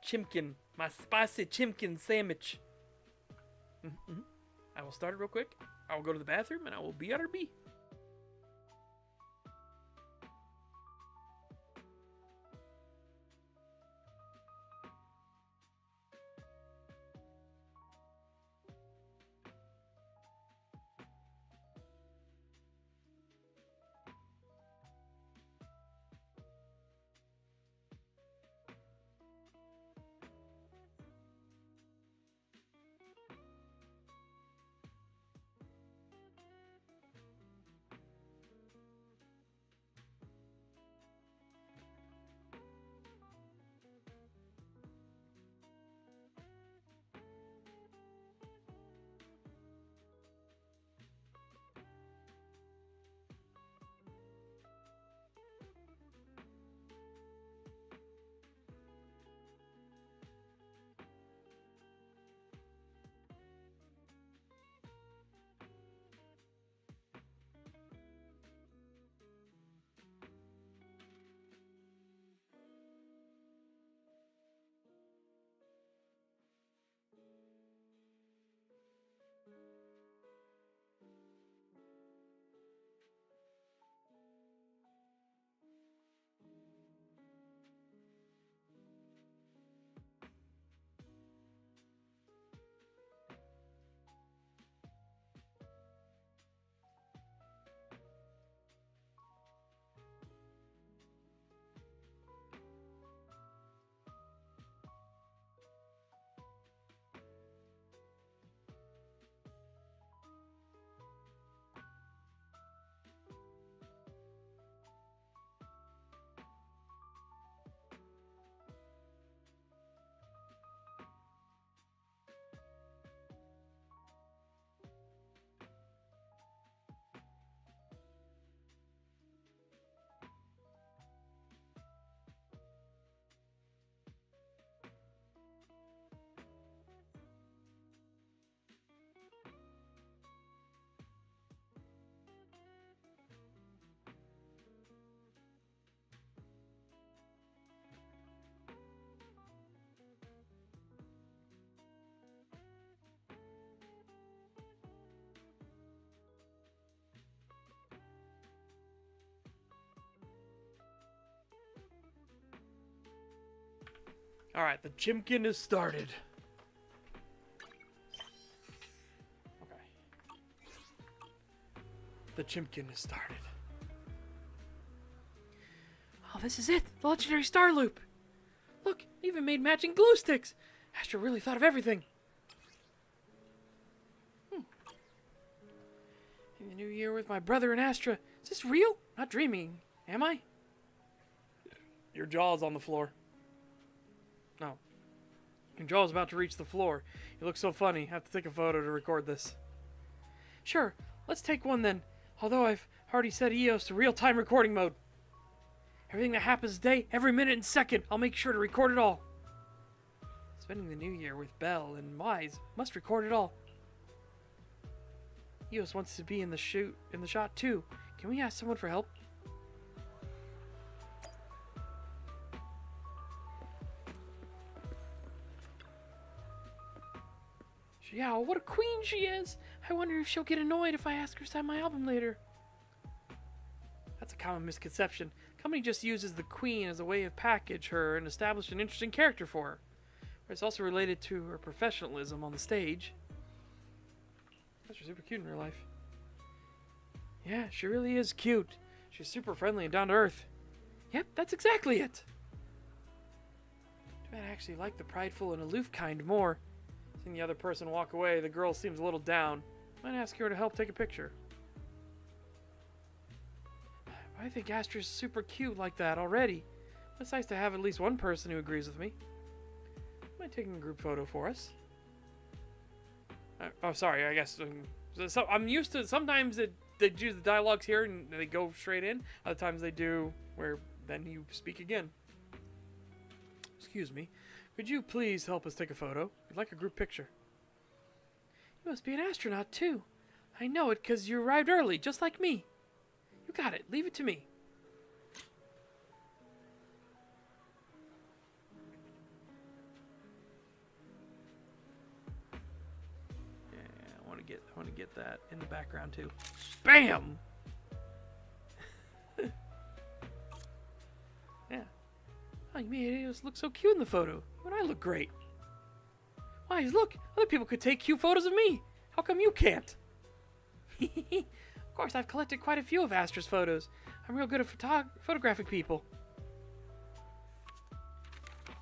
spicy chimkin sandwich. I will start it real quick. I will go to the bathroom and I will be at RB. Alright, the chimkin is started. Okay. The chimkin is started. Oh, this is it! The legendary star loop! Look, they even made matching glue sticks! Astra really thought of everything. In the new year with my brother and Astra. Is this real? Not dreaming, am I? Your jaw's on the floor. No. Your jaw's about to reach the floor. You look so funny. I have to take a photo to record this. Sure, let's take one then. Although I've already set EOS to real-time recording mode. Everything that happens today, every minute and second, I'll make sure to record it all. Spending the new year with Belle and Wise, must record it all. EOS wants to be in the shot too. Can we ask someone for help? Yeah, what a queen she is! I wonder if she'll get annoyed if I ask her to sign my album later. That's a common misconception. The company just uses the queen as a way to package her and establish an interesting character for her. But it's also related to her professionalism on the stage. That's super cute in real life. Yeah, she really is cute. She's super friendly and down to earth. Yep, that's exactly it. I actually like the prideful and aloof kind more. Seeing the other person walk away, the girl seems a little down. Might ask her to help take a picture. I think Astra's super cute like that already. It's nice to have at least one person who agrees with me. Am I taking a group photo for us? Oh, sorry, I guess. So I'm used to, sometimes they use the dialogues here and they go straight in. Other times they do where then you speak again. Excuse me. Could you please help us take a photo? We'd like a group picture. You must be an astronaut too. I know it because you arrived early, just like me. You got it. Leave it to me. Yeah, I want to get that in the background too. Bam! Yeah. Oh, you made it look so cute in the photo. But I look great. Why, look, other people could take cute photos of me. How come you can't? Of course, I've collected quite a few of Astra's photos. I'm real good at photographing people.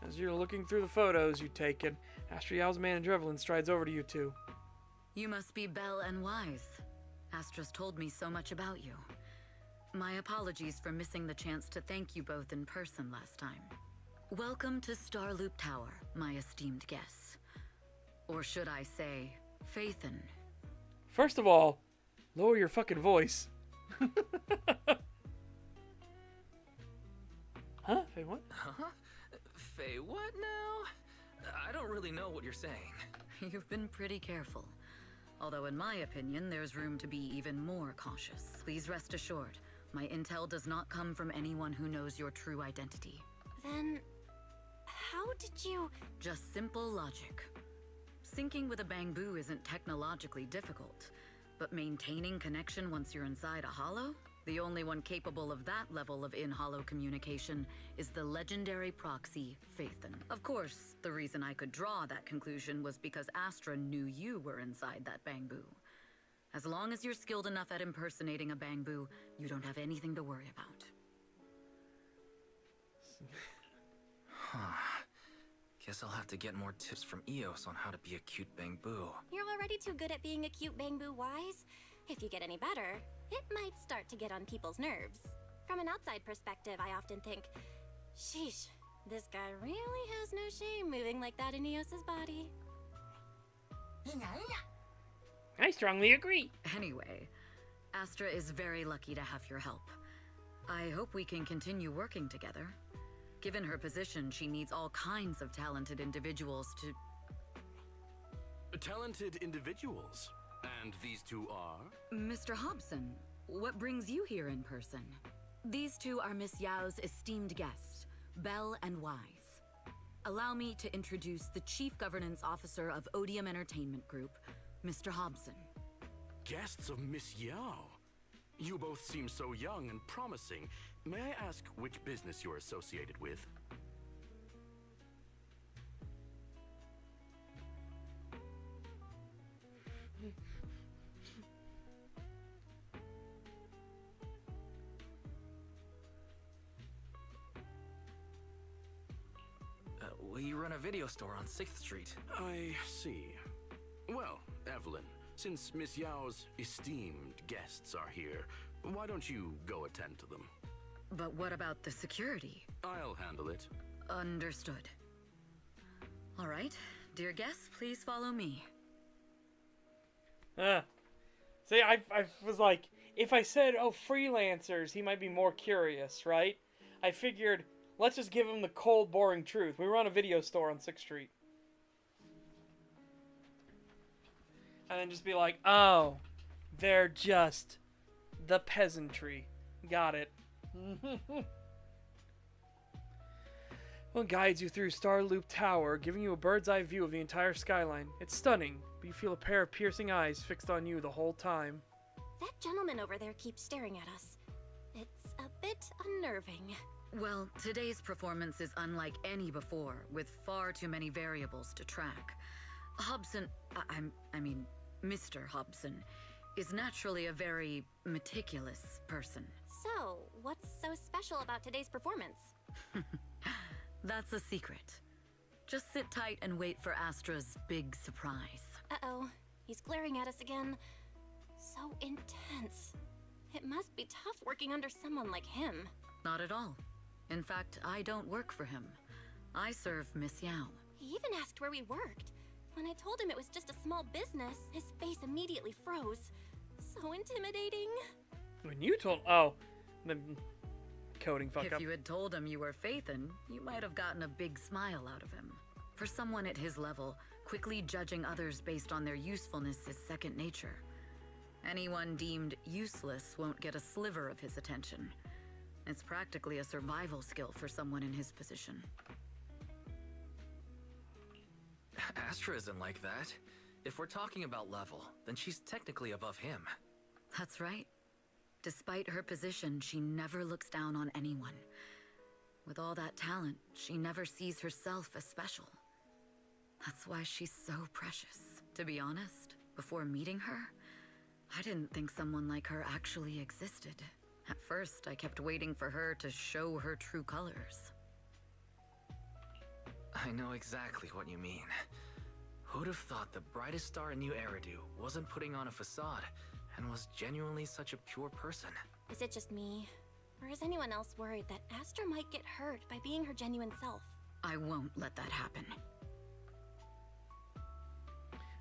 As you're looking through the photos you've taken, Astra Yao's manager Evelyn strides over to you two.
You must be Belle and Wise. Astra's told me so much about you. My apologies for missing the chance to thank you both in person last time. Welcome to Starloop Tower, my esteemed guests. Or should I say, Faithen.
First of all, lower your fucking voice. Huh? Faye what?
Huh? Faye what now? I don't really know what you're saying.
You've been pretty careful. Although in my opinion, there's room to be even more cautious. Please rest assured, my intel does not come from anyone who knows your true identity.
Then, how did you...
Just simple logic. Syncing with a bamboo isn't technologically difficult, but maintaining connection once you're inside a hollow? The only one capable of that level of in-hollow communication is the legendary proxy, Faithen. Of course, the reason I could draw that conclusion was because Astra knew you were inside that bamboo. As long as you're skilled enough at impersonating a bamboo, you don't have anything to worry about.
Huh. Guess I'll have to get more tips from EOS on how to be a cute bamboo.
You're already too good at being a cute bamboo, Wise. If you get any better, it might start to get on people's nerves. From an outside perspective, I often think, sheesh, this guy really has no shame moving like that in EOS's body.
I strongly agree.
Anyway, Astra is very lucky to have your help. I hope we can continue working together. Given her position, she needs all kinds of talented individuals to...
Talented individuals? And these two are?
Mr. Hobson, what brings you here in person? These two are Miss Yao's esteemed guests, Belle and Wise. Allow me to introduce the Chief Governance Officer of Odium Entertainment Group, Mr. Hobson.
Guests of Miss Yao? You both seem so young and promising. May I ask which business you're associated with?
We run a video store on 6th Street.
I see. Well, Evelyn, since Miss Yao's esteemed guests are here, why don't you go attend to them?
But what about the security?
I'll handle it.
Understood. All right, dear guests, please follow me.
See, I was like, if I said, oh, freelancers, he might be more curious, right? I figured, let's just give him the cold, boring truth. We run a video store on 6th Street. And then just be like, oh, they're just the peasantry. Got it. One guides you through Starloop Tower, giving you a bird's eye view of the entire skyline. It's stunning, but you feel a pair of piercing eyes fixed on you the whole time.
That gentleman over there keeps staring at us. It's a bit unnerving.
Well, today's performance is unlike any before, with far too many variables to track. Hobson, I mean, Mr. Hobson, is naturally a very meticulous person.
So, what's so special about today's performance?
That's a secret. Just sit tight and wait for Astra's big surprise.
Uh-oh, he's glaring at us again. So intense. It must be tough working under someone like him.
Not at all. In fact, I don't work for him. I serve Miss Yao.
He even asked where we worked. When I told him it was just a small business, his face immediately froze. So intimidating.
When you told... Oh, the coding fuck up.
If you had told him you were Phaethon, you might have gotten a big smile out of him. For someone at his level, quickly judging others based on their usefulness is second nature. Anyone deemed useless won't get a sliver of his attention. It's practically a survival skill for someone in his position.
Astra isn't like that. If we're talking about level, then she's technically above him.
That's right. Despite her position, she never looks down on anyone. With all that talent, she never sees herself as special. That's why she's so precious. To be honest, before meeting her, I didn't think someone like her actually existed. At first, I kept waiting for her to show her true colors.
I know exactly what you mean. Who'd have thought the brightest star in New Eridu wasn't putting on a facade and was genuinely such a pure person?
Is it just me? Or is anyone else worried that Astra might get hurt by being her genuine self?
I won't let that happen.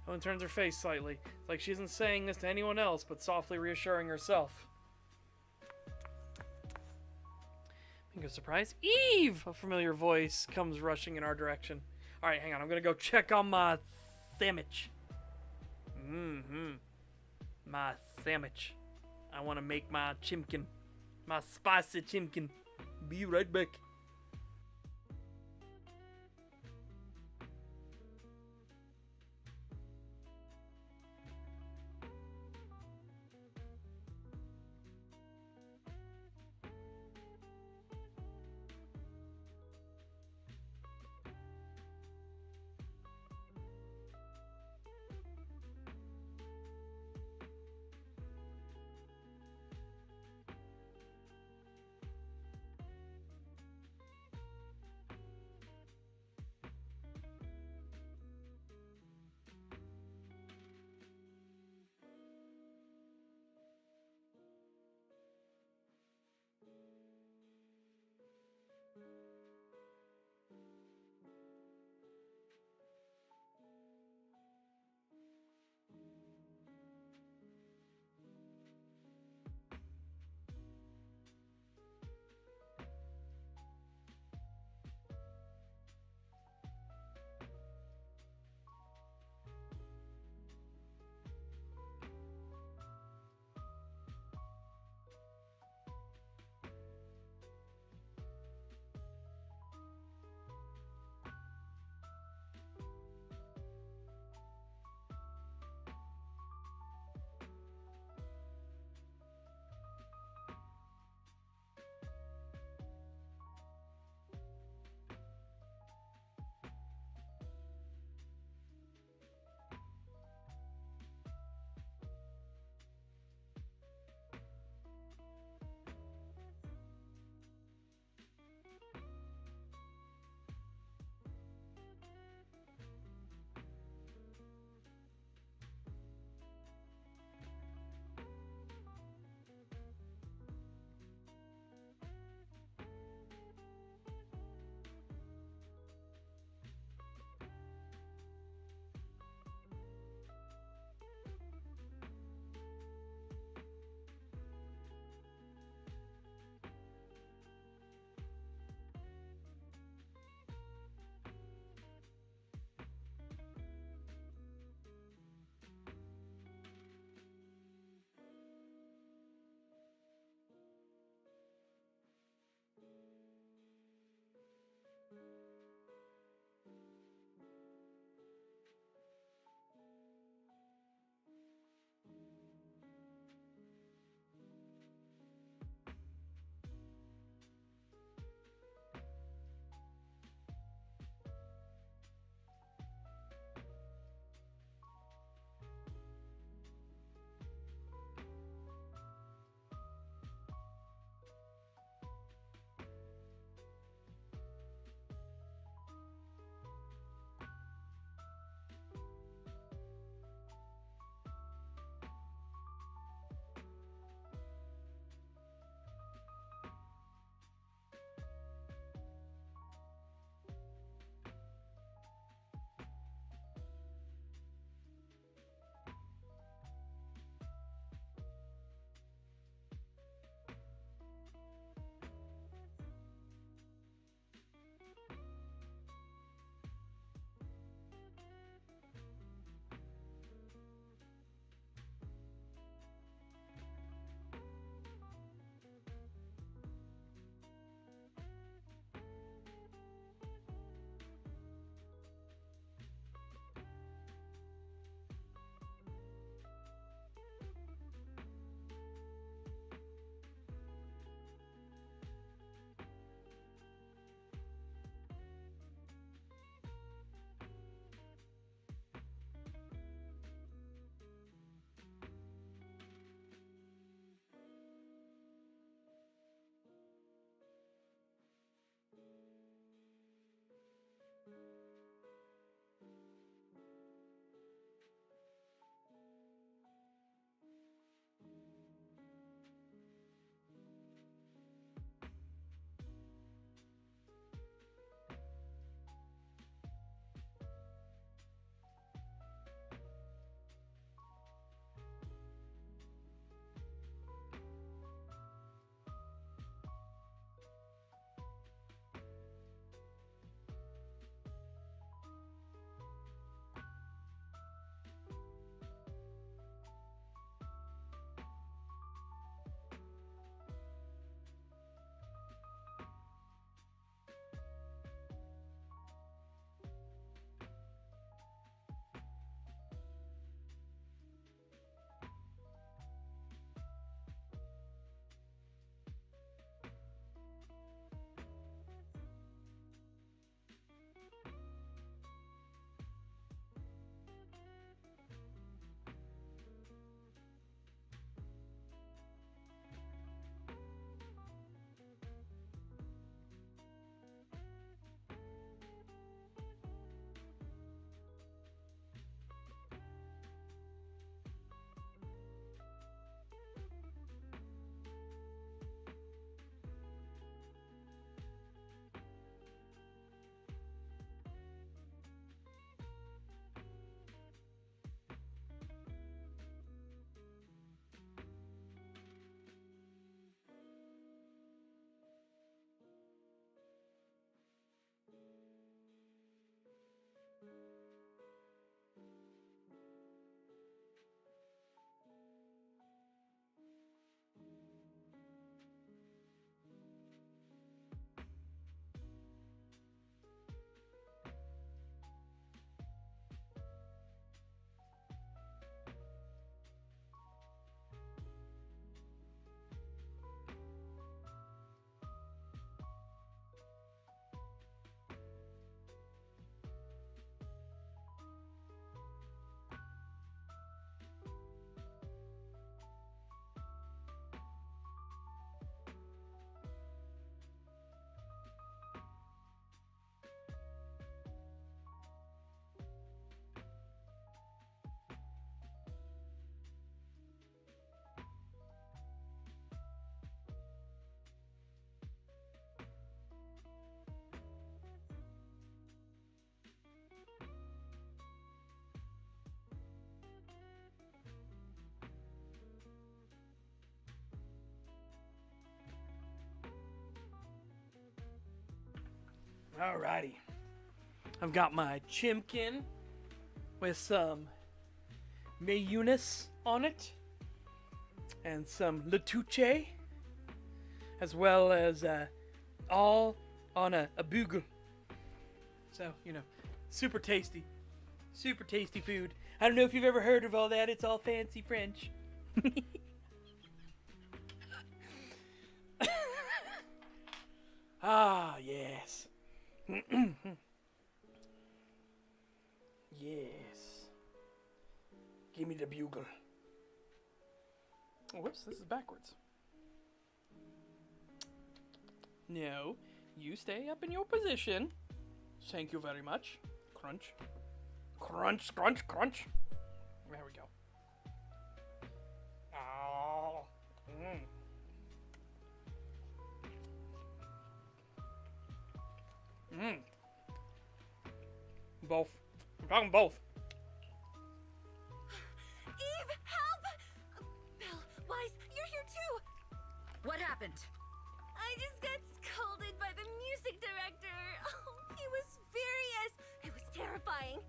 Ellen turns her face slightly. It's like she isn't saying this to anyone else, but softly reassuring herself. Think of surprise. Eve! A familiar voice comes rushing in our direction. Alright, hang on. I'm gonna go check on my sandwich. My sandwich. I want to make my chimkin. My spicy chimkin. Be right back. Alrighty. I've got my chimkin with some mayonnaise on it and some letuche, as well as all on a bugle. So, you know, super tasty food. I don't know if you've ever heard of all that. It's all fancy French. Ah, yes. Yes. Give me the bugle. Oh, whoops, this is backwards. No, you stay up in your position. Thank you very much. Crunch. Crunch, crunch, crunch. There we go. Oh. Both. I'm talking both.
Eve, help! Belle, Wise, you're here too!
What happened?
I just got scolded by the music director. Oh, he was furious. It was terrifying.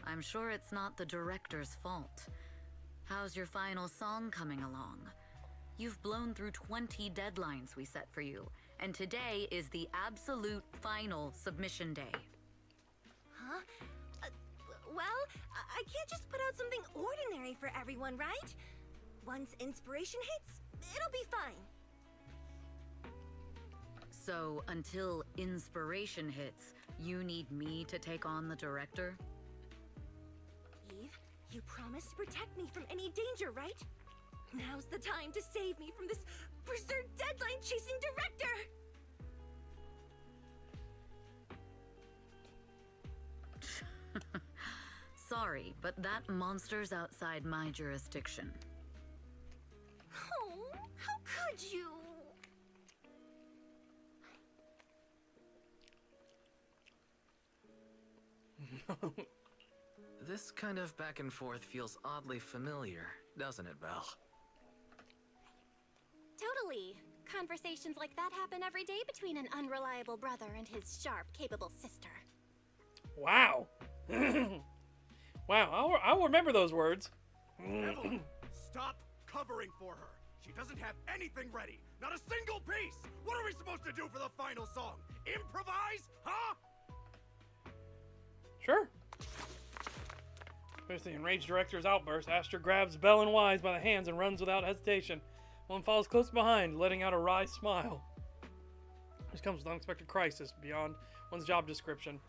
I'm sure it's not the director's fault. How's your final song coming along? You've blown through 20 deadlines we set for you, and today is the absolute final submission day.
Huh? Well, I can't just put out something ordinary for everyone, right? Once inspiration hits, it'll be fine.
So, until inspiration hits, you need me to take on the director?
Eve, you promised to protect me from any danger, right? Now's the time to save me from this berserk deadline-chasing director!
Sorry, but that monster's outside my jurisdiction.
Oh, how could you?
This kind of back and forth feels oddly familiar, doesn't it, Belle?
Totally. Conversations like that happen every day between an unreliable brother and his sharp, capable sister.
Wow. Wow, I'll remember those words.
Evelyn, stop covering for her. She doesn't have anything ready. Not a single piece. What are we supposed to do for the final song? Improvise? Huh?
Sure. With the enraged director's outburst, Astra grabs Belle and Wise by the hands and runs without hesitation. One follows close behind, letting out a wry smile. This comes with an unexpected crisis beyond one's job description.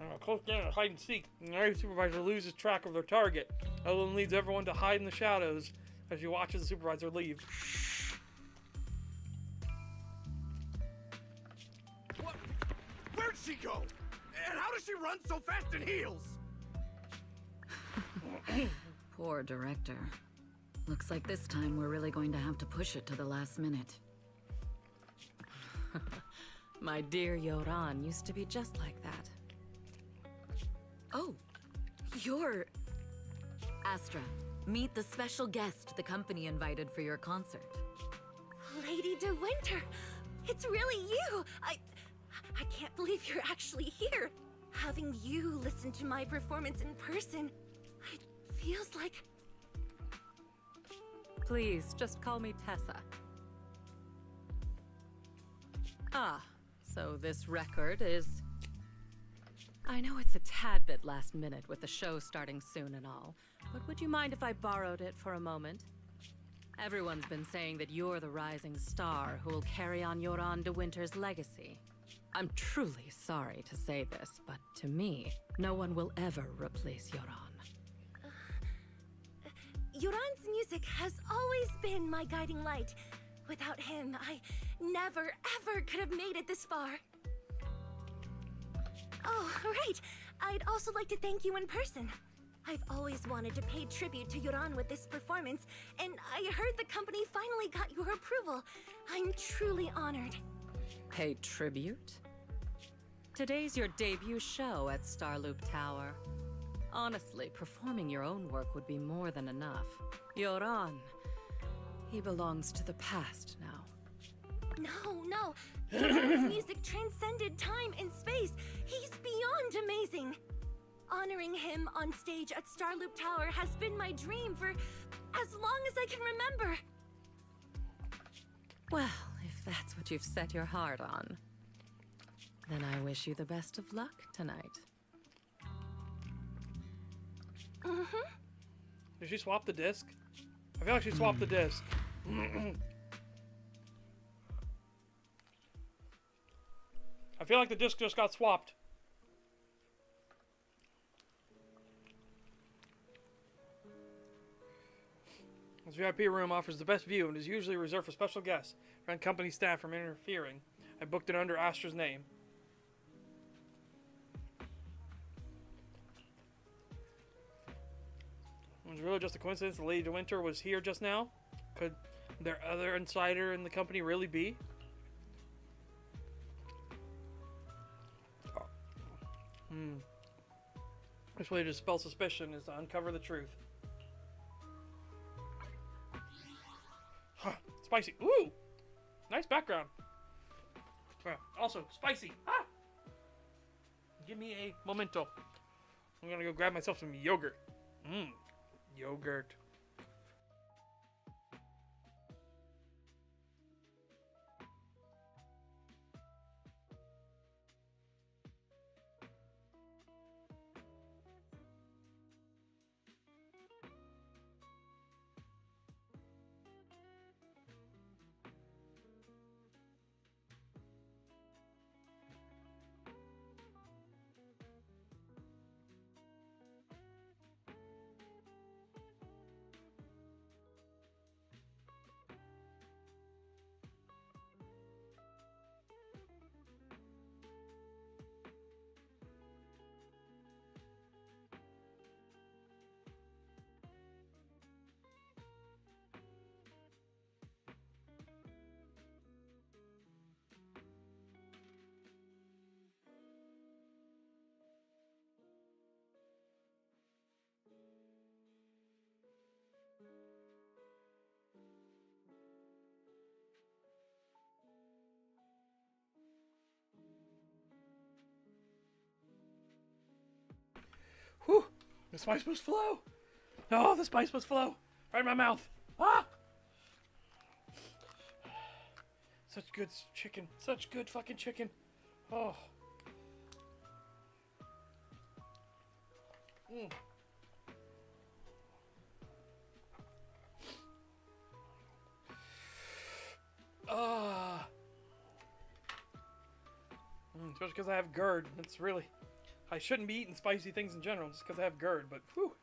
A close game of hide and seek, and the area supervisor loses track of their target. Evelyn leads everyone to hide in the shadows as she watches the supervisor leave.
What? Where'd she go? And how does she run so fast in heels?
Poor director. Looks like this time we're really going to have to push it to the last minute.
My dear Yoran used to be just like that.
Oh, you're... Astra, meet the special guest the company invited for your concert.
Lady De Winter, it's really you! I can't believe you're actually here. Having you listen to my performance in person, it feels like...
Please, just call me Tessa. Ah, so this record is... I know it's a tad bit last minute with the show starting soon and all, but would you mind if I borrowed it for a moment? Everyone's been saying that you're the rising star who will carry on Yoran De Winter's legacy. I'm truly sorry to say this, but to me, no one will ever replace Yoran.
Yoran's music has always been my guiding light. Without him, I never, ever could have made it this far. Oh, right. I'd also like to thank you in person. I've always wanted to pay tribute to Yoran with this performance, and I heard the company finally got your approval. I'm truly honored.
Pay tribute? Today's your debut show at Starloop Tower. Honestly, performing your own work would be more than enough. Yoran, He belongs to the past now.
No. His music transcended time and space. He's beyond amazing. Honoring him on stage at Starloop Tower has been my dream for as long as I can remember.
Well, if that's what you've set your heart on, then I wish you the best of luck tonight.
Did she swap the disc? I feel like she swapped the disc. I feel like the disc just got swapped. This VIP room offers the best view and is usually reserved for special guests. Prevent company staff from interfering. I booked it under Astra's name. It was really just a coincidence the Lady de Winter was here just now? Could there other insider in the company really be? This way to dispel suspicion is to uncover the truth. Huh, spicy. Ooh! Nice background. Also, spicy. Ah! Give me a momento. I'm gonna go grab myself some yogurt. Yogurt. Whew! The spice must flow! Oh, the spice must flow! Right in my mouth! Ah! Such good chicken. Such good fucking chicken. Oh. Ah. Especially because I have GERD. It's really... I shouldn't be eating spicy things in general just because I have GERD, but whew.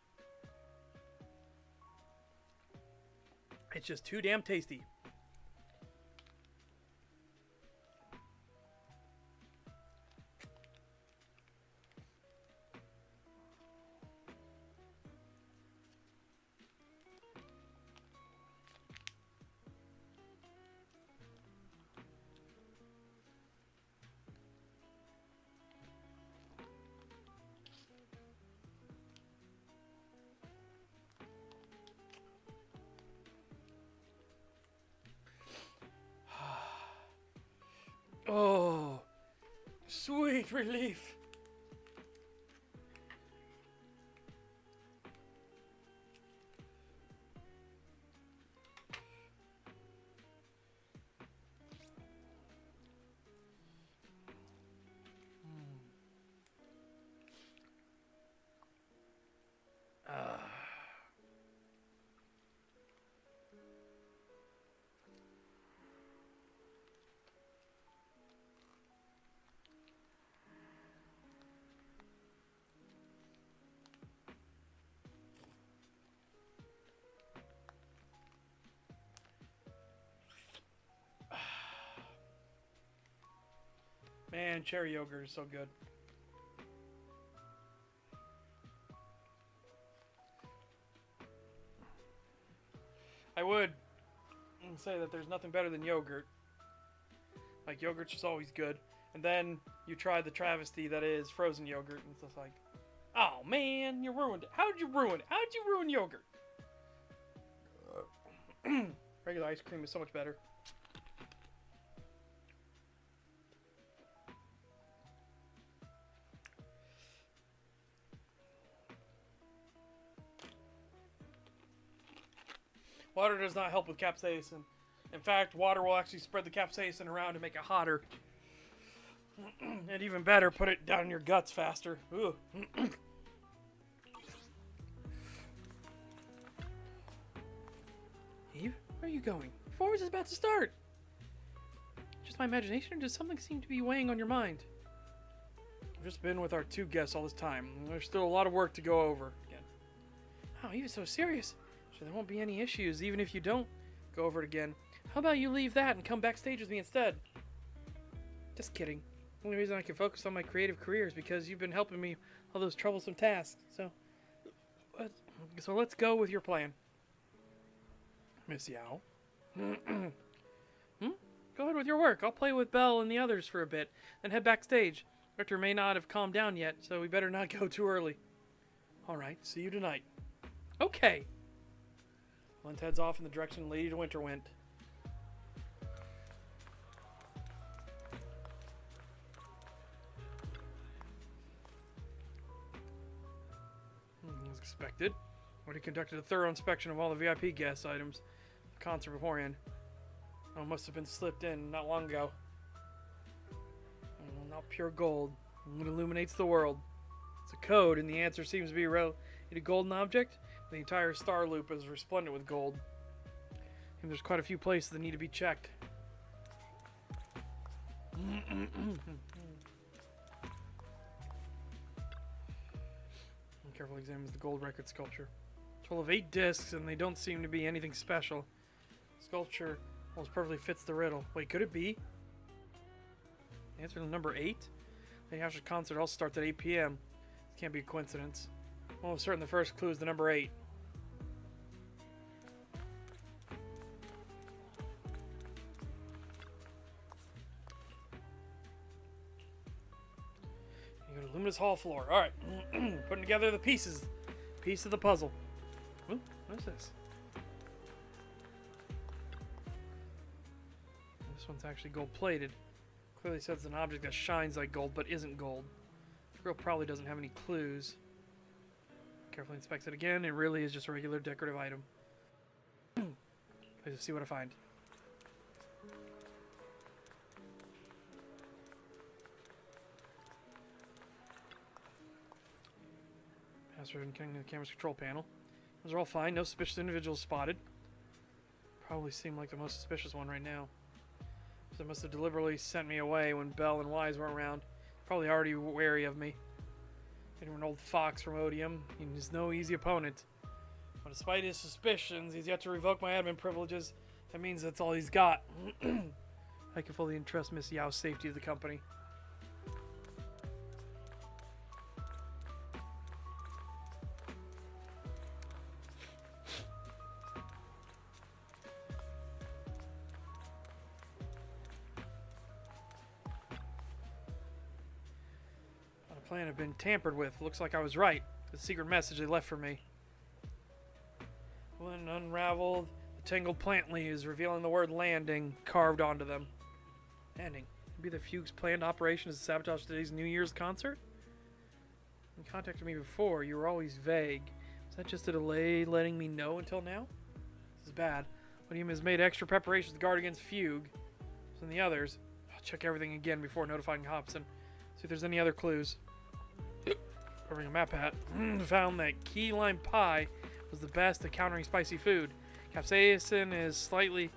It's just too damn tasty. Oh, sweet relief. Man, cherry yogurt is so good. I would say that there's nothing better than yogurt. Like, yogurt's just always good. And then you try the travesty that is frozen yogurt, and it's just like, oh man, you ruined it. How'd you ruin it? How'd you ruin yogurt? Regular ice cream is so much better. Water does not help with capsaicin. In fact, water will actually spread the capsaicin around to make it hotter. And even better, put it down in your guts faster. Ugh. Eve, where are you going? Performance is about to start. Just my imagination, or does something seem to be weighing on your mind? I've just been with our 2 guests all this time. There's still a lot of work to go over again. Oh, Eve is so serious. So there won't be any issues, even if you don't go over it again. How about you leave that and come backstage with me instead? Just kidding. The only reason I can focus on my creative career is because you've been helping me all those troublesome tasks. So let's go with your plan. Miss Yao. Go ahead with your work. I'll play with Belle and the others for a bit, then head backstage. Victor may not have calmed down yet, so we better not go too early. Alright, see you tonight. Okay. Lent heads off in the direction Lady de Winter went. As expected, already conducted a thorough inspection of all the VIP guest items. The concert beforehand. Oh, must have been slipped in not long ago. Oh, not pure gold. It illuminates the world. It's a code, and the answer seems to be a golden object. The entire star loop is resplendent with gold. And there's quite a few places that need to be checked. Carefully examines the gold record sculpture. Total of 8 discs, and they don't seem to be anything special. Sculpture almost perfectly fits the riddle. Wait, could it be? Answer to number 8? The Asher concert also starts at 8 p.m. This can't be a coincidence. Almost certain the first clue is the number 8. You go to Luminous Hall floor. Alright. Putting together the pieces. Piece of the puzzle. Ooh, what is this? This one's actually gold plated. Clearly says it's an object that shines like gold but isn't gold. The girl probably doesn't have any clues. Carefully inspects it again. It really is just a regular decorative item. Let's see what I find. Password and connecting to the camera's control panel. Those are all fine. No suspicious individuals spotted. Probably seem like the most suspicious one right now. So they must have deliberately sent me away when Belle and Wise weren't around. Probably already wary of me. They were an old fox from Odium. He's no easy opponent. But despite his suspicions, he's yet to revoke my admin privileges. That means that's all he's got. I can fully entrust Miss Yao's safety to the company. Plan had been tampered with. Looks like I was right. The secret message they left for me. When unraveled, the tangled plant leaves revealing the word landing carved onto them. Landing. Maybe the Fugue's planned operation is to sabotage today's New Year's concert? When you contacted me before, you were always vague. Was that just a delay letting me know until now? This is bad. Odium has made extra preparations to guard against Fugue. So than the others. I'll check everything again before notifying Hobson. See if there's any other clues. Covering a map hat, found that key lime pie was the best at countering spicy food. Capsaicin is slightly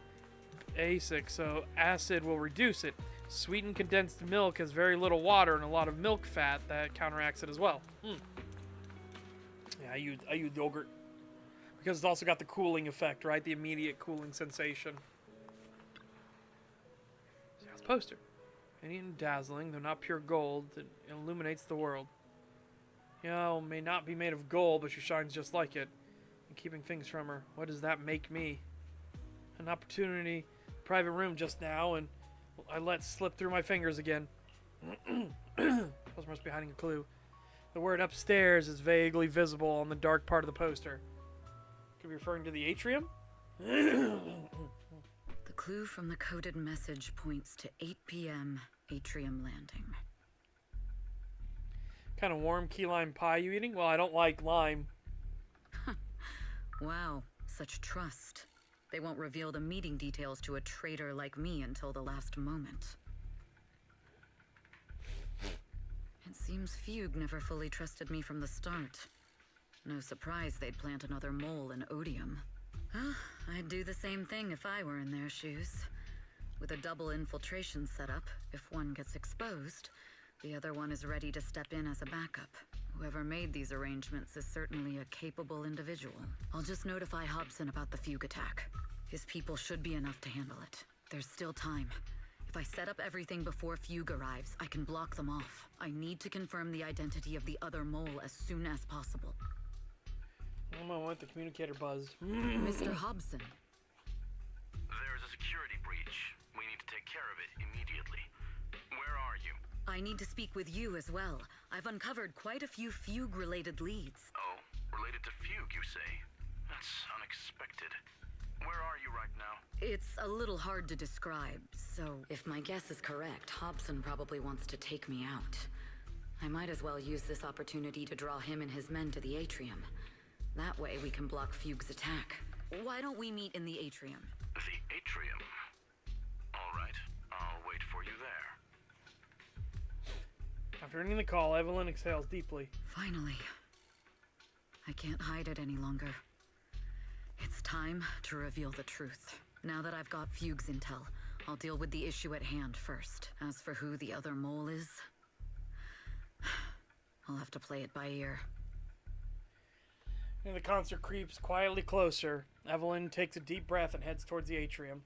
acidic, so acid will reduce it. Sweetened condensed milk has very little water and a lot of milk fat that counteracts it as well. Yeah, I use yogurt because it's also got the cooling effect, right? The immediate cooling sensation. See how's poster. Radiant and dazzling, though not pure gold, it illuminates the world. Yao may not be made of gold, but she shines just like it. And keeping things from her, what does that make me? An opportunity, private room just now, and I let slip through my fingers again. Poster must be hiding a clue. The word upstairs is vaguely visible on the dark part of the poster. Could be referring to the atrium?
clue from the coded message points to 8 p.m. Atrium Landing.
Kind of warm key lime pie you eating? Well, I don't like lime.
Wow, such trust. They won't reveal the meeting details to a traitor like me until the last moment. It seems Fugue never fully trusted me from the start. No surprise they'd plant another mole in Odium. I'd do the same thing if I were in their shoes. With a double infiltration setup, if one gets exposed, the other one is ready to step in as a backup. Whoever made these arrangements is certainly a capable individual. I'll just notify Hobson about the Fugue attack. His people should be enough to handle it. There's still time. If I set up everything before Fugue arrives, I can block them off. I need to confirm the identity of the other mole as soon as possible.
I don't want the communicator buzzed.
Mr. Hobson.
There's a security breach. We need to take care of it immediately. Where are you?
I need to speak with you as well. I've uncovered quite a few Fugue-related leads.
Oh, related to Fugue, you say? That's unexpected. Where are you right now?
It's a little hard to describe, so if my guess is correct, Hobson probably wants to take me out. I might as well use this opportunity to draw him and his men to the atrium. That way we can block Fugue's attack. Why don't we meet in the atrium?
The atrium? All right, I'll wait for you there.
After ending the call, Evelyn exhales deeply.
Finally. I can't hide it any longer. It's time to reveal the truth. Now that I've got Fugue's intel, I'll deal with the issue at hand first. As for who the other mole is, I'll have to play it by ear.
And the concert creeps quietly closer. Evelyn takes a deep breath and heads towards the atrium.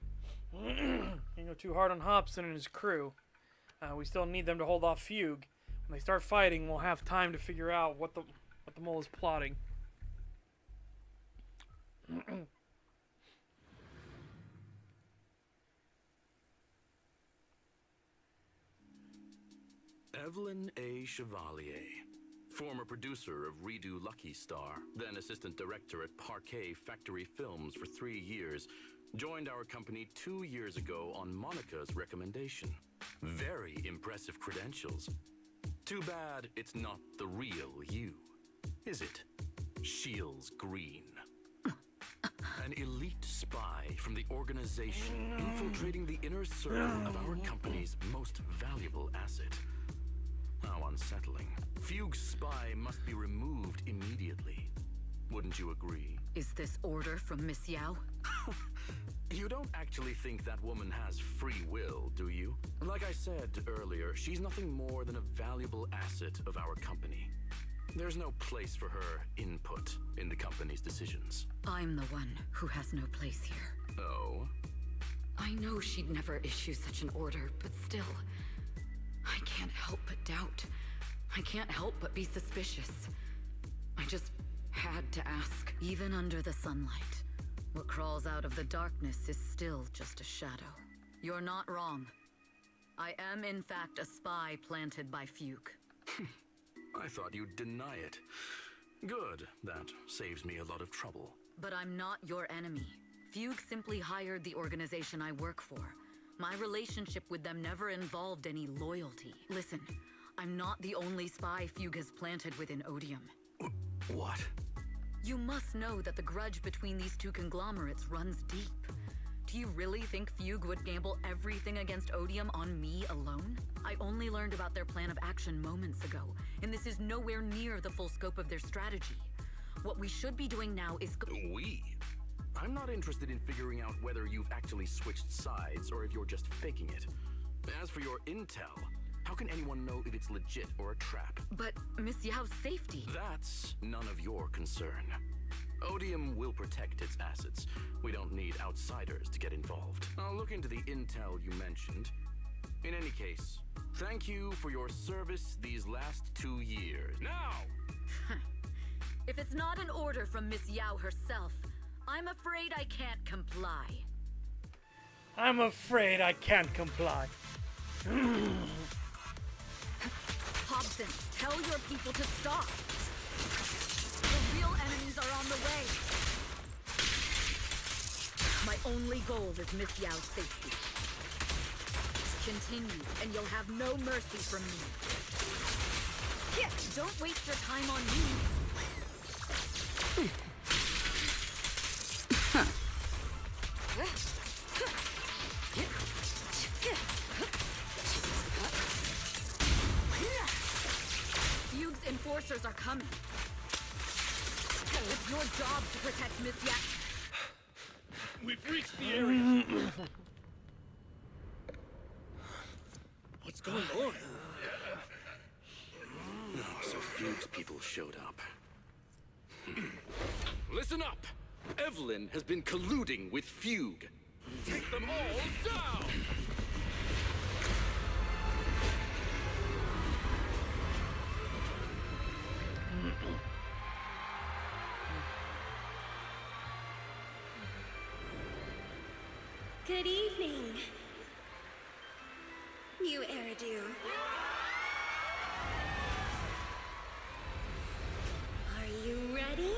Can't go too hard on Hobson and his crew. We still need them to hold off Fugue. When they start fighting, we'll have time to figure out what the mole is plotting.
Evelyn A. Chevalier, former producer of Redo Lucky Star, then assistant director at Parquet Factory Films for 3 years, joined our company 2 years ago on Monica's recommendation. Very impressive credentials. Too bad it's not the real you, is it? Shields Green. An elite spy from the organization infiltrating the inner circle of our company's most valuable asset. How unsettling. Fugue's spy must be removed immediately. Wouldn't you agree?
Is this order from Miss Yao?
You don't actually think that woman has free will, do you? Like I said earlier, she's nothing more than a valuable asset of our company. There's no place for her input in the company's decisions.
I'm the one who has no place here.
Oh?
I know she'd never issue such an order, but still, I can't help but doubt. I can't help but be suspicious. I just had to ask. Even under the sunlight, what crawls out of the darkness is still just a shadow. You're not wrong. I am, in fact, a spy planted by Fugue.
I thought you'd deny it. Good. That saves me a lot of trouble.
But I'm not your enemy. Fugue simply hired the organization I work for. My relationship with them never involved any loyalty. Listen, I'm not the only spy Fugue has planted within Odium.
What?
You must know that the grudge between these two conglomerates runs deep. Do you really think Fugue would gamble everything against Odium on me alone? I only learned about their plan of action moments ago, and this is nowhere near the full scope of their strategy. What we should be doing now is
We? I'm not interested in figuring out whether you've actually switched sides or if you're just faking it. As for your intel, how can anyone know if it's legit or a trap?
But Miss Yao's safety...
That's none of your concern. Odium will protect its assets. We don't need outsiders to get involved. I'll look into the intel you mentioned. In any case, thank you for your service these last 2 years. Now!
If it's not an order from Miss Yao herself, I'm afraid I can't comply.
I'm afraid I can't comply.
Hobson, tell your people to stop. The real enemies are on the way. My only goal is Miss Yao's safety. Continue, and you'll have no mercy from me. Don't waste your time on me. Fugue's enforcers are coming. It's your job to protect Miss Ya.
We've reached the area. What's going on?
So Fugue's people showed up. Listen up! Evelyn has been colluding with Fugue. Take them all down!
Good evening. New Eridu. Are you ready?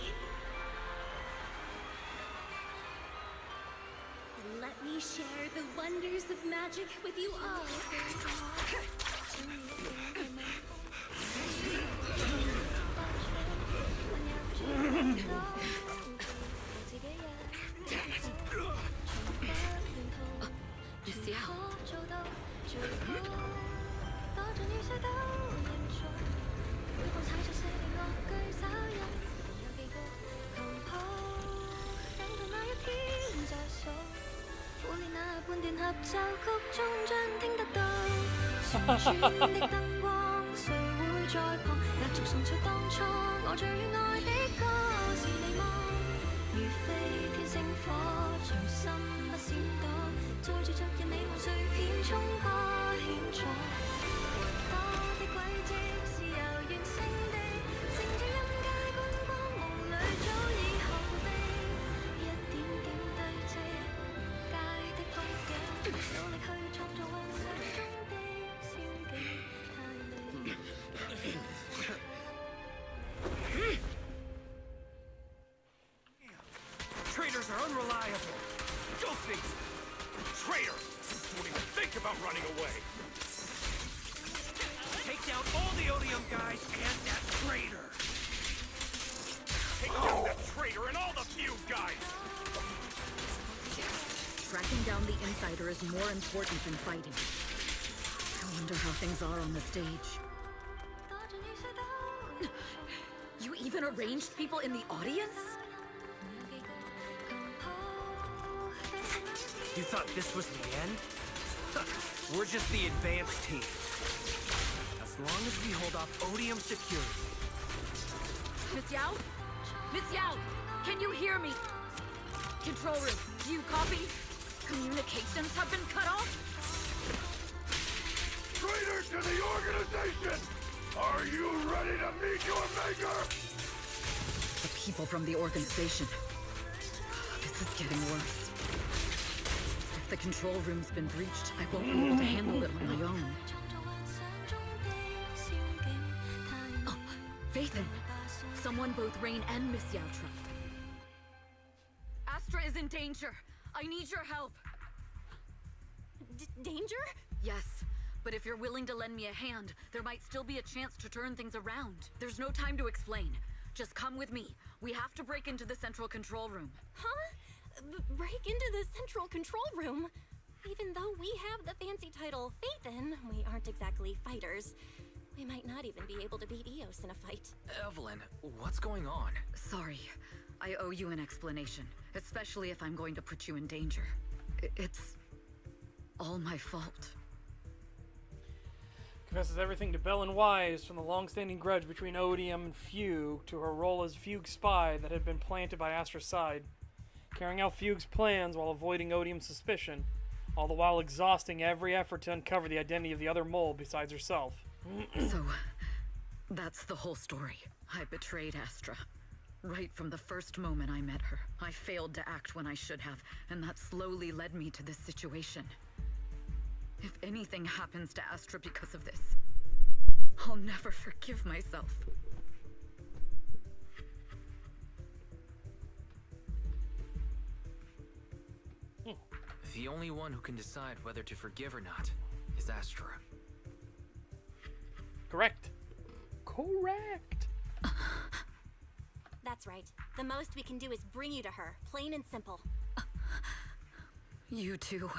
Then let me share the wonders of magic with you all.
Miss Yao.
Traitors are unreliable. Go think. Traitor! Won't even think about running away. Take down all the Odium guys and that traitor. Take down that traitor and all the Fugue guys.
Tracking down the Insider is more important than fighting. I wonder how things are on the stage. You even arranged people in the audience?
You thought this was the end? We're just the advanced team. As long as we hold off Odium security.
Miss Yao? Miss Yao! Can you hear me? Control room, do you copy? Communications have been cut off?
Traitor to the organization! Are you ready to meet your maker?
The people from the organization. This is getting worse. If the control room's been breached, I won't be able to handle it on my own. Oh, Phaethon! Someone both Rain and Miss Yao trapped. Astra is in danger. I need your help.
Danger?
Yes, but if you're willing to lend me a hand, there might still be a chance to turn things around. There's no time to explain. Just come with me. We have to break into the central control room.
Huh? Break into the central control room? Even though we have the fancy title Phaethon, we aren't exactly fighters. We might not even be able to beat Eos in a fight.
Evelyn, what's going on?
Sorry. I owe you an explanation, especially if I'm going to put you in danger. It's all my fault.
Confesses everything to Bell and Wise, from the long-standing grudge between Odium and Fugue to her role as Fugue's spy that had been planted by Astra's side, carrying out Fugue's plans while avoiding Odium's suspicion, all the while exhausting every effort to uncover the identity of the other mole besides herself.
So, that's the whole story. I betrayed Astra. Right from the first moment I met her. I failed to act when I should have, and that slowly led me to this situation. If anything happens to Astra because of this, I'll never forgive myself.
The only one who can decide whether to forgive or not is Astra.
Correct. Correct.
That's right. The most we can do is bring you to her, plain and simple.
You two.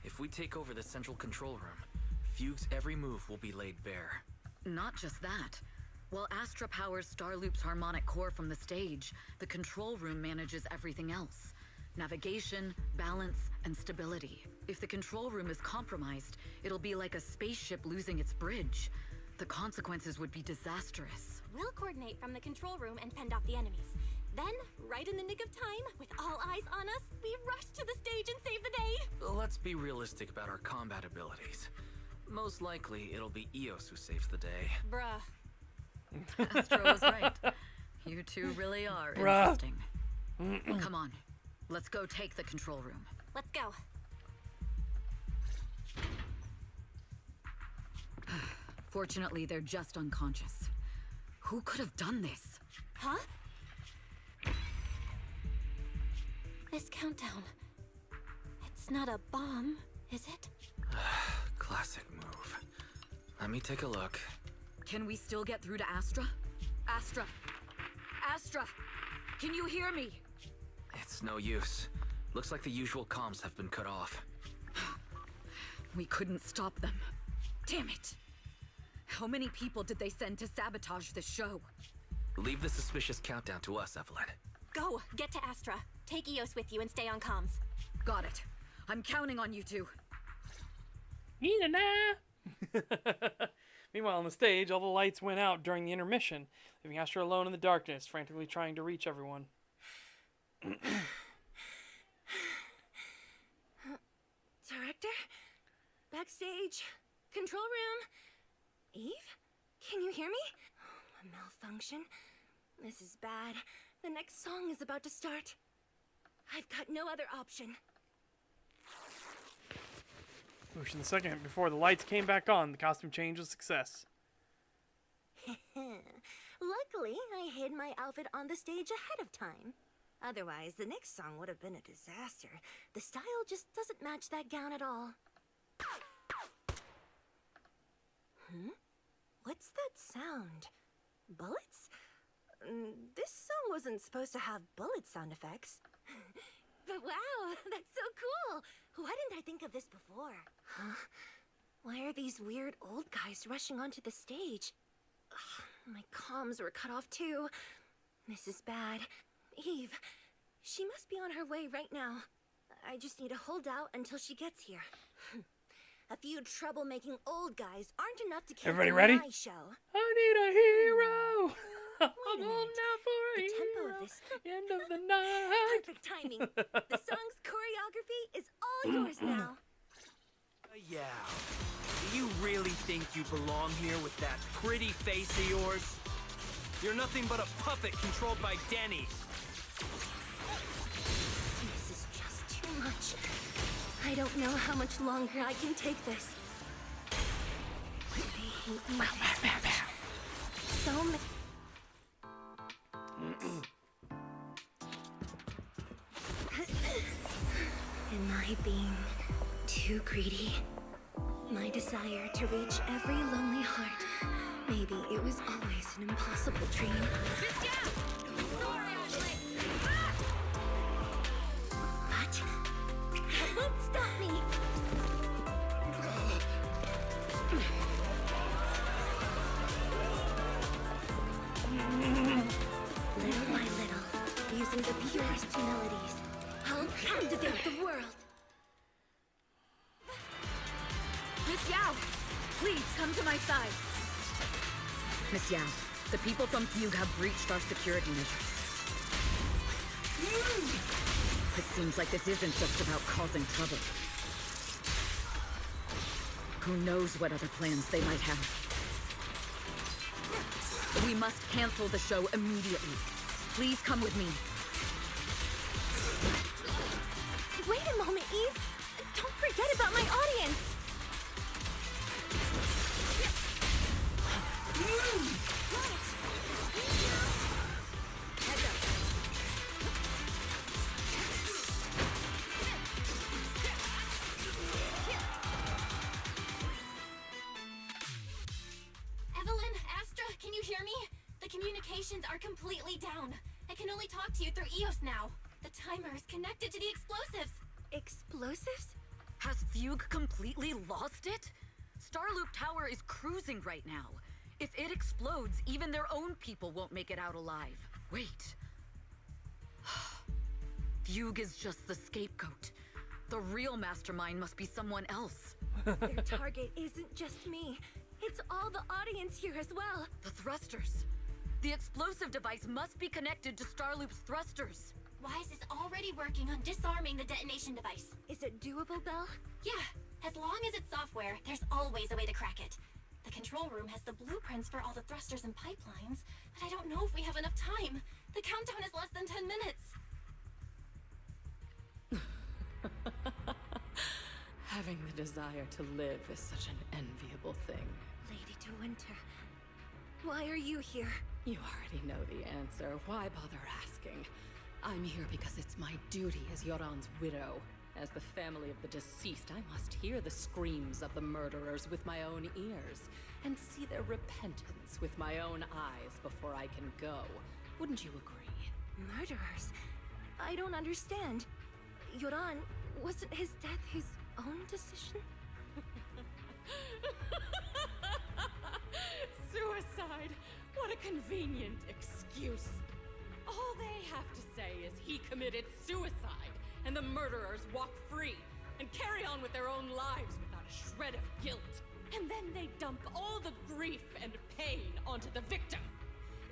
If we take over the central control room, Fugue's every move will be laid bare.
Not just that. While Astra powers Starloop's harmonic core from the stage, the control room manages everything else. Navigation, balance, and stability. If the control room is compromised, it'll be like a spaceship losing its bridge. The consequences would be disastrous.
We'll coordinate from the control room and fend off the enemies. Then, right in the nick of time, with all eyes on us, we rush to the stage and save the day!
Let's be realistic about our combat abilities. Most likely, it'll be Eos who saves the day.
Bruh.
Astro was right. You two really are interesting. Come on. Let's go take the control room.
Let's go.
Fortunately, they're just unconscious. Who could have done this?
Huh? This countdown. It's not a bomb, is it?
Classic move. Let me take a look.
Can we still get through to Astra? Astra! Astra! Can you hear me?
It's no use. Looks like the usual comms have been cut off.
We couldn't stop them. Damn it! How many people did they send to sabotage the show?
Leave the suspicious countdown to us, Evelyn.
Go! Get to Astra. Take Eos with you and stay on comms.
Got it. I'm counting on you two.
Meanwhile, on the stage, all the lights went out during the intermission, leaving Astra alone in the darkness, frantically trying to reach everyone.
Director? Backstage? Control room? Eve? Can you hear me? A malfunction? This is bad. The next song is about to start. I've got no other option.
Pushing the second before the lights came back on, the costume change was a success.
Luckily, I hid my outfit on the stage ahead of time. Otherwise, the next song would have been a disaster. The style just doesn't match that gown at all. What's that sound? Bullets? This song wasn't supposed to have bullet sound effects. But wow, that's so cool! Why didn't I think of this before? Huh? Why are these weird old guys rushing onto the stage? Ugh, my comms were cut off too. This is bad. Eve, she must be on her way right now. I just need to hold out until she gets here. A few troublemaking old guys aren't enough to cancel
Everybody ready?
my show.
I need a hero!
Wait a minute. The tempo of this...
End of the night!
Perfect timing. The song's choreography is all yours now.
Yeah. Do you really think you belong here with that pretty face of yours? You're nothing but a puppet controlled by Denny.
This is just too much. I don't know how much longer I can take this. Why do they hate me this much? So many... Am I being too greedy? My desire to reach every lonely heart. Maybe it was always an impossible dream. But that won't stop me. Little by little, using the purest melodies, I'll captivate the world.
Miss Yao! Please, come to my side. Miss Yao, the people from Fugue have breached our security measures. It seems like this isn't just about causing trouble. Who knows what other plans they might have. We must cancel the show immediately. Please come with me.
Wait a moment, Eve. Don't forget about my audience.
only talk to you through EOS now. The timer is connected to the explosives.
Explosives?
Has Fugue completely lost it? Starloop Tower is cruising right now. If it explodes, even their own people won't make it out alive. Wait. Fugue is just the scapegoat. The real mastermind must be someone else.
Their target isn't just me. It's all the audience here as well.
The thrusters. The explosive device must be connected to Starloop's thrusters.
Wise is already working on disarming the detonation device.
Is it doable, Belle?
Yeah, as long as it's software, there's always a way to crack it. The control room has the blueprints for all the thrusters and pipelines, but I don't know if we have enough time. The countdown is less than 10 minutes.
Having the desire to live is such an enviable thing.
Lady De Winter, why are you here?
You already know the answer. Why bother asking? I'm here because it's my duty as Yoran's widow. As the family of the deceased, I must hear the screams of the murderers with my own ears, and see their repentance with my own eyes before I can go. Wouldn't you agree?
Murderers? I don't understand. Yoran, wasn't his death his own decision?
Suicide! What a convenient excuse. All they have to say is he committed suicide, and the murderers walk free and carry on with their own lives without a shred of guilt. And then they dump all the grief and pain onto the victim.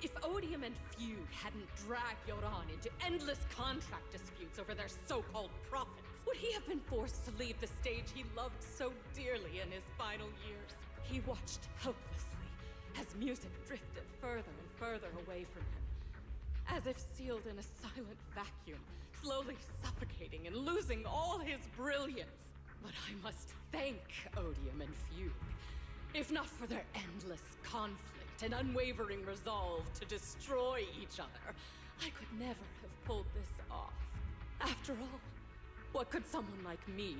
If Odium and Fugue hadn't dragged Yoran into endless contract disputes over their so-called profits, would he have been forced to leave the stage he loved so dearly in his final years? He watched helplessly as music drifted further and further away from him, as if sealed in a silent vacuum, slowly suffocating and losing all his brilliance. But I must thank Odium and Fugue, if not for their endless conflict and unwavering resolve to destroy each other, I could never have pulled this off. After all, what could someone like me,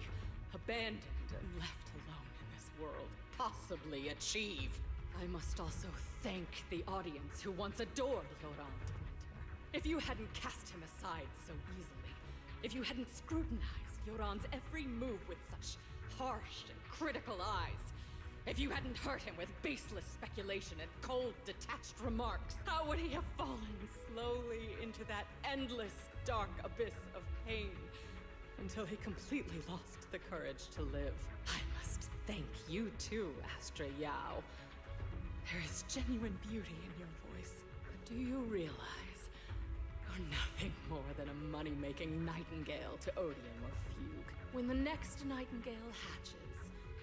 abandoned and left alone in this world, possibly achieve? I must also thank the audience who once adored Yoran de Winter. If you hadn't cast him aside so easily, if you hadn't scrutinized Yoran's every move with such harsh and critical eyes, if you hadn't hurt him with baseless speculation and cold, detached remarks, how would he have fallen slowly into that endless, dark abyss of pain until he completely lost the courage to live? I must thank you too, Astra Yao. There is genuine beauty in your voice, but do you realize you're nothing more than a money-making nightingale to Odium or Fugue? When the next nightingale hatches,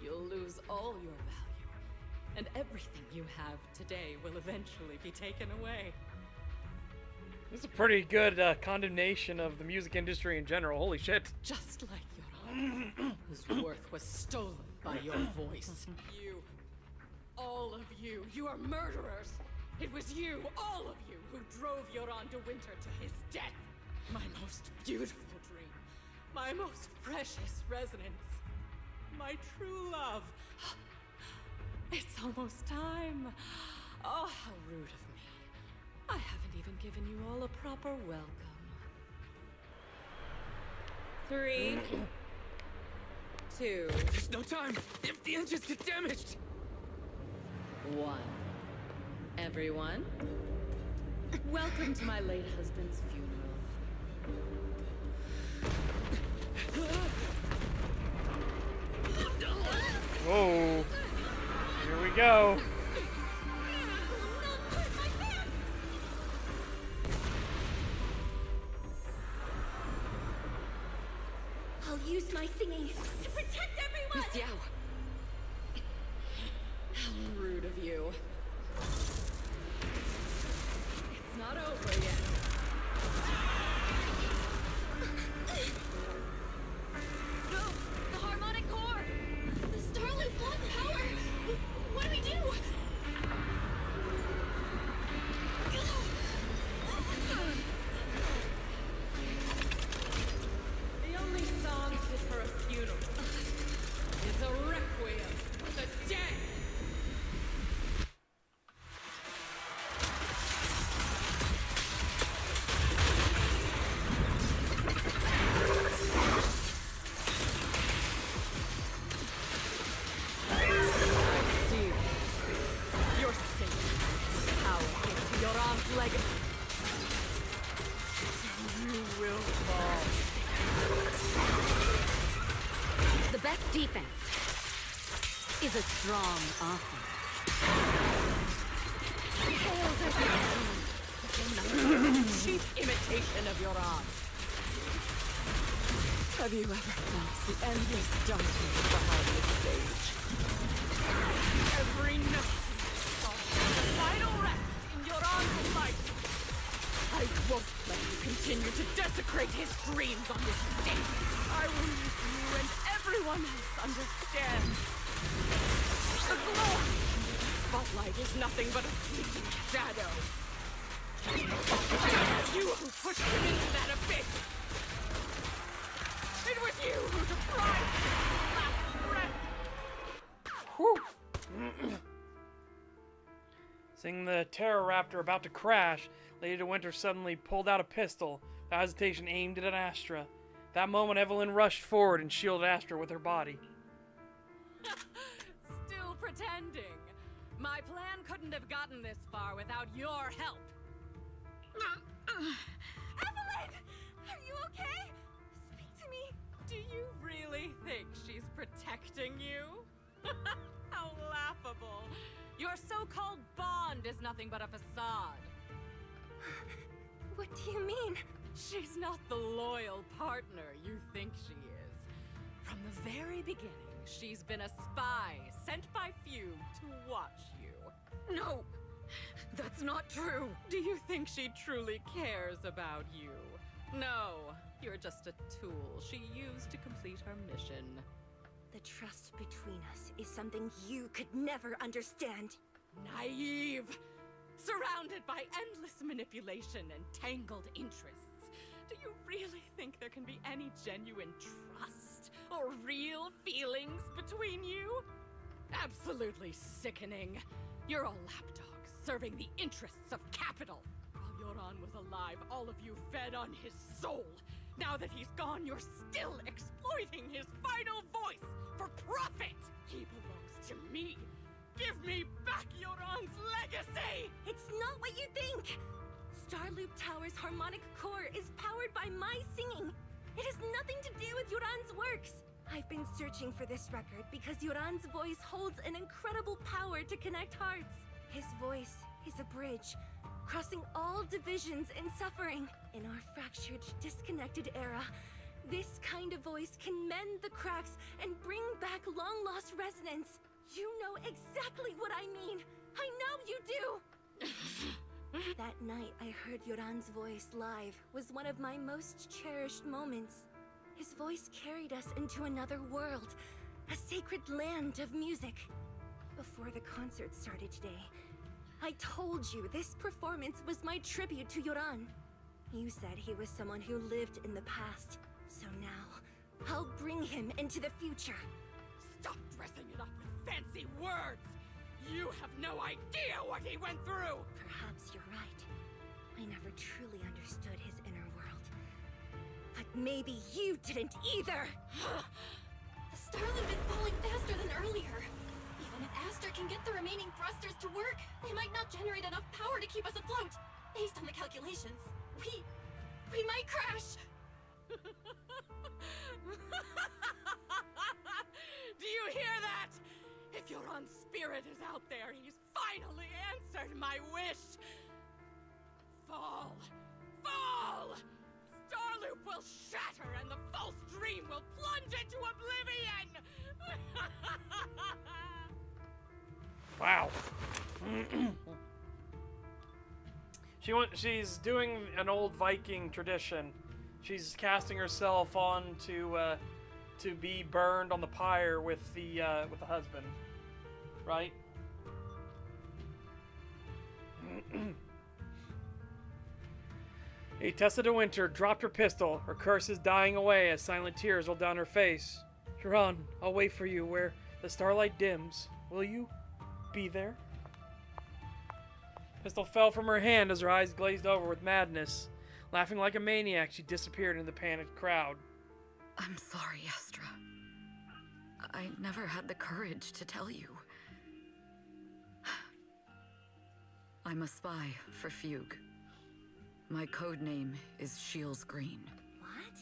you'll lose all your value, and everything you have today will eventually be taken away.
This is a pretty good condemnation of the music industry in general. Holy shit.
Just like Yoran, whose worth was stolen by your voice. You, all of you, you are murderers. It was you, all of you, who drove Yoran de Winter to his death. My most beautiful dream, my most precious resonance. My true love. It's almost time. Oh, how rude of me. I haven't even given you all a proper welcome. 3, 2.
There's no time. If the engines get damaged.
1. Everyone, welcome to my late husband's funeral.
Whoa. Here we go.
I'll use my thingy to protect everyone!
Miss Yao. How rude of you. It's not over yet.
The harmonic core! The Starloop lost power! What do we do?
is a strong offer. Cheap imitation of your aunt. Have you ever felt the endless darkness behind the stage? Every note the final rest in your aunt's life. I won't let you continue to desecrate his dreams on this stage. I will make you and everyone else understand. The glory in the spotlight is nothing but a fleeting shadow. You who pushed him into that abyss. It was you who deprived him of his last breath.
Whew. Seeing the Terror Raptor about to crash, Lady De Winter suddenly pulled out a pistol. The hesitation aimed it at Astra. That moment, Evelyn rushed forward and shielded Astra with her body.
Still pretending. My plan couldn't have gotten this far without your help.
Evelyn! Are you okay? Speak to me.
Do you really think she's protecting you? How laughable. Your so-called bond is nothing but a facade.
What do you mean?
She's not the loyal partner you think she is. From the very beginning, she's been a spy sent by Fugue to watch you. No, that's not true. Do you think she truly cares about you? No, you're just a tool she used to complete her mission.
The trust between us is something you could never understand.
Naive! Surrounded by endless manipulation and tangled interests. Do you really think there can be any genuine trust or real feelings between you? Absolutely sickening. You're all lapdogs serving the interests of capital. While Yoran was alive, all of you fed on his soul. Now that he's gone, you're still exploiting his final voice for profit. He belongs to me. Give me back Yoran's legacy!
It's not what you think! Starloop Tower's harmonic core is powered by my singing. It has nothing to do with Yoran's works. I've been searching for this record because Yoran's voice holds an incredible power to connect hearts. His voice is a bridge, crossing all divisions and suffering. In our fractured, disconnected era, this kind of voice can mend the cracks and bring back long-lost resonance. You know exactly what I mean. I know you do. That night I heard Yoran's voice live was one of my most cherished moments. His voice carried us into another world, a sacred land of music. Before the concert started today, I told you this performance was my tribute to Yoran. You said he was someone who lived in the past, so now I'll bring him into the future.
Stop dressing it up with fancy words! You have no idea what he went through!
Perhaps you're right. I never truly understood his inner world. But maybe you didn't either!
The Starloop is falling faster than earlier. Even if Astra can get the remaining thrusters to work, they might not generate enough power to keep us afloat. Based on the calculations, we might crash!
Do you hear that? If Yoran's spirit is out there, he's finally answered my wish! Fall! Fall! Starloop will shatter and the false dream will plunge into oblivion!
Wow. She's doing an old Viking tradition. She's casting herself on to be burned on the pyre with the husband, right? Tessa De Winter dropped her pistol, her curses dying away as silent tears rolled down her face. Yoran, I'll wait for you where the starlight dims. Will you be there? Pistol fell from her hand as her eyes glazed over with madness. Laughing like a maniac, she disappeared in the panicked crowd.
I'm sorry, Astra. I never had the courage to tell you. I'm a spy for Fugue. My code name is Shields Green.
What?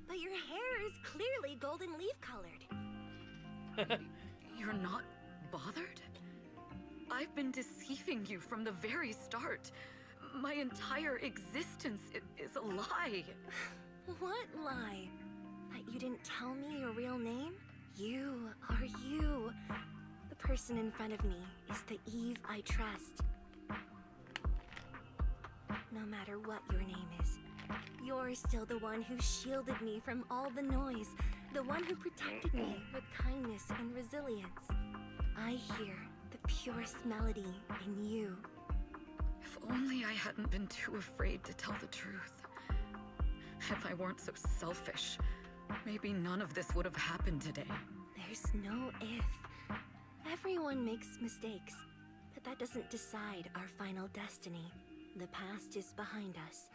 But your hair is clearly golden leaf colored.
You're not bothered? I've been deceiving you from the very start. My entire existence is a lie.
What lie? That you didn't tell me your real name? You are you. The person in front of me is the Eve I trust. No matter what your name is, you're still the one who shielded me from all the noise, the one who protected me with kindness and resilience. I hear the purest melody in you.
If only I hadn't been too afraid to tell the truth. If I weren't so selfish, maybe none of this would have happened today.
There's no if. Everyone makes mistakes, but that doesn't decide our final destiny. The past is behind us.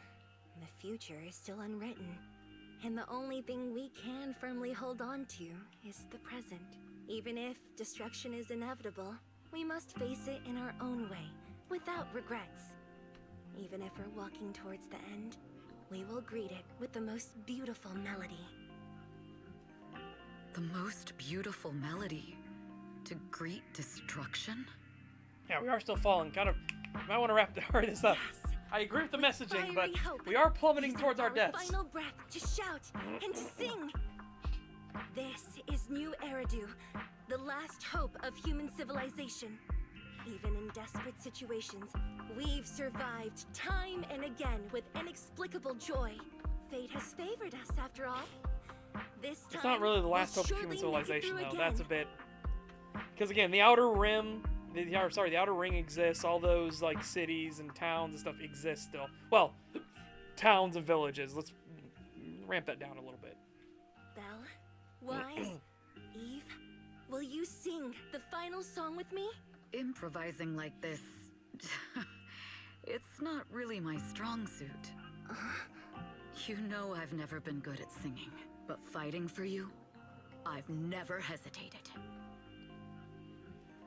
The future is still unwritten. And the only thing we can firmly hold on to is the present. Even if destruction is inevitable, we must face it in our own way, without regrets. Even if we're walking towards the end, we will greet it with the most beautiful melody.
The most beautiful melody to greet destruction?
Yeah, we are still falling. Kind of, might want to hurry this up.
Yes.
I agree with the messaging, but
hope,
we are plummeting towards our deaths.
Final breath to shout and to sing. This is New Eridu, the last hope of human civilization. Even in desperate situations, we've survived time and again with inexplicable joy. Fate has favored us after all. This time,
It's not really the last
we'll
hope of human
surely make it
civilization,
through
though.
again.
That's a bit... Because again, the Outer Rim... the Outer Ring exists. All those, like, cities and towns and stuff exist still. Well, towns and villages. Let's ramp that down a little bit.
Belle, Wise, Eve, will you sing the final song with me?
Improvising like this... it's not really my strong suit. You know I've never been good at singing, but fighting for you, I've never hesitated.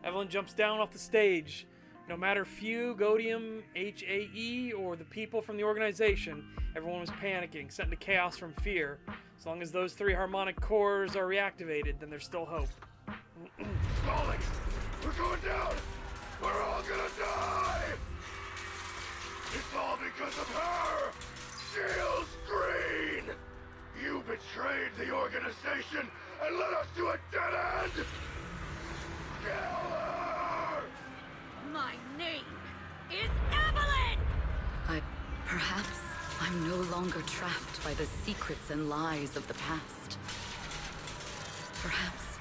Evelyn jumps down off the stage. No matter few, Godium, HAE, or the people from the organization, everyone was panicking, set into chaos from fear. As long as those 3 harmonic cores are reactivated, then there's still hope.
Alex, we're going down! We're all gonna die! It's all because of her! Shields Green! You betrayed the organization and led us to a dead end! Kill her!
My name is Evelyn! Perhaps I'm no longer trapped by the secrets and lies of the past. Perhaps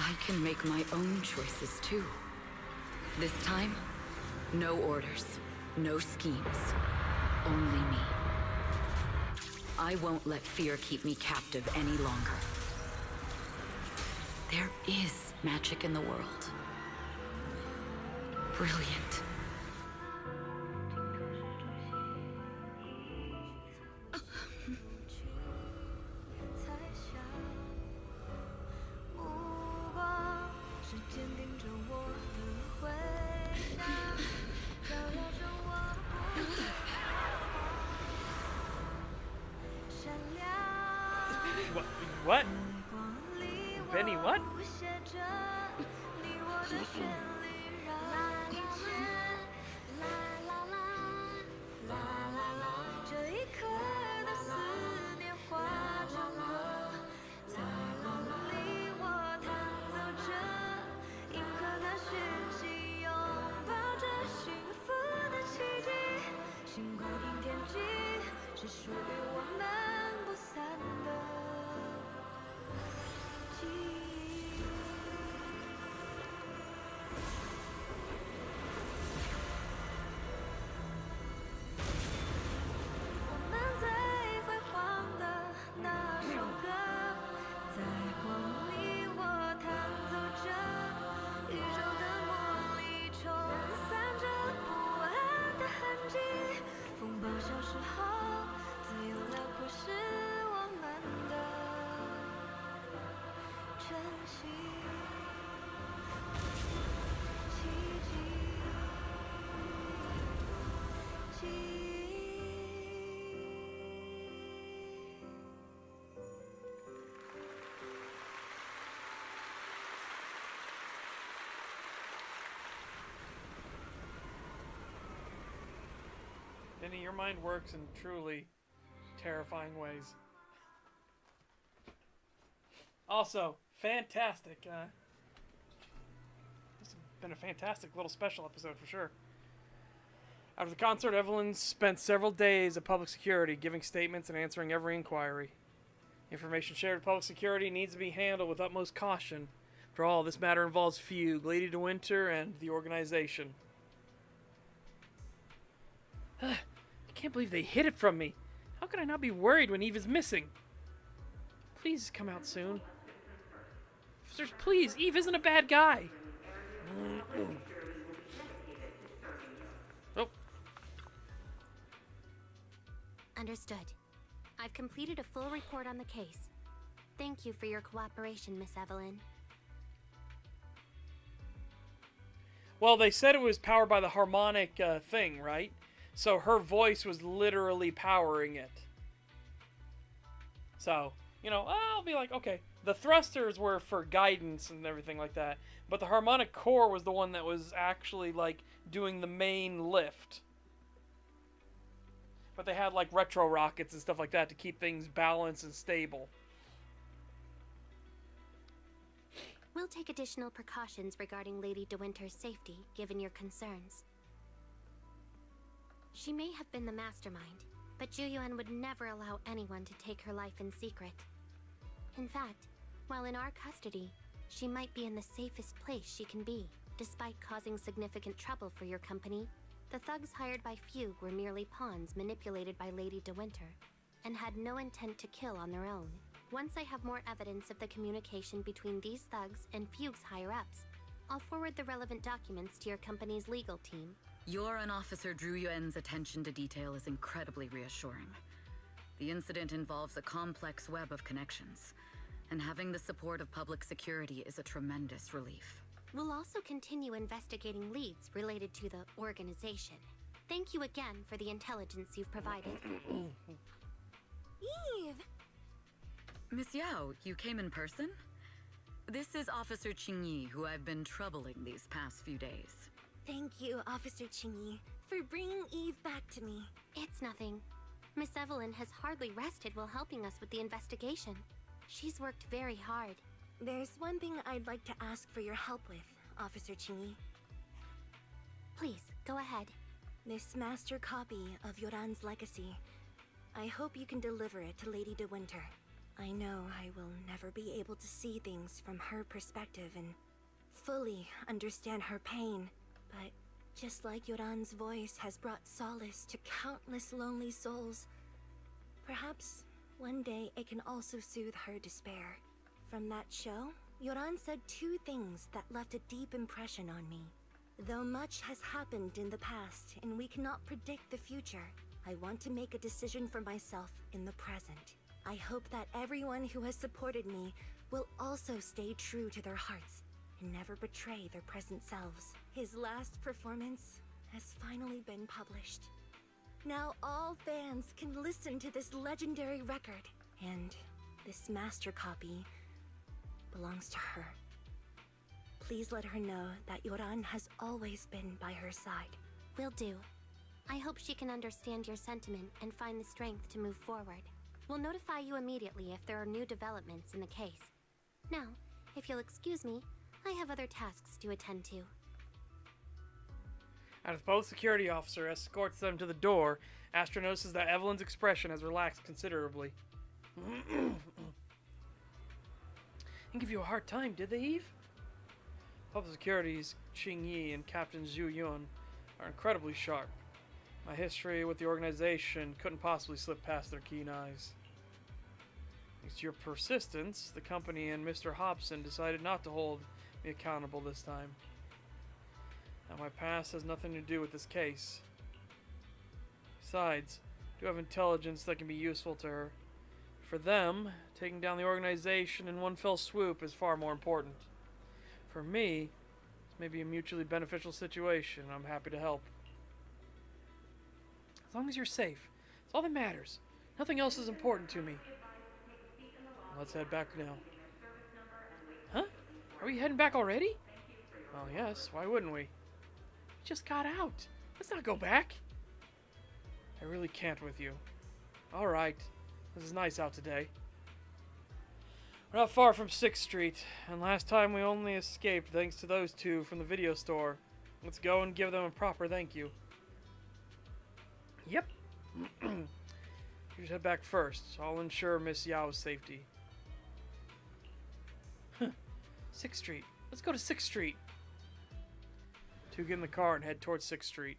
I can make my own choices too. This time, no orders, no schemes, only me. I won't let fear keep me captive any longer. There is magic in the world. Brilliant.
What? Benny, what? Annie, your mind works in truly terrifying ways. Also, fantastic. This has been a fantastic little special episode for sure. After the concert, Evelyn spent several days at public security, giving statements and answering every inquiry. Information shared with public security needs to be handled with utmost caution. After all, this matter involves Fugue, Lady de Winter, and the organization. I can't believe they hid it from me. How could I not be worried when Eve is missing? Please come out soon. Officers, please, Eve isn't a bad guy. Oh.
Understood. I've completed a full report on the case. Thank you for your cooperation, Miss Evelyn.
Well, they said it was powered by the harmonic thing, right? So her voice was literally powering it. So, you know, I'll be like, okay, the thrusters were for guidance and everything like that, but the harmonic core was the one that was actually, like, doing the main lift. But they had, like, retro rockets and stuff like that to keep things balanced and stable.
We'll take additional precautions regarding Lady de Winter's safety, given your concerns. She may have been the mastermind, but Juyuan would never allow anyone to take her life in secret. In fact, while in our custody, she might be in the safest place she can be. Despite causing significant trouble for your company, the thugs hired by Fugue were merely pawns manipulated by Lady de Winter, and had no intent to kill on their own. Once I have more evidence of the communication between these thugs and Fugue's higher-ups, I'll forward the relevant documents to your company's legal team.
Your and Officer Zhu Yuan's attention to detail is incredibly reassuring. The incident involves a complex web of connections, and having the support of public security is a tremendous relief.
We'll also continue investigating leads related to the organization. Thank you again for the intelligence you've provided.
Eve!
Miss Yao, you came in person? This is Officer Qingyi, who I've been troubling these past few days.
Thank you, Officer Qingyi, for bringing Eve back to me.
It's nothing. Miss Evelyn has hardly rested while helping us with the investigation. She's worked very hard.
There's one thing I'd like to ask for your help with, Officer Qingyi.
Please, go ahead.
This master copy of Yoran's legacy. I hope you can deliver it to Lady de Winter. I know I will never be able to see things from her perspective and fully understand her pain, but just like Yoran's voice has brought solace to countless lonely souls, perhaps one day it can also soothe her despair. From that show, Yoran said two things that left a deep impression on me. Though much has happened in the past and we cannot predict the future, I want to make a decision for myself in the present. I hope that everyone who has supported me will also stay true to their hearts and never betray their present selves. His last performance has finally been published. Now all fans can listen to this legendary record, and this master copy belongs to her. Please let her know that Yoran has always been by her side.
Will do. I hope she can understand your sentiment and find the strength to move forward. We'll notify you immediately if there are new developments in the case. Now, if you'll excuse me, I have other tasks to attend to.
As the public security officer escorts them to the door, Astra notices that Evelyn's expression has relaxed considerably. Didn't give you a hard time, did they, Eve? Public security's Qing Yi and Captain Zhu Yun are incredibly sharp. My history with the organization couldn't possibly slip past their keen eyes. Thanks to your persistence, the company and Mr. Hobson decided not to hold me accountable this time. Now, my past has nothing to do with this case. Besides, I do have intelligence that can be useful to her. For them, taking down the organization in one fell swoop is far more important. For me, this may be a mutually beneficial situation, and I'm happy to help. As long as you're safe, it's all that matters. Nothing else is important to me. Let's head back now. Huh? Are we heading back already? Well, yes. Why wouldn't we? We just got out. Let's not go back. I really can't with you. Alright. This is nice out today. We're not far from 6th Street, and last time we only escaped thanks to those two from the video store. Let's go and give them a proper thank you. Yep. You should head back first. I'll ensure Miss Yao's safety. 6th Street. Let's go to 6th Street. Two get in the car and head towards 6th Street.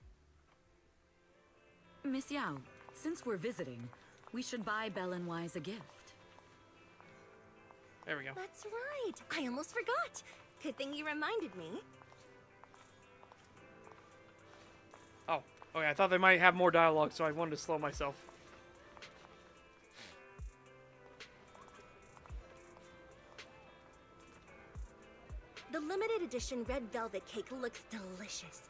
Miss Yao, since we're visiting, we should buy Belle and Wise a gift.
There we go.
That's right. I almost forgot. Good thing you reminded me.
Oh, okay. I thought they might have more dialogue, so I wanted to slow myself.
The limited edition red velvet cake looks delicious.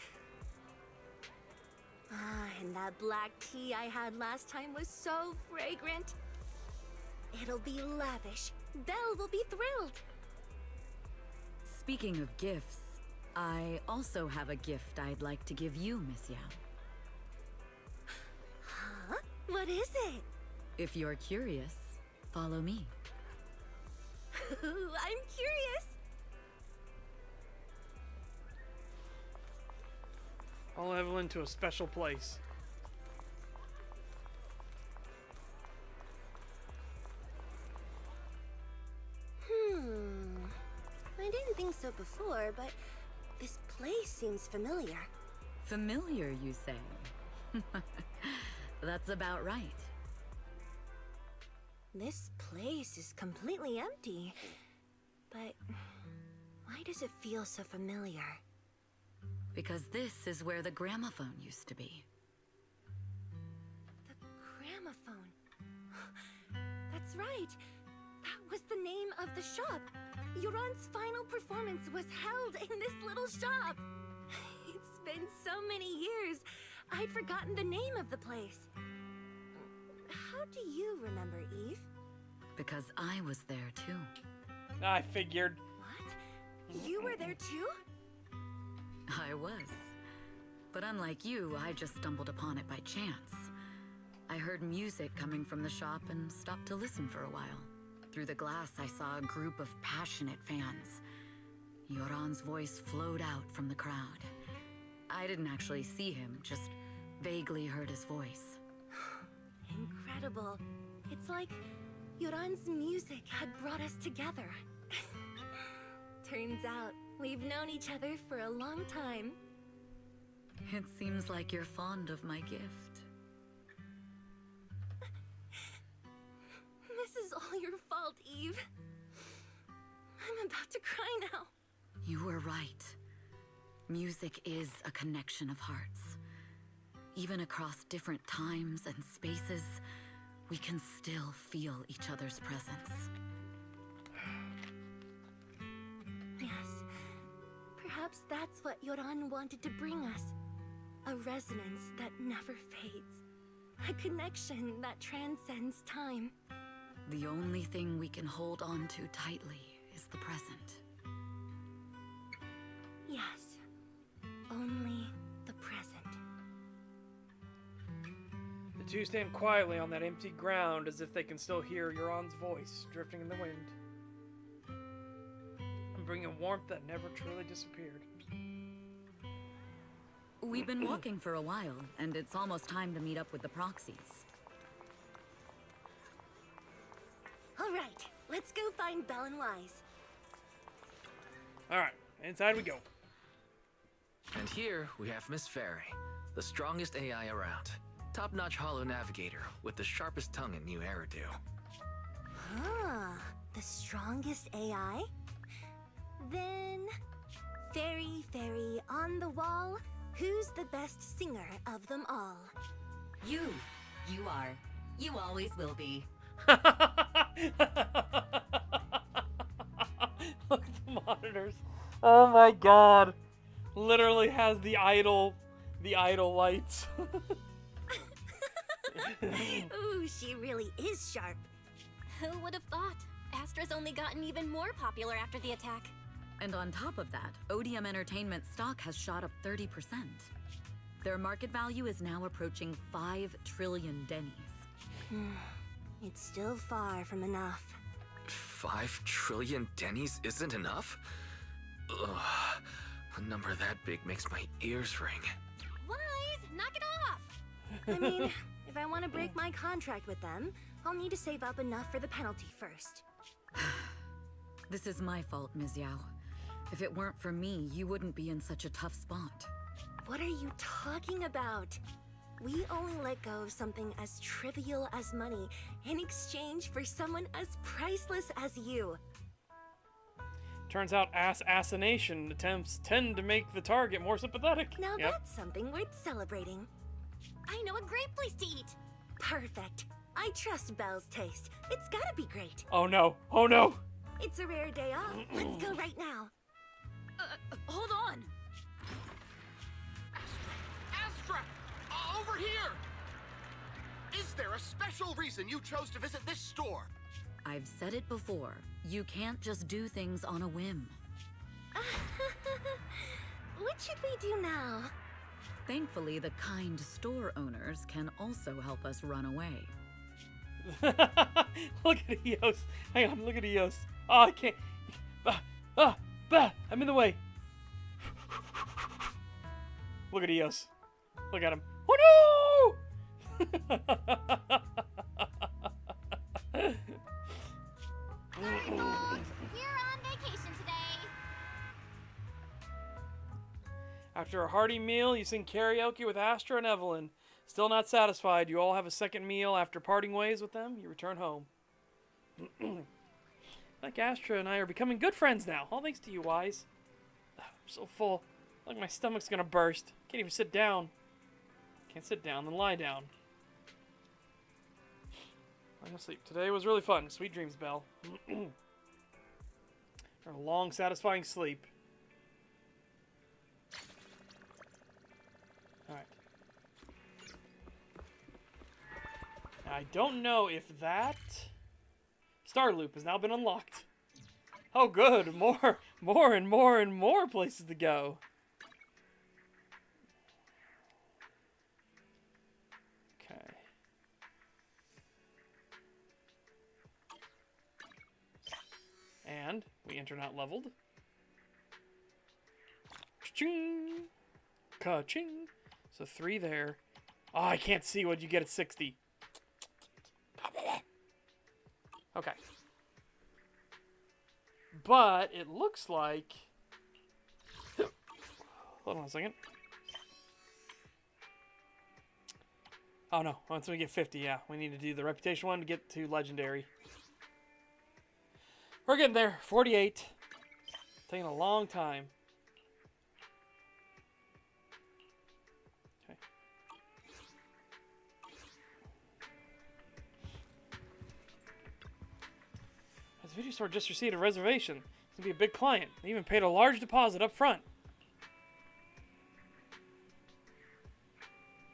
Ah, and that black tea I had last time was so fragrant. It'll be lavish. Belle will be thrilled.
Speaking of gifts, I also have a gift I'd like to give you, Miss Yao.
Huh? What is it?
If you're curious, follow me.
I'm curious.
Follow Evelyn to a special place.
I didn't think so before, but this place seems familiar.
Familiar, you say? That's about right.
This place is completely empty. But why does it feel so familiar?
Because this is where the gramophone used to be.
The gramophone. That's right. That was the name of the shop. Yoran's final performance was held in this little shop. It's been so many years, I'd forgotten the name of the place. How do you remember, Eve?
Because I was there too.
I figured.
What? You were there too?
I was. But unlike you, I just stumbled upon it by chance. I heard music coming from the shop and stopped to listen for a while. Through the glass, I saw a group of passionate fans. Yoran's voice flowed out from the crowd. I didn't actually see him, just vaguely heard his voice.
Incredible. It's like Yoran's music had brought us together. Turns out, we've known each other for a long time.
It seems like you're fond of my gift.
This is all your fault, Eve. I'm about to cry now.
You were right. Music is a connection of hearts. Even across different times and spaces, we can still feel each other's presence.
Yes. Perhaps that's what Yoran wanted to bring us. A resonance that never fades. A connection that transcends time.
The only thing we can hold on to tightly is the present.
Yes. Only the present.
The two stand quietly on that empty ground as if they can still hear Yoran's voice drifting in the wind. And bringing warmth that never truly disappeared.
We've been walking for a while, and it's almost time to meet up with the proxies.
All right, let's go find Belle and Wise.
Alright, inside we go.
And here we have Miss Fairy, the strongest AI around. Top-notch holo navigator with the sharpest tongue in new Eridu.
Ah, the strongest AI? Then, Fairy, Fairy, on the wall, who's the best singer of them all?
You. You are. You always will be.
Look at the monitors. Oh my god. Literally has the idol lights.
Ooh, she really is sharp.
Who would have thought? Astra's only gotten even more popular after the attack.
And on top of that, Odium Entertainment stock has shot up 30%. Their market value is now approaching 5 trillion dennies.
It's still far from enough.
5 trillion dennies isn't enough? Ugh. A number that big makes my ears ring.
Wise, knock it off!
I mean, if I want to break my contract with them, I'll need to save up enough for the penalty first.
This is my fault, Ms. Yao. If it weren't for me, you wouldn't be in such a tough spot.
What are you talking about? We only let go of something as trivial as money in exchange for someone as priceless as you.
Turns out assassination attempts tend to make the target more sympathetic.
Now that's something worth celebrating.
I know a great place to eat.
Perfect. I trust Belle's taste. It's gotta be great.
Oh no. Oh no.
It's a rare day off. Let's go right now.
Hold on.
Astra! Over here! Is there a special reason you chose to visit this store?
I've said it before. You can't just do things on a whim.
What should we do now?
Thankfully, the kind store owners can also help us run away.
Look at Eos. Hang on, look at Eos. Oh, I can't. I'm in the way. Look at Eos. Look at him. Oh no!
We're on vacation today.
After a hearty meal, you sing karaoke with Astra and Evelyn. Still not satisfied, you all have a second meal. After parting ways with them, you return home. Like Astra and I are becoming good friends now. All thanks to you, Wise. I'm so full. Like my stomach's gonna burst. Can't even sit down. Can't sit down, then lie down. I'm gonna sleep. Today was really fun. Sweet dreams, Belle. A long, satisfying sleep. Alright. I don't know if that Star Loop has now been unlocked. Oh good, more and more places to go. Okay. And we enter not leveled. Ka-ching! Ka-ching! So 3 there. Oh, I can't see what you get at 60. Okay. But it looks like... Hold on a second. Oh no, once we get 50, yeah. We need to do the reputation one to get to legendary. We're getting there. 48. Taking a long time. Okay. This video store just received a reservation. It's gonna be a big client. They even paid a large deposit up front.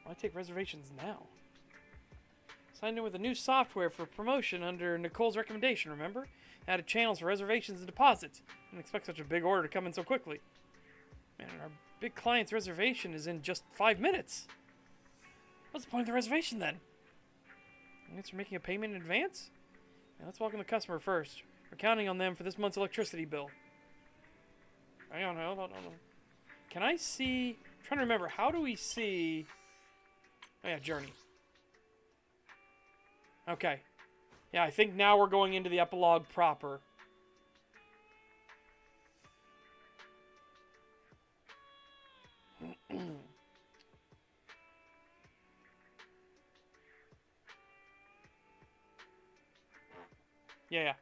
Why take reservations now? Signed in with a new software for promotion under Nicole's recommendation, remember? Added channels for reservations and deposits. Didn't expect such a big order to come in so quickly. Man, our big client's reservation is in just 5 minutes. What's the point of the reservation then? I guess we're making a payment in advance? Yeah, let's welcome the customer first. We're counting on them for this month's electricity bill. I don't know. Can I see... I'm trying to remember. How do we see... Oh yeah, journey. Okay. Yeah, I think now we're going into the epilogue proper. Yeah.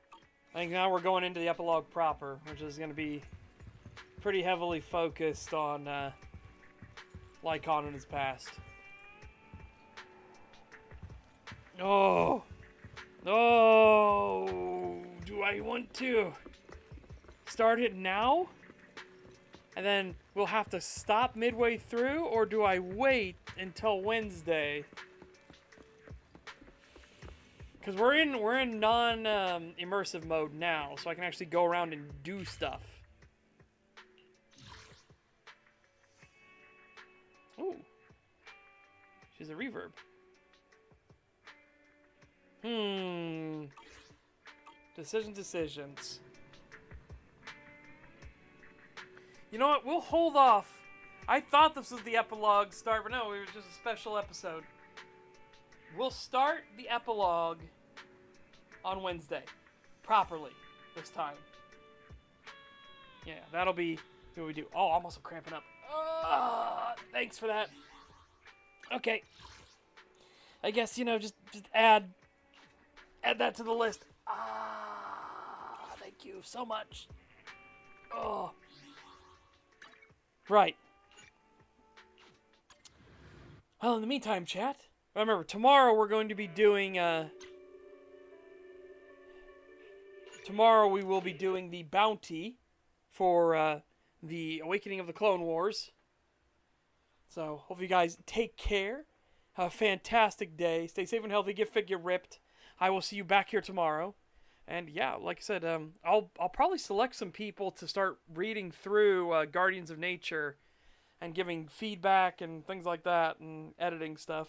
I think now we're going into the epilogue proper, which is going to be pretty heavily focused on Lycaon and his past. Oh! Oh! Do I want to start it now? And then we'll have to stop midway through, or do I wait until Wednesday? Because we're in non-immersive mode now, so I can actually go around and do stuff. Ooh, She's a reverb. Decisions. You know what? We'll hold off. I thought this was the epilogue start, but no, it was just a special episode. We'll start the epilogue on Wednesday. Properly. This time. Yeah, that'll be what we do. Oh, I'm also cramping up. Thanks for that. Okay. I guess, just add that to the list. Thank you so much. Oh. Right. Well, in the meantime, chat, remember, tomorrow we're going to be doing, tomorrow we will be doing the bounty for, the Awakening of the Clone Wars. So, hope you guys take care. Have a fantastic day. Stay safe and healthy. Get fit, get ripped. I will see you back here tomorrow. And yeah, like I said, I'll probably select some people to start reading through Guardians of Nature and giving feedback and things like that and editing stuff.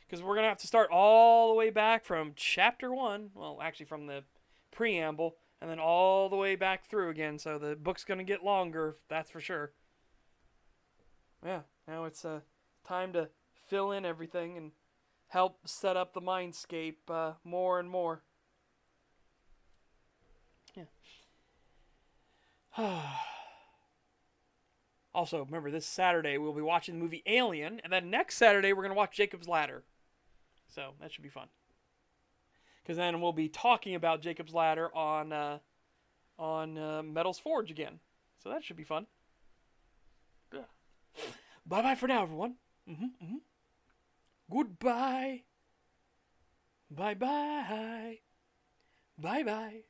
Because we're going to have to start all the way back from Chapter 1. Well, actually from the preamble. And then all the way back through again. So the book's going to get longer, that's for sure. Yeah, now it's time to fill in everything and help set up the mindscape more and more. Yeah. Also, remember, this Saturday we'll be watching the movie Alien, and then next Saturday we're going to watch Jacob's Ladder. So, that should be fun. Because then we'll be talking about Jacob's Ladder on Metal's Forge again. So that should be fun. Yeah. Bye-bye for now, everyone. Goodbye. Bye-bye. Bye-bye.